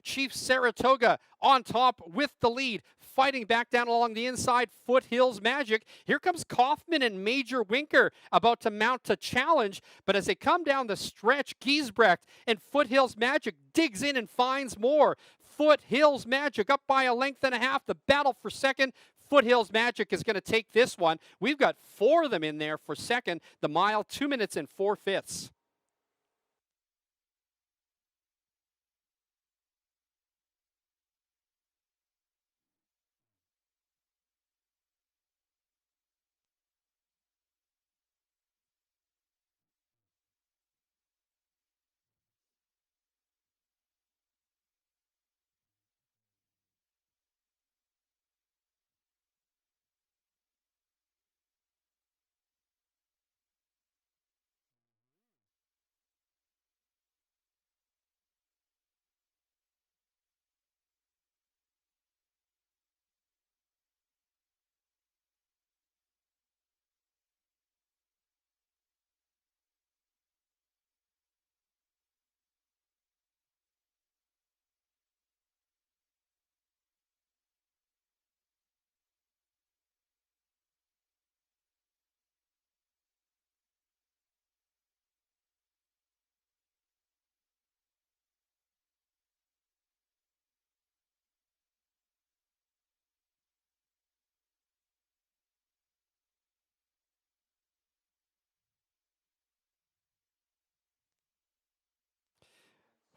Chief Saratoga on top with the lead, fighting back down along the inside, Foothills Magic. Here comes Kaufman and Major Winker about to mount a challenge, but as they come down the stretch, Giesbrecht and Foothills Magic digs in and finds more. Foothills Magic up by a length and a half. The battle for second. Foothills Magic is going to take this one. We've got 4 of them in there for second. The mile, 2 minutes and 4/5.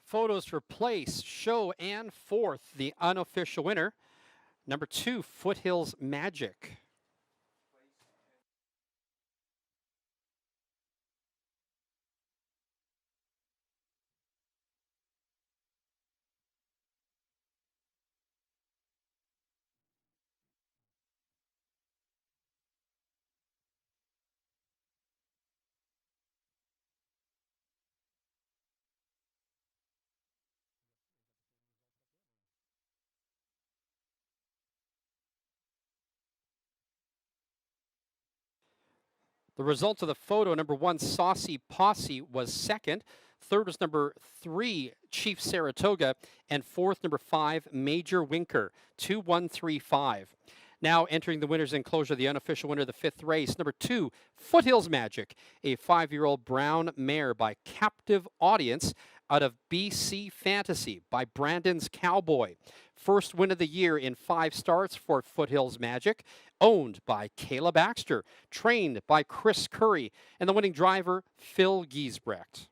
Photos for place, show, and fourth. The unofficial winner, number 2, Foothills Magic. The result of the photo, number 1, Saucy Posse, was second. Third was number 3, Chief Saratoga. And fourth, number 5, Major Winker, 2135. Now entering the winner's enclosure, the unofficial winner of the fifth race, number 2, Foothills Magic, a 5-year-old brown mare by Captive Audience out of BC Fantasy by Brandon's Cowboy. First win of the year in 5 starts for Foothills Magic, owned by Kayla Baxter, trained by Chris Curry, and the winning driver, Phil Giesbrecht.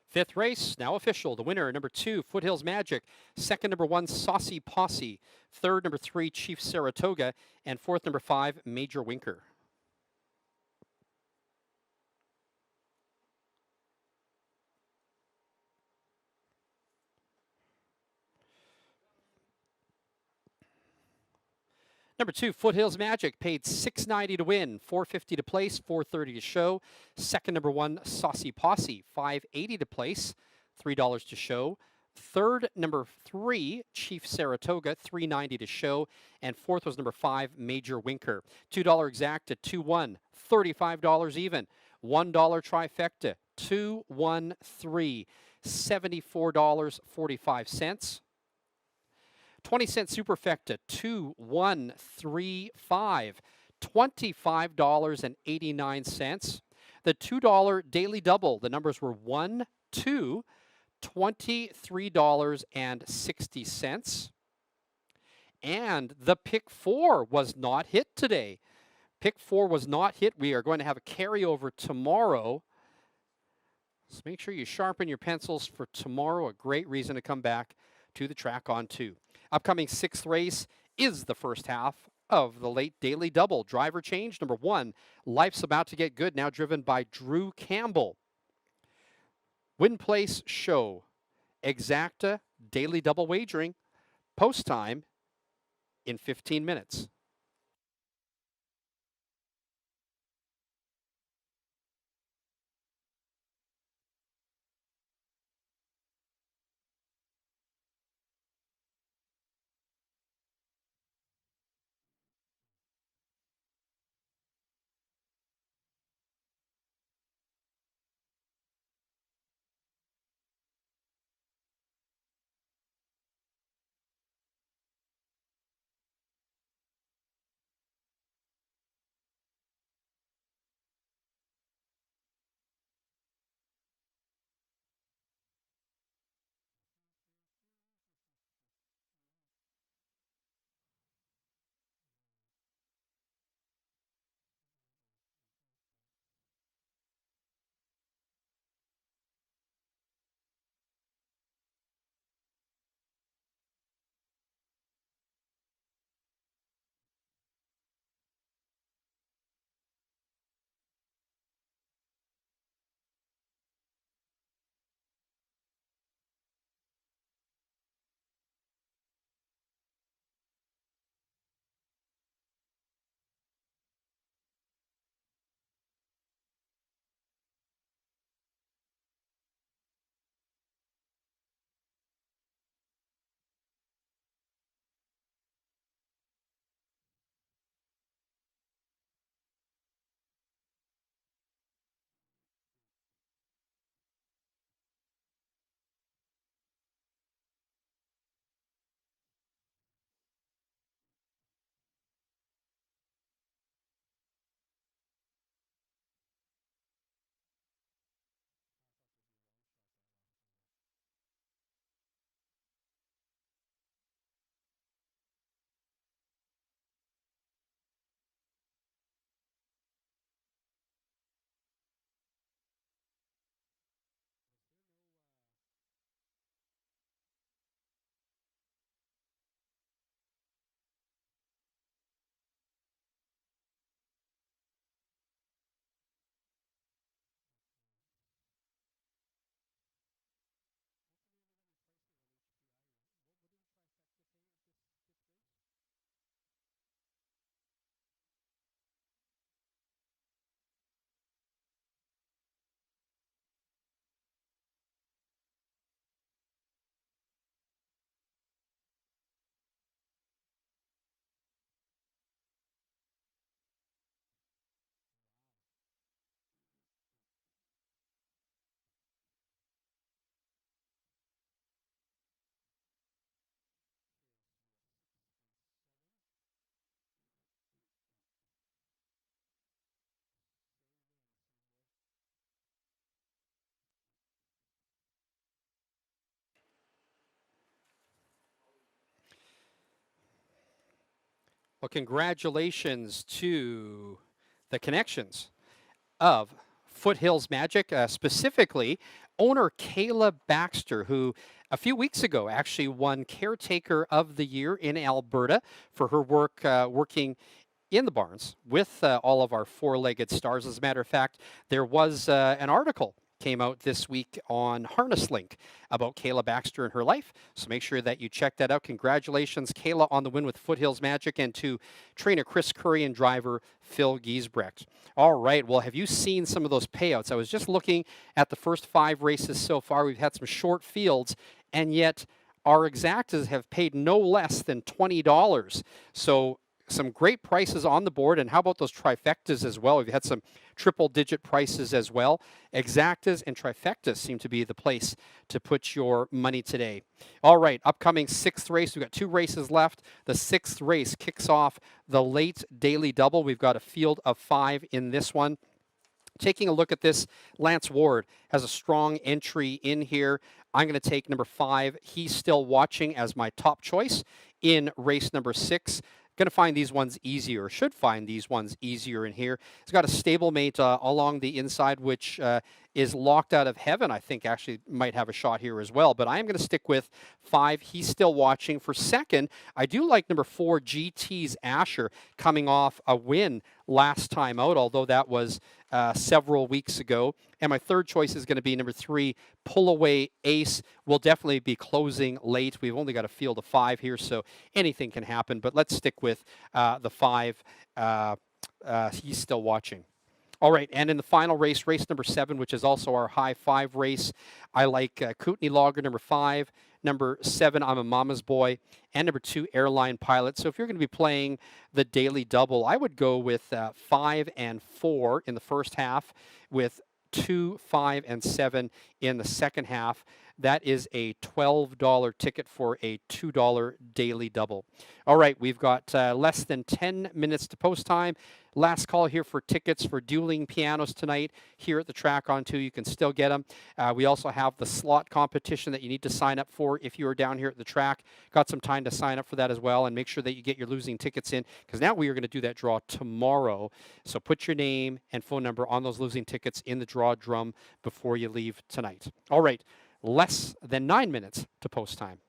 Fifth race, now official. The winner, number 2, Foothills Magic. Second, number 1, Saucy Posse. Third, number 3, Chief Saratoga. And fourth, number 5, Major Winker. Number 2, Foothills Magic, paid $6.90 to win, $4.50 to place, $4.30 to show. Second, number 1, Saucy Posse, $5.80 to place, $3 to show. Third, number 3, Chief Saratoga, $3.90 to show. And fourth was number 5, Major Winker. $2 exacta, 2-1, $35 even. $1 trifecta, 2-1-3, $74.45. 20-cent superfecta, 2-1-3-5, $25.89. The $2 daily double, the numbers were 1, 2, $23.60. And the pick 4 was not hit today. Pick 4 was not hit. We are going to have a carryover tomorrow. So make sure you sharpen your pencils for tomorrow. A great reason to come back to the track on 2. Upcoming 6th race is the first half of the late daily double. Driver change, number 1, Life's About to Get Good, now driven by Drew Campbell. Win, place, show, exacta, daily double wagering, post time in 15 minutes. Well, congratulations to the connections of Foothills Magic, specifically owner Kayla Baxter, who a few weeks ago actually won Caretaker of the Year in Alberta for her work working in the barns with all of our four-legged stars. As a matter of fact, there was an article came out this week on Harness Link about Kayla Baxter and her life. So make sure that you check that out. Congratulations, Kayla, on the win with Foothills Magic, and to trainer Chris Curry and driver Phil Giesbrecht. All right, well, have you seen some of those payouts? I was just looking at the first 5 races so far. We've had some short fields, and yet our exactas have paid no less than $20. So some great prices on the board. And how about those trifectas as well? We've had some triple digit prices as well. Exactas and trifectas seem to be the place to put your money today. All right, upcoming 6th race. We've got 2 races left. The 6th race kicks off the late daily double. We've got a field of 5 in this one. Taking a look at this, Lance Ward has a strong entry in here. I'm going to take number 5, He's Still Watching, as my top choice in race number 6. Going to find these ones easier, should find these ones easier in here. He's got a stablemate along the inside, which is Locked Out of Heaven. I think actually might have a shot here as well, but I am going to stick with 5, He's Still Watching. For second, I do like number 4, GT's Asher, coming off a win last time out, although that was several weeks ago. And my third choice is going to be number 3, Pull Away Ace. Will definitely be closing late. We've only got a field of 5 here, so anything can happen. But let's stick with the 5. He's Still Watching. All right, and in the final race, race number 7, which is also our high 5 race, I like Kootenai Logger, number 5. Number 7, I'm a Mama's Boy. And number 2, Airline Pilot. So if you're going to be playing the daily double, I would go with 5 and 4 in the first half, with 2, 5, and 7 in the second half. That is a $12 ticket for a $2 daily double. All right, we've got less than 10 minutes to post time. Last call here for tickets for dueling pianos tonight here at the track on 2. You can still get them. We also have the slot competition that you need to sign up for if you are down here at the track. Got some time to sign up for that as well, and make sure that you get your losing tickets in, because now we are going to do that draw tomorrow. So put your name and phone number on those losing tickets in the draw drum before you leave tonight. All right, less than 9 minutes to post time.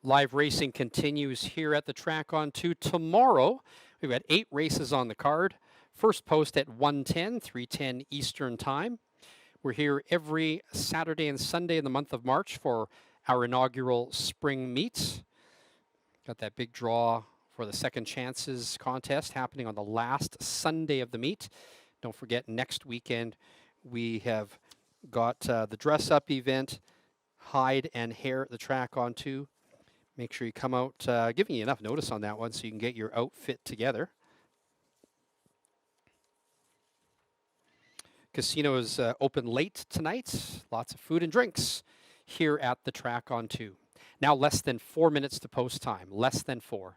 Live racing continues here at the track on 2. Tomorrow, we've got 8 races on the card. First post at 1:10, 3:10 Eastern Time. We're here every Saturday and Sunday in the month of March for our inaugural spring meets. Got that big draw for the Second Chances contest happening on the last Sunday of the meet. Don't forget, next weekend we have got the dress-up event, hide and hair at the track on 2. Make sure you come out, giving you enough notice on that one so you can get your outfit together. Casino is open late tonight. Lots of food and drinks here at the track on 2. Now less than 4 minutes to post time. Less than 4.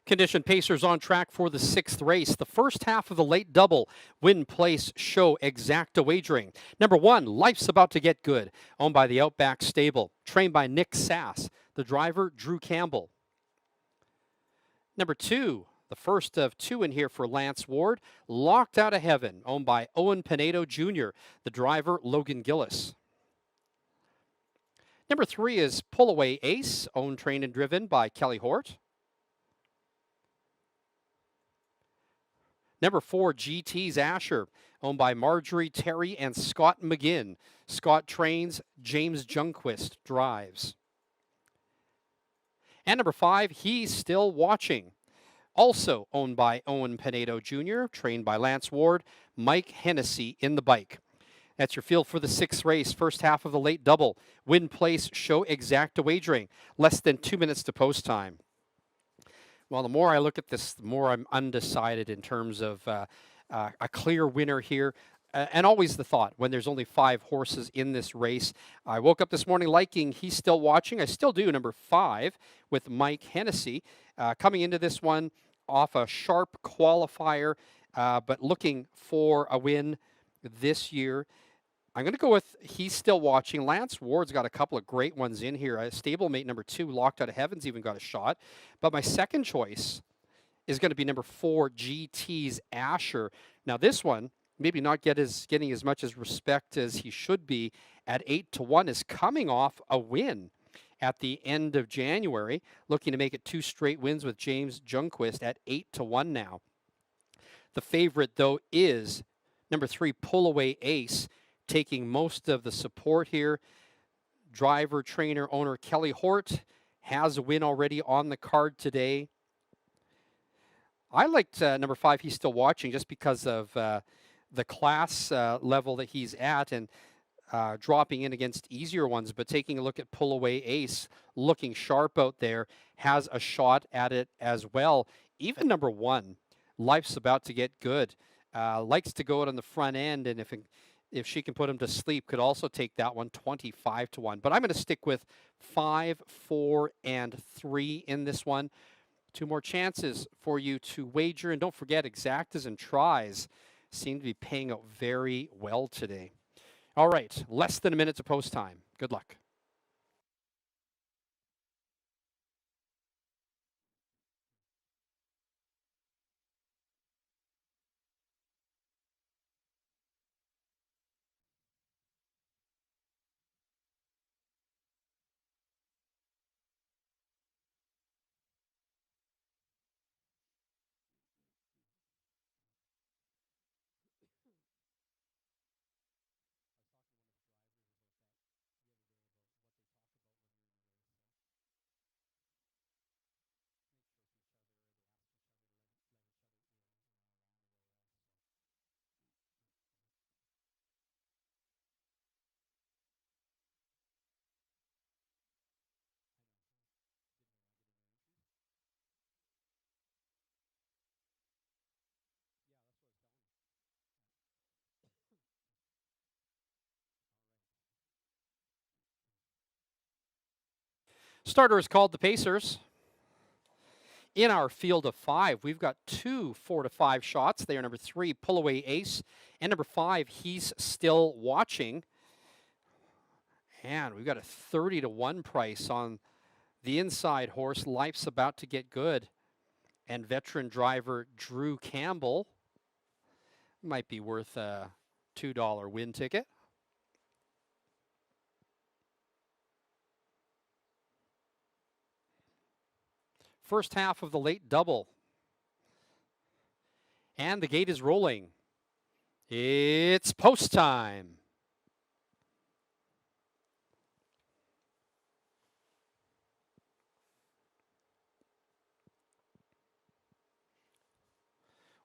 Condition Pacers on track for the 6th race. The first half of the late double, win, place, show, exacta wagering. Number 1, Life's About to Get Good, owned by the Outback Stable, trained by Nick Sass. The driver, Drew Campbell. Number 2, the first of 2 in here for Lance Ward, Locked Out of Heaven, owned by Owen Pinedo Jr. The driver, Logan Gillis. Number 3 is Pull Away Ace, owned, trained, and driven by Kelly Hort. Number 4, GT's Asher, owned by Marjorie Terry and Scott McGinn. Scott trains, James Junquist drives. And number 5, He's Still Watching, also owned by Owen Pinedo Jr., trained by Lance Ward, Mike Hennessy in the bike. That's your field for the 6th race, first half of the late double. Win, place, show, exacta wagering. Less than 2 minutes to post time. Well, the more I look at this, the more I'm undecided in terms of a clear winner here. And always the thought when there's only 5 horses in this race. I woke up this morning liking He's Still Watching. I still do, number 5 with Mike Hennessy. Coming into this one off a sharp qualifier, but looking for a win this year. I'm going to go with He's Still Watching. Lance Ward's got a couple of great ones in here. Stablemate number 2, Locked Out of Heaven's even got a shot. But my second choice is going to be number 4, GT's Asher. Now this one, maybe not getting as much as respect as he should be at 8-1, is coming off a win at the end of January, looking to make it 2 straight wins with James Junquist at 8-1 now. The favorite, though, is number 3, Pull Away Ace, taking most of the support here. Driver, trainer, owner Kelly Hort has a win already on the card today. I liked number 5, He's Still Watching, just because of the class level that he's at and dropping in against easier ones. But taking a look at Pull Away Ace, looking sharp out there, has a shot at it as well. Even number 1, Life's About to Get Good, likes to go out on the front end, and if she can put him to sleep, could also take that one 25-1. But I'm going to stick with 5, 4, and 3 in this one. 2 more chances for you to wager. And don't forget, exactas and tries seem to be paying out very well today. All right, less than a minute to post time. Good luck. Starter is called the Pacers. In our field of 5, we've got 2 4 to 5 shots. They are number 3, Pull Away Ace, and number 5, He's Still Watching. And we've got a 30 to 1 price on the inside horse, Life's About to Get Good. And veteran driver Drew Campbell might be worth a $2 win ticket. First half of the late double. And the gate is rolling. It's post time.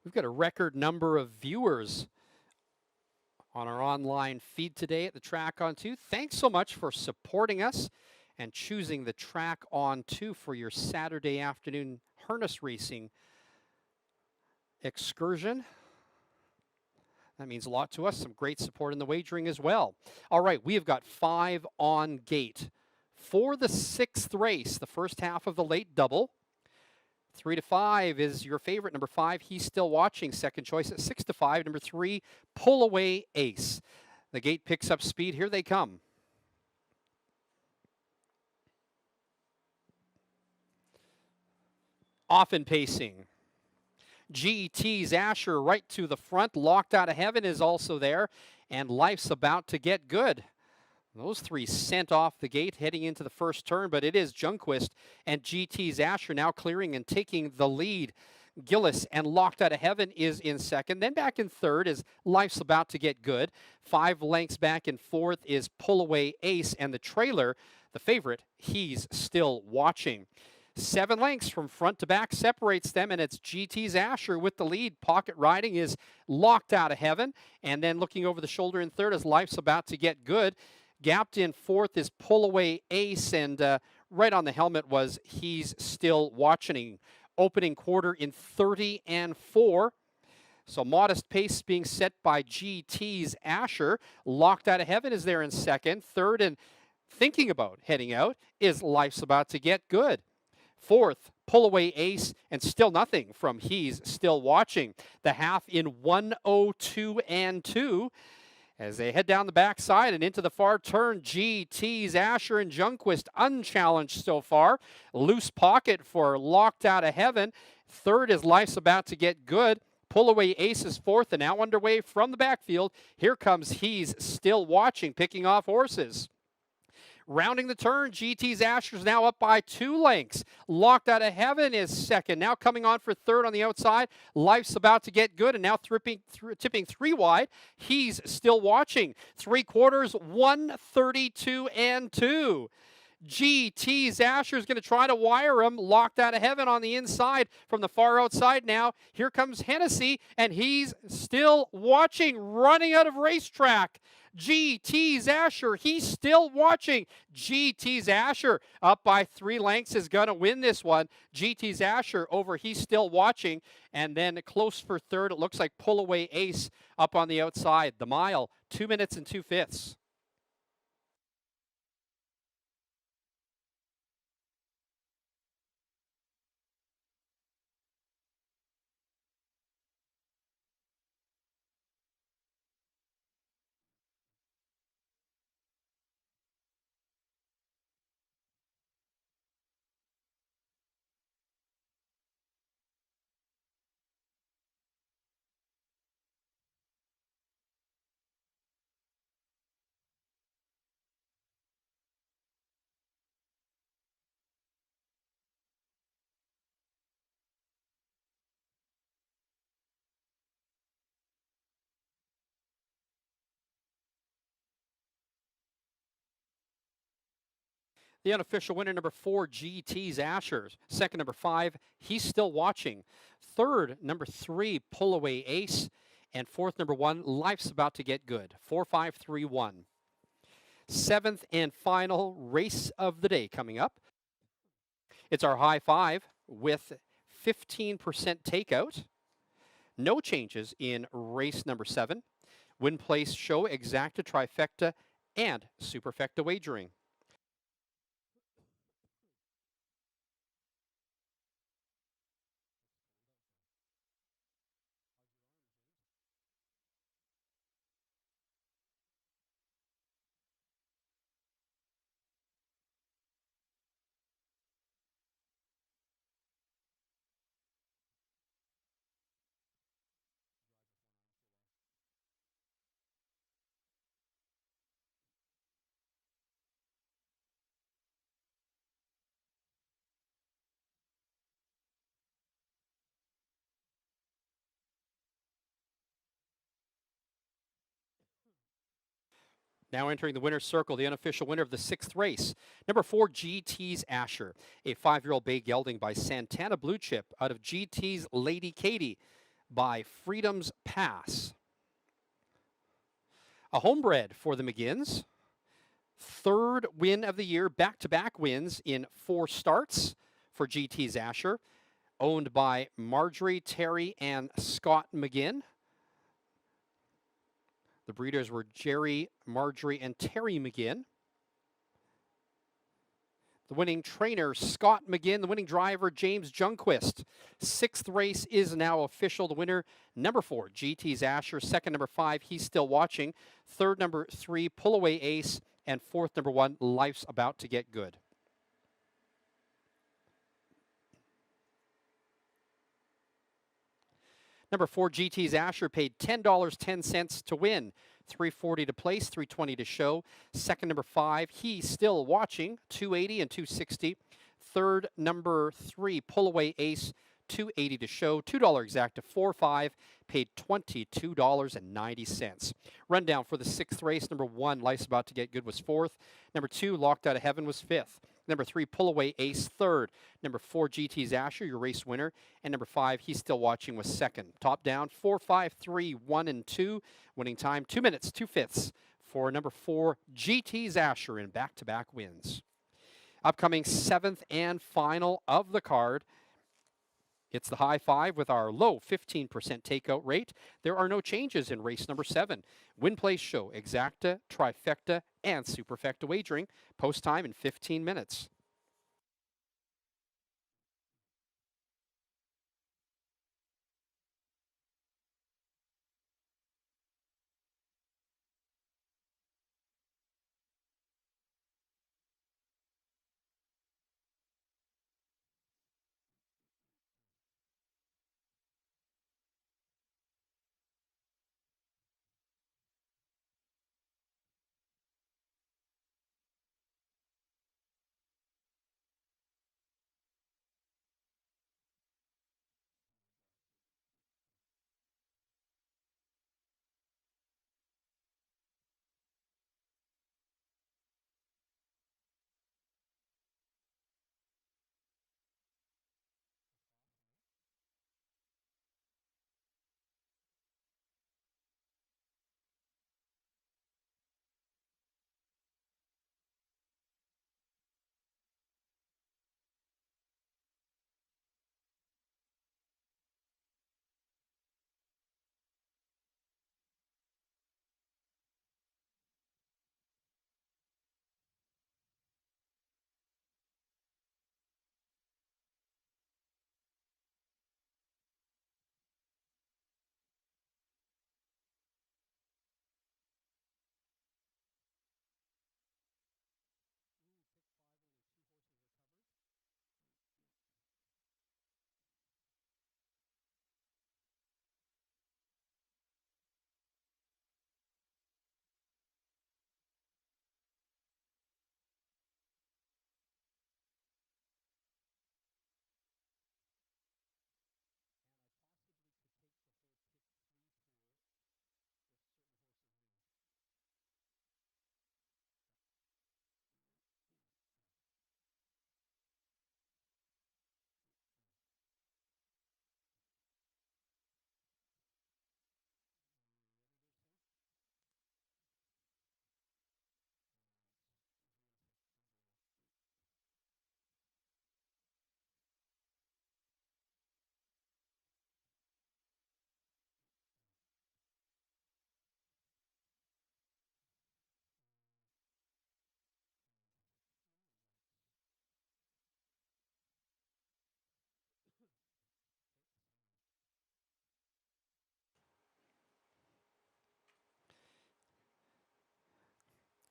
We've got a record number of viewers on our online feed today at the Track on 2. Thanks so much for supporting us and choosing the Track on 2 for your Saturday afternoon harness racing excursion. That means a lot to us. Some great support in the wagering as well. All right, we have got 5 on gate for the 6th race, the first half of the late double. 3 to 5 is your favorite. Number 5, He's Still Watching. Second choice at 6 to 5. Number 3, Pull Away Ace. The gate picks up speed. Here they come. Often pacing. GT's Asher right to the front. Locked Out of Heaven is also there. And Life's About to Get Good. Those 3 sent off the gate heading into the first turn, but it is Junquist and GT's Asher now clearing and taking the lead. Gillis and Locked Out of Heaven is in second. Then back in third is Life's About to Get Good. 5 lengths back in fourth is Pull Away Ace, and the trailer, the favorite, He's Still Watching. 7 lengths from front to back separates them, and it's GT's Asher with the lead. Pocket riding is Locked Out of Heaven, and then looking over the shoulder in third is Life's About to Get Good. Gapped in fourth is Pull Away Ace, and right on the helmet was He's Still Watching. Opening quarter in 30 and 4. So modest pace being set by GT's Asher. Locked Out of Heaven is there in second. Third, and thinking about heading out, is Life's About to Get Good. Fourth, Pull Away Ace, and still nothing from He's Still Watching. The half in 1:02 and 2. As they head down the backside and into the far turn, GT's Asher and Junquist unchallenged so far. Loose pocket for Locked Out of Heaven. Third is Life's About to Get Good. Pull Away Ace is fourth and now underway from the backfield. Here comes He's Still Watching, picking off horses. Rounding the turn, GT's Asher's now up by 2 lengths. Locked Out of Heaven is second. Now coming on for third on the outside. Life's About to Get Good, and now tipping 3 wide. He's Still Watching. 3/4, 1:32 and 2. GT's Asher's going to try to wire him. Locked Out of Heaven on the inside from the far outside now. Here comes Hennessy, and He's Still Watching, running out of racetrack. GT's Asher, He's Still Watching. GT's Asher up by 3 lengths is going to win this one. GT's Asher over He's Still Watching. And then close for third, it looks like Pull Away Ace up on the outside. The mile, 2 minutes and 2/5. The unofficial winner, number 4, GT's Asher. Second, number 5, He's Still Watching. Third, number 3, Pull Away Ace. And fourth, number 1, Life's About to Get Good. 4, 5, 3, 1. 7th and final race of the day coming up. It's our high 5 with 15% takeout. No changes in race number 7. Win Place Show, Exacta, Trifecta, and Superfecta wagering. Now entering the winner's circle, the unofficial winner of the 6th race, number 4, GT's Asher, a 5-year-old bay gelding by Santana Blue Chip out of GT's Lady Katie by Freedom's Pass. A homebred for the McGinns. 3rd win of the year, back-to-back wins in 4 starts for GT's Asher, owned by Marjorie, Terry, and Scott McGinn. The breeders were Jerry, Marjorie, and Terry McGinn. The winning trainer, Scott McGinn. The winning driver, James Junquist. 6th race is now official. The winner, number 4, GT's Asher. 2nd, number 5, He's Still Watching. 3rd, number 3, Pull Away Ace. And 4th, number 1, Life's About to Get Good. Number 4, GT's Asher paid $10.10 to win, $3.40 to place, $3.20 to show. 2nd, number 5, He's Still Watching, $2.80 and $2.60. 3rd, number 3, Pull Away Ace, $2.80 to show, $2 exact to 4.5, paid $22.90. Rundown for the 6th race, number 1, Life's About to Get Good was 4th. Number 2, Locked Out of Heaven was 5th. Number 3, Pull Away Ace, 3rd. Number 4, GT's Asher, your race winner. And number 5, He's Still Watching, was 2nd. Top down, 4, 5, 3, 1, and 2. Winning time, 2 minutes, 2/5 for number 4, GT's Asher in back-to-back wins. Upcoming 7th and final of the card. It's the high 5 with our low 15% takeout rate. There are no changes in race number 7. Win Place Show, Exacta, Trifecta, and Superfecta wagering. Post time in 15 minutes.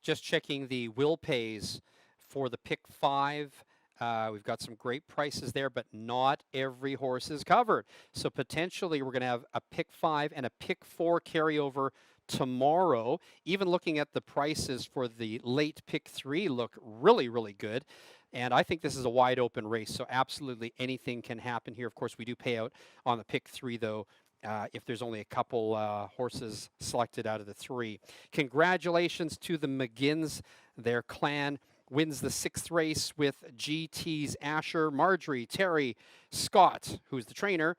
Just checking the will pays for the pick 5. We've got some great prices there, but not every horse is covered. So potentially we're going to have a pick 5 and a pick 4 carryover tomorrow. Even looking at the prices for the late pick 3 look really, really good. And I think this is a wide open race, so absolutely anything can happen here. Of course, we do pay out on the pick 3, though, if there's only a couple horses selected out of the three. Congratulations to the McGinns. Their clan wins the 6th race with GT's Asher, Marjorie, Terry, Scott, who's the trainer,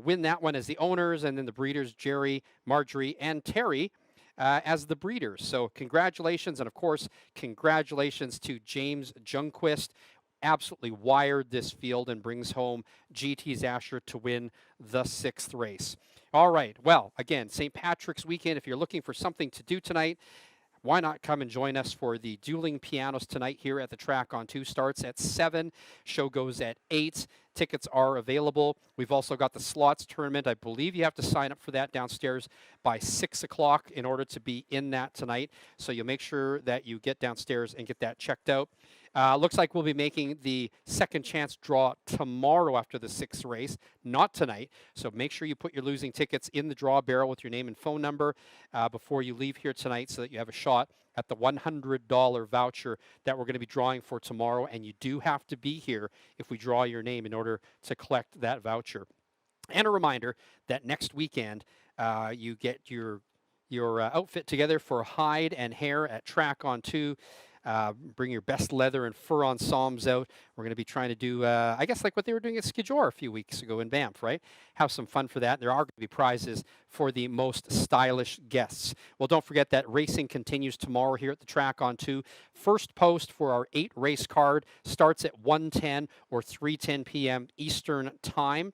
win that one as the owners, and then the breeders, Jerry, Marjorie, and Terry, as the breeders. So congratulations, and of course, congratulations to James Jungquist. Absolutely wired this field and brings home GT's Asher to win the 6th race. All right, well, again, St. Patrick's weekend, if you're looking for something to do tonight, why not come and join us for the dueling pianos tonight here at the Track on 2? Starts at 7, show goes at 8. Tickets are available. We've also got the slots tournament. I believe you have to sign up for that downstairs by 6 o'clock in order to be in that tonight. So you'll make sure that you get downstairs and get that checked out. Looks like we'll be making the second chance draw tomorrow after the 6th race, not tonight. So make sure you put your losing tickets in the draw barrel with your name and phone number before you leave here tonight so that you have a shot at the $100 voucher that we're going to be drawing for tomorrow. And you do have to be here if we draw your name in order to collect that voucher. And a reminder that next weekend you get your outfit together for hide and hair at Track on 2. Bring your best leather and fur ensembles out. We're going to be trying to do, I guess, like what they were doing at Skidjor a few weeks ago in Banff, right? Have some fun for that. There are going to be prizes for the most stylish guests. Well, don't forget that racing continues tomorrow here at the Track on 2. First post for our 8 race card starts at 1:10 or 3:10 p.m. Eastern Time.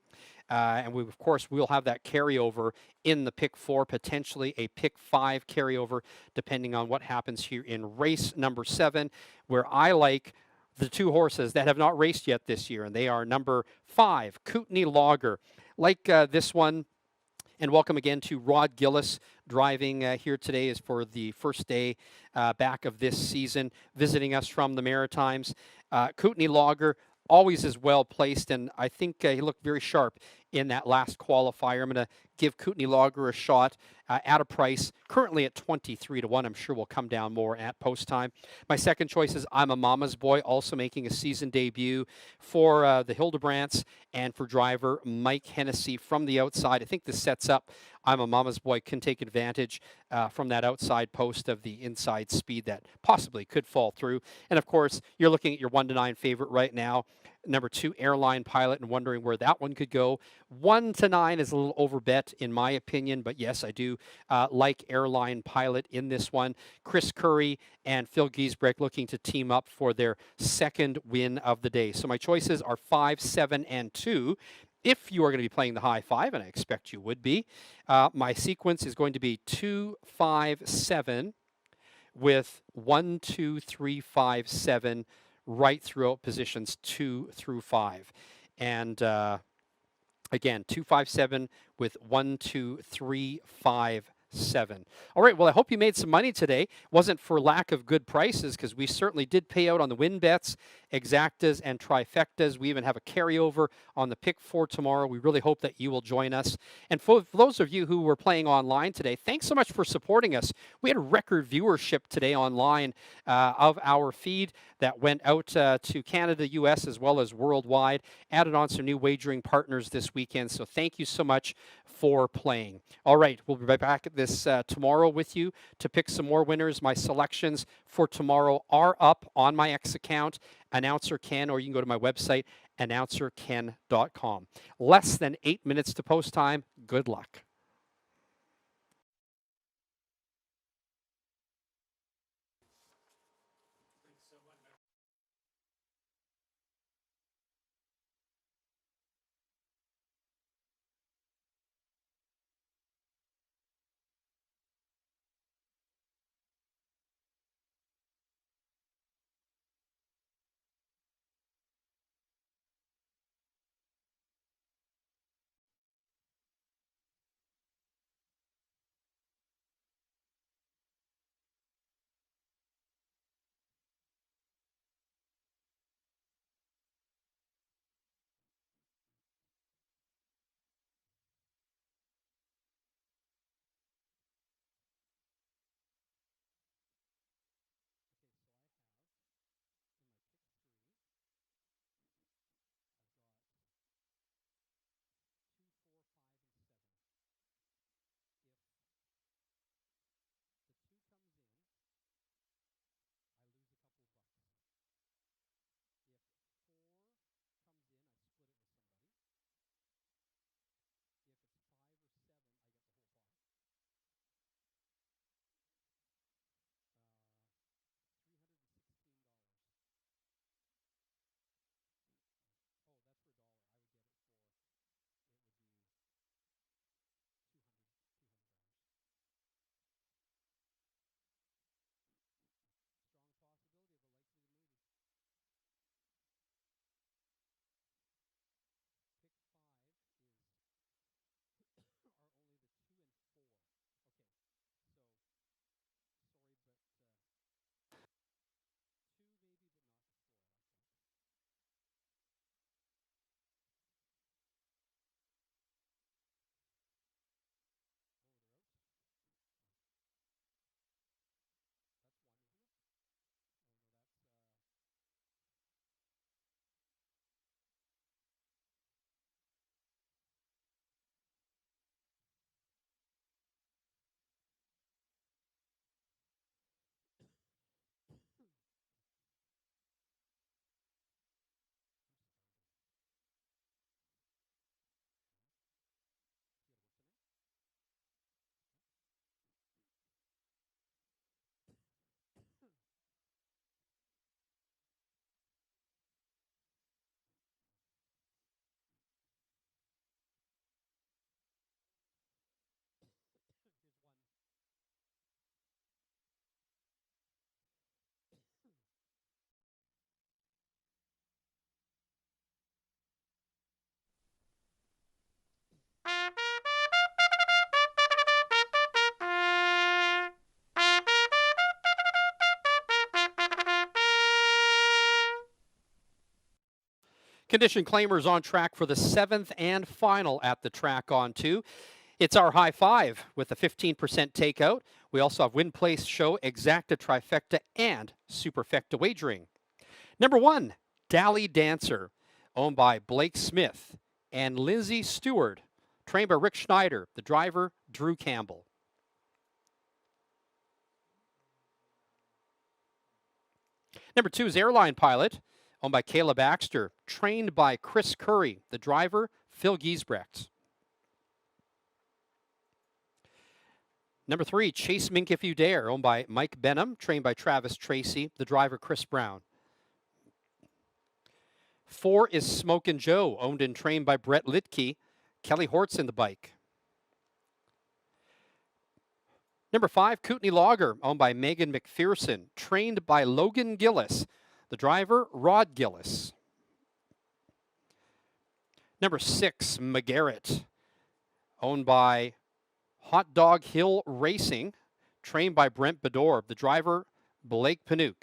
And we, of course, we'll have that carryover in the pick 4, potentially a pick 5 carryover, depending on what happens here in race number 7, where I like the 2 horses that have not raced yet this year, and they are number 5, Kootenai Logger. Like this one, and welcome again to Rod Gillis driving here today is for the first day back of this season, visiting us from the Maritimes. Kootenai Logger always is well placed, and I think he looked very sharp in that last qualifier. I'm going to give Kootenai Logger a shot at a price currently at 23 to 1. I'm sure will come down more at post time. My second choice is I'm a Mama's Boy, also making a season debut for the Hildebrandts and for driver Mike Hennessy from the outside. I think this sets up I'm a Mama's Boy can take advantage from that outside post of the inside speed that possibly could fall through. And of course, you're looking at your 1-9 favorite right now. Number 2, Airline Pilot, and wondering where that one could go. 1-9 is a little overbet in my opinion, but yes, I do like Airline Pilot in this one. Chris Curry and Phil Giesbrecht looking to team up for their second win of the day. So my choices are 5, 7, and 2. If you are going to be playing the high 5, and I expect you would be, my sequence is going to be 2, 5, 7 with 1, 2, 3, 5, 7 right throughout positions 2 through 5. And again, 2, 5, 7 with 1, 2, 3, 5, 7. All right, well, I hope you made some money today. Wasn't for lack of good prices, because we certainly did pay out on the win bets, exactas, and trifectas. We even have a carryover on the pick 4 tomorrow. We really hope that you will join us. And for those of you who were playing online today, thanks so much for supporting us. We had a record viewership today online of our feed that went out to Canada, US, as well as worldwide. Added on some new wagering partners this weekend. So thank you so much for playing. All right, we'll be right back at this tomorrow with you to pick some more winners. My selections for tomorrow are up on my X account, Announcer Ken, or you can go to my website, announcerken.com. Less than 8 minutes to post time. Good luck. Condition claimers on track for the 7th and final at the track on 2. It's our high five with a 15% takeout. We also have Win Place Show, Exacta Trifecta, and Superfecta Wagering. Number 1, Dally Dancer, owned by Blake Smith and Lindsay Stewart, trained by Rick Schneider, the driver, Drew Campbell. Number 2 is Airline Pilot, owned by Kayla Baxter, trained by Chris Curry, the driver, Phil Giesbrecht. Number 3, Chase Mink If You Dare, owned by Mike Benham, trained by Travis Tracy, the driver, Chris Brown. 4 is Smokin' Joe, owned and trained by Brett Litke, Kelly Hortz in the bike. Number 5, Kootenai Lager, owned by Megan McPherson, trained by Logan Gillis, the driver, Rod Gillis. Number 6, McGarrett, owned by Hot Dog Hill Racing, trained by Brent Bedore, the driver, Blake Panook.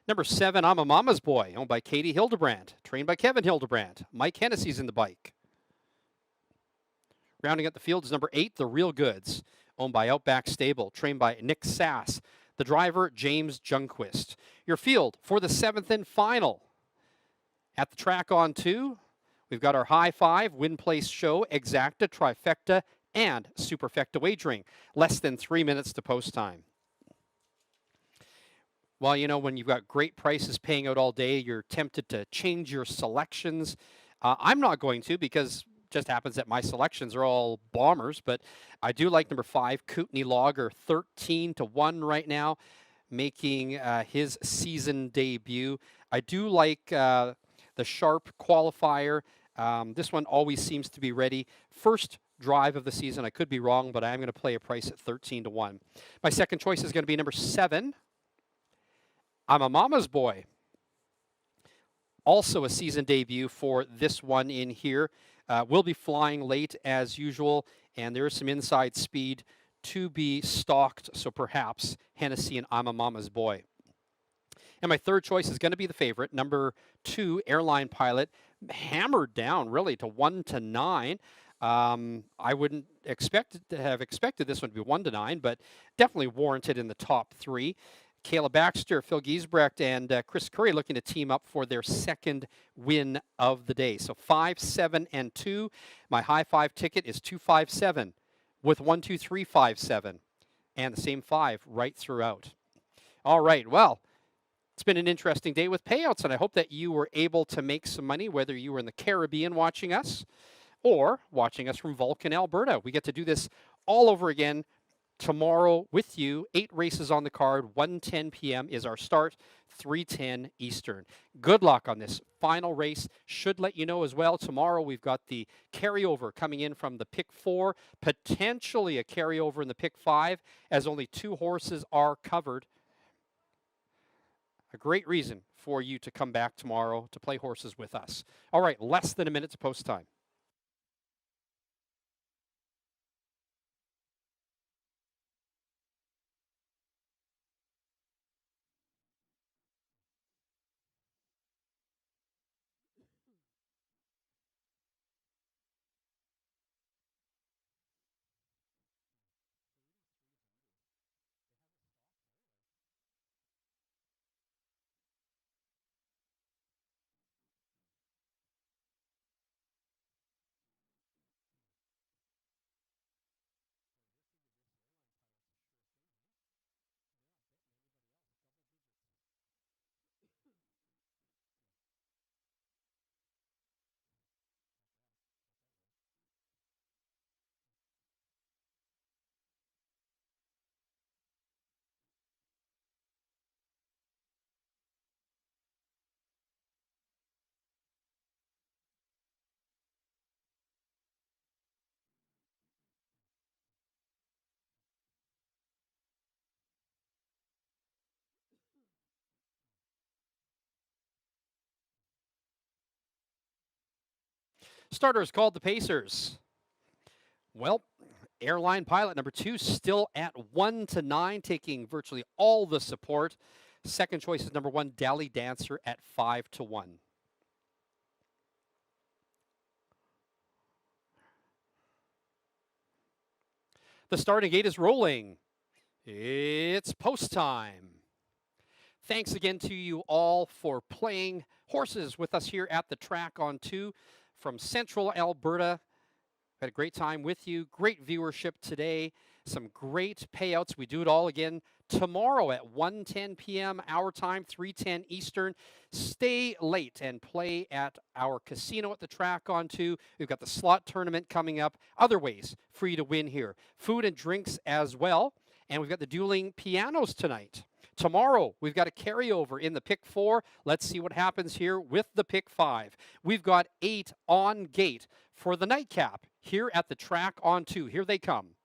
Number 7, I'm a Mama's Boy, owned by Katie Hildebrand, trained by Kevin Hildebrand. Mike Hennessy's in the bike. Rounding out the field is number 8, The Real Goods, owned by Outback Stable, trained by Nick Sass. The driver, James Junquist. Your field for the 7th and final. At the track on 2, we've got our high five, Win Place Show, Exacta, Trifecta, and Superfecta Wagering. Less than 3 minutes to post time. Well, you know, when you've got great prices paying out all day, you're tempted to change your selections. I'm not going to, because just happens that my selections are all bombers, but I do like number 5, Kootenai Lager, 13-1 right now, making his season debut. I do like the Sharp qualifier. This one always seems to be ready. First drive of the season. I could be wrong, but I am going to play a price at 13-1. My second choice is going to be number 7, I'm a Mama's Boy. Also a season debut for this one in here. We'll be flying late as usual, and there is some inside speed to be stalked, so perhaps Hennessy and I'm a Mama's Boy. And my third choice is going to be the favorite, number 2, Airline Pilot, hammered down really to 1-9. I wouldn't have expected this one to be 1-9, but definitely warranted in the top 3. Kayla Baxter, Phil Giesbrecht, and Chris Curry looking to team up for their second win of the day. So 5, 7, and 2. My high five ticket is 257 with 1, 2, 3, 5, 7, and the same 5 right throughout. All right, well, it's been an interesting day with payouts, and I hope that you were able to make some money, whether you were in the Caribbean watching us or watching us from Vulcan, Alberta. We get to do this all over again tomorrow with you. 8 races on the card. 1:10 p.m. is our start. 3:10 Eastern. Good luck on this final race. Should let you know as well, tomorrow we've got the carryover coming in from the pick 4, potentially a carryover in the pick 5, as only 2 horses are covered. A great reason for you to come back tomorrow to play horses with us. All right, less than a minute to post time. Starters called the Pacers. Well, Airline Pilot number 2 still at 1-9, taking virtually all the support. Second choice is number 1, Dally Dancer at 5-1. The starting gate is rolling. It's post time. Thanks again to you all for playing horses with us here at the track on 2 from Central Alberta. Had a great time with you. Great viewership today. Some great payouts. We do it all again tomorrow at 1:10 p.m. our time, 3:10 Eastern. Stay late and play at our casino at the track on 2. We've got the slot tournament coming up. Other ways for you to win here. Food and drinks as well. And we've got the dueling pianos tonight. Tomorrow, we've got a carryover in the pick 4. Let's see what happens here with the pick 5. We've got 8 on gate for the nightcap here at the track on 2. Here they come.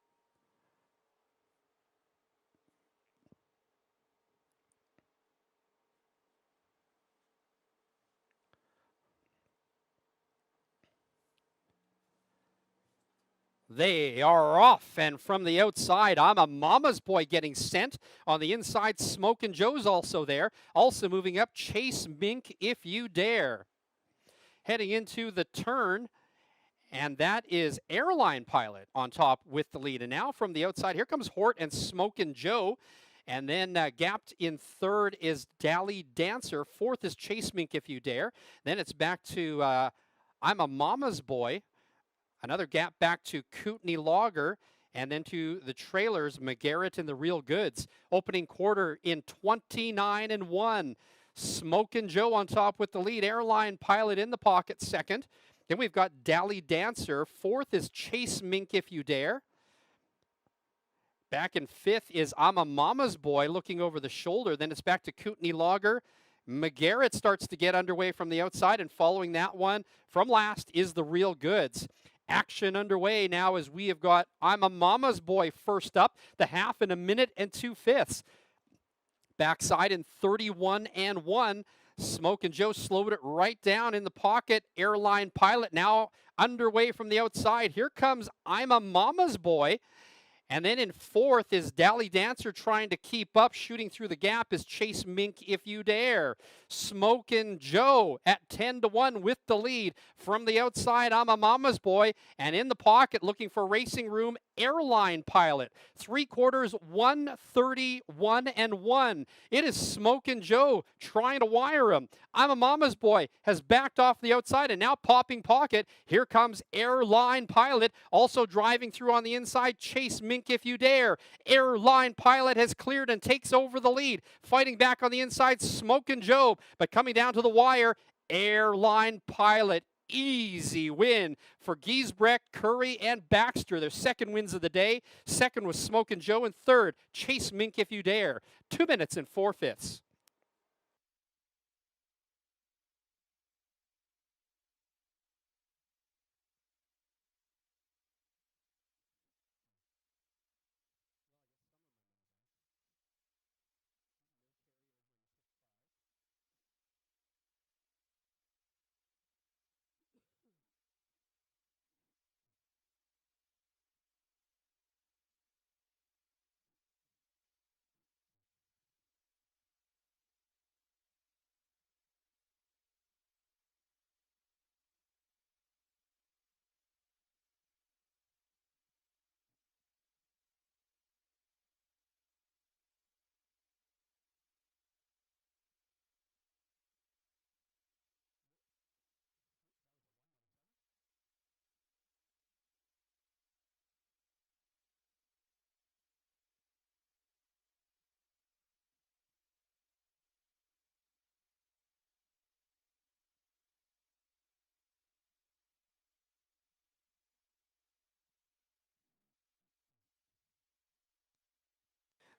They are off, and from the outside, I'm a mama's boy getting sent. On the inside, Smokin' Joe's also there. Also moving up, Chase Mink, If You Dare. Heading into the turn, and that is Airline Pilot on top with the lead. And now from the outside, here comes Hort and Smokin' Joe. And then gapped in third is Dally Dancer. Fourth is Chase Mink, If You Dare. Then it's back to I'm a Mama's Boy. Another gap back to Kootenai Logger, and then to the trailers, McGarrett and the Real Goods. Opening quarter in 29-1. Smokin' Joe on top with the lead. Airline Pilot in the pocket second. Then we've got Dally Dancer. Fourth is Chase Mink, If You Dare. Back in fifth is I'm a Mama's Boy looking over the shoulder. Then it's back to Kootenai Logger. McGarrett starts to get underway from the outside, and following that one from last is the Real Goods. Action underway now as we have got I'm a Mama's Boy first up, the half in 1 minute and 2/5. Backside in 31-1. Smokin' Joe slowed it right down in the pocket. Airline Pilot now underway from the outside. Here comes I'm a Mama's Boy. And then in fourth is Dally Dancer trying to keep up. Shooting through the gap is Chase Mink, If You Dare. Smokin' Joe at 10-1 with the lead. From the outside, I'm a Mama's Boy. And in the pocket, looking for racing room, Airline Pilot. 3/4, 131-1. It is Smokin' Joe trying to wire him. I'm a Mama's Boy has backed off the outside and now popping pocket. Here comes Airline Pilot. Also driving through on the inside, Chase Mink, If You Dare. Airline Pilot has cleared and takes over the lead. Fighting back on the inside, Smokin' Joe. But coming down to the wire, Airline Pilot. Easy win for Giesbrecht, Curry, and Baxter. Their second wins of the day. Second was Smokin' Joe, and third, Chase Mink, If You Dare. 2 minutes and 4/5.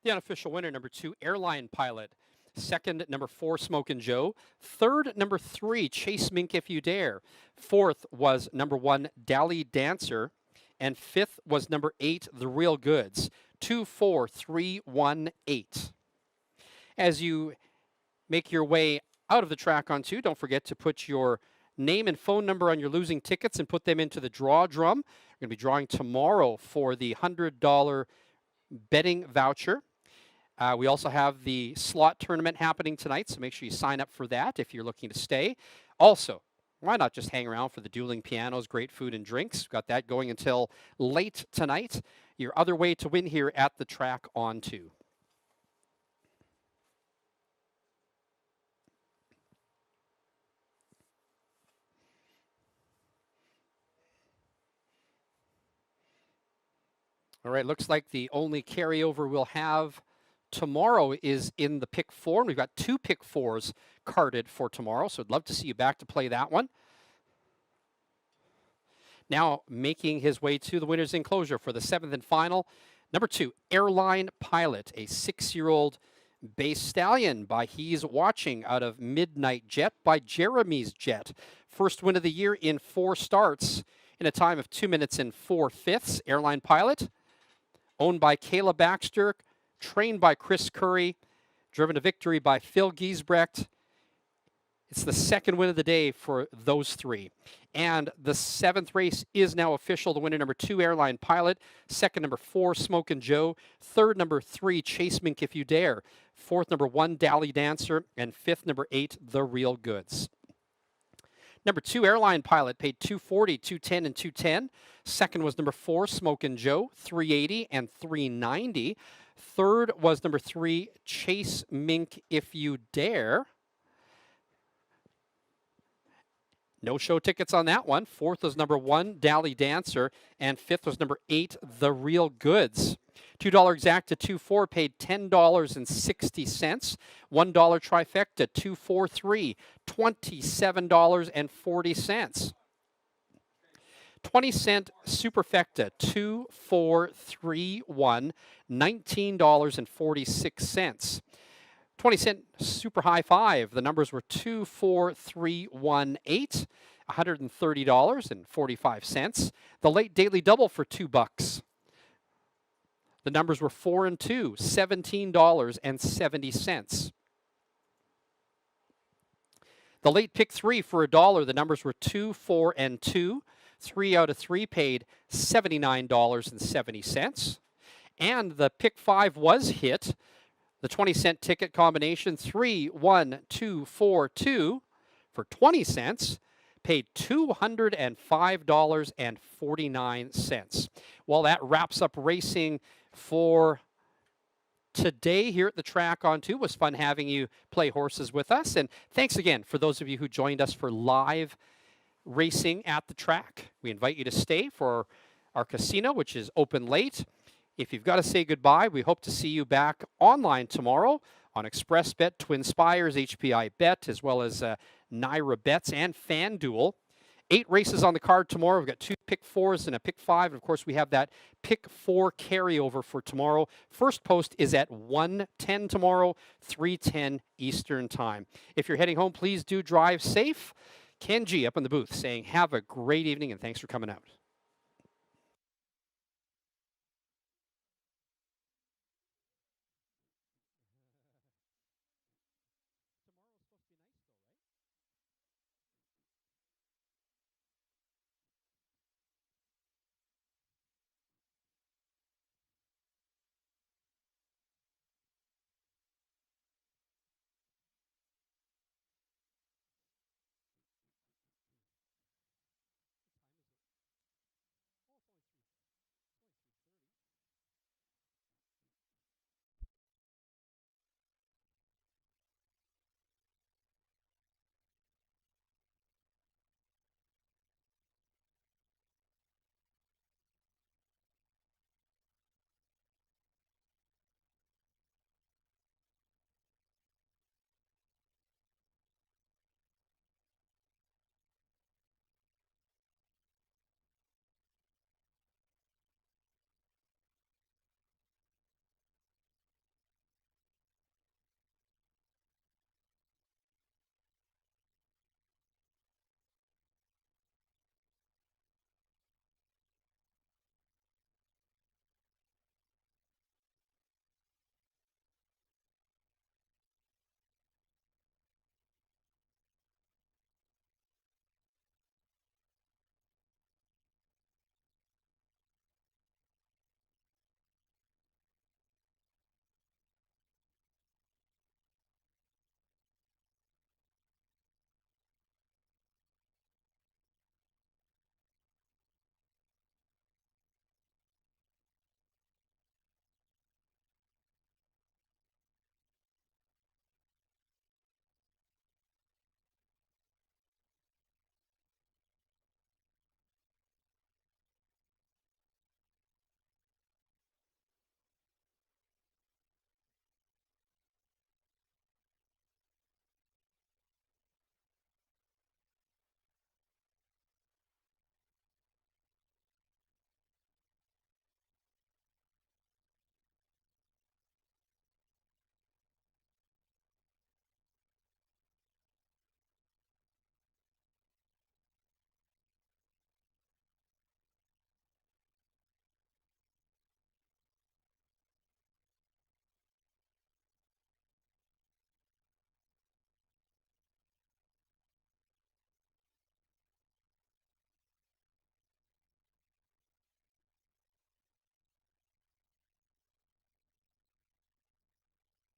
The unofficial winner, number 2, Airline Pilot. Second, number 4, Smokin' Joe. Third, number 3, Chase Mink, If You Dare. Fourth was number 1, Dally Dancer. And fifth was number 8, The Real Goods. 2, 4, 3, 1, 8. As you make your way out of the track on 2, don't forget to put your name and phone number on your losing tickets and put them into the draw drum. We're going to be drawing tomorrow for the $100 betting voucher. We also have the slot tournament happening tonight, so make sure you sign up for that if you're looking to stay. Also, why not just hang around for the dueling pianos, great food and drinks. We've got that going until late tonight. Your other way to win here at the track on 2. All right, looks like the only carryover we'll have tomorrow is in the pick 4. And we've got 2 pick 4s carded for tomorrow, so I'd love to see you back to play that one. Now making his way to the winner's enclosure for the 7th and final. Number 2, Airline Pilot, a 6-year-old base stallion by He's Watching out of Midnight Jet by Jeremy's Jet. First win of the year in 4 starts in a time of 2 minutes and 4/5. Airline Pilot, owned by Kayla Baxter, trained by Chris Curry, driven to victory by Phil Giesbrecht. It's the 2nd win of the day for those 3. And the 7th race is now official. The winner, number 2, Airline Pilot. 2nd, number 4, Smokin' Joe. 3rd, number 3, Chase Mink If You Dare. 4th, number 1, Dally Dancer. And 5th, number 8, The Real Goods. Number 2, Airline Pilot, paid $240, $210, and $210. 2nd was number 4, Smokin' Joe, $380 and $390. 3rd was number 3, Chase Mink If You Dare. No show tickets on that one. 4th was number 1, Dally Dancer, and 5th was number 8, The Real Goods. $2 exact to 2-4, paid $10.60. $1 trifecta, 2-4-3, $27.40. 20-cent superfecta, 2-4-3-1, $19.46. 20-cent super high 5. The numbers were 2-4-3-1-8, $130.45. The late daily double for $2. The numbers were 4 and 2, $17.70. The late pick 3 for $1. The numbers were 2, 4, and 2. 3 out of 3 paid $79.70. And the pick 5 was hit. The 20-cent ticket combination, 3, 1, 2, 4, 2 for 20 cents, paid $205.49. Well, that wraps up racing for today here at the track on 2. It was fun having you play horses with us. And thanks again for those of you who joined us for live racing at the track. We invite you to stay for our casino, which is open late. If you've got to say goodbye, we hope to see you back online tomorrow on ExpressBet, Twin Spires, HPI Bet, as well as Naira Bets and FanDuel. 8 races on the card tomorrow. We've got 2 pick 4s and a pick 5. And of course, we have that pick 4 carryover for tomorrow. First post is at 1:10 tomorrow, 3:10 Eastern Time. If you're heading home, please do drive safe. Kenji up in the booth saying, have a great evening and thanks for coming out.